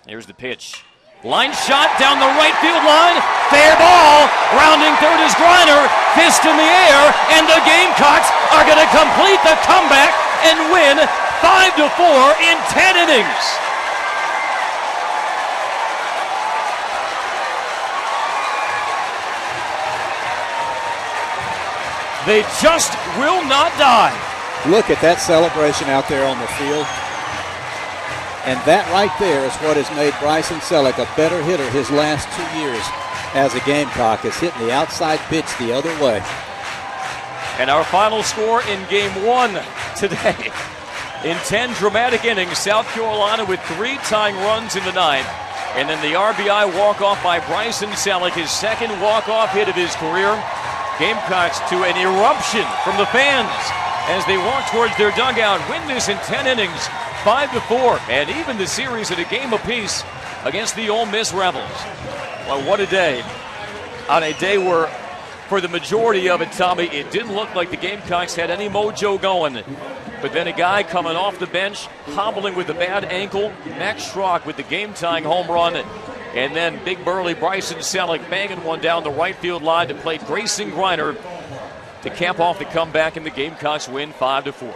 Here's the pitch. Line shot down the right field line. Fair ball. Rounding third is Griner. Fist in the air. And the Gamecocks are going to complete the comeback and win 5-4 in 10 innings. They just will not die. Look at that celebration out there on the field. And that right there is what has made Bryson Selleck a better hitter his last 2 years as a Gamecock, is hitting the outside pitch the other way. And our final score in game 1 today. In 10 dramatic innings, South Carolina with 3 tying runs in the 9th. And then the RBI walk-off by Bryson Selleck, his second walk-off hit of his career. Gamecocks to an eruption from the fans as they walk towards their dugout, win this in 10 innings, 5-4, and even the series at a game apiece against the Ole Miss Rebels. Well, what a day. On a day where, for the majority of it, Tommy, it didn't look like the Gamecocks had any mojo going. But then a guy coming off the bench, hobbling with a bad ankle, Max Schrock with the game-tying home run, and then big burly Bryson Selleck banging one down the right field line to play Grayson Griner to cap off the comeback, and the Gamecocks win 5-4.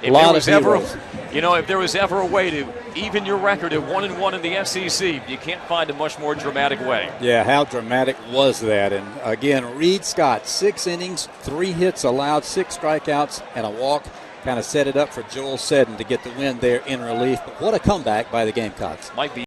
If there was ever a way to even your record at 1-1 in the SEC, you can't find a much more dramatic way. Yeah, how dramatic was that? And again, Reed Scott, 6 innings, 3 hits allowed, 6 strikeouts, and a walk. Kind of set it up for Joel Seddon to get the win there in relief. But what a comeback by the Gamecocks. Might be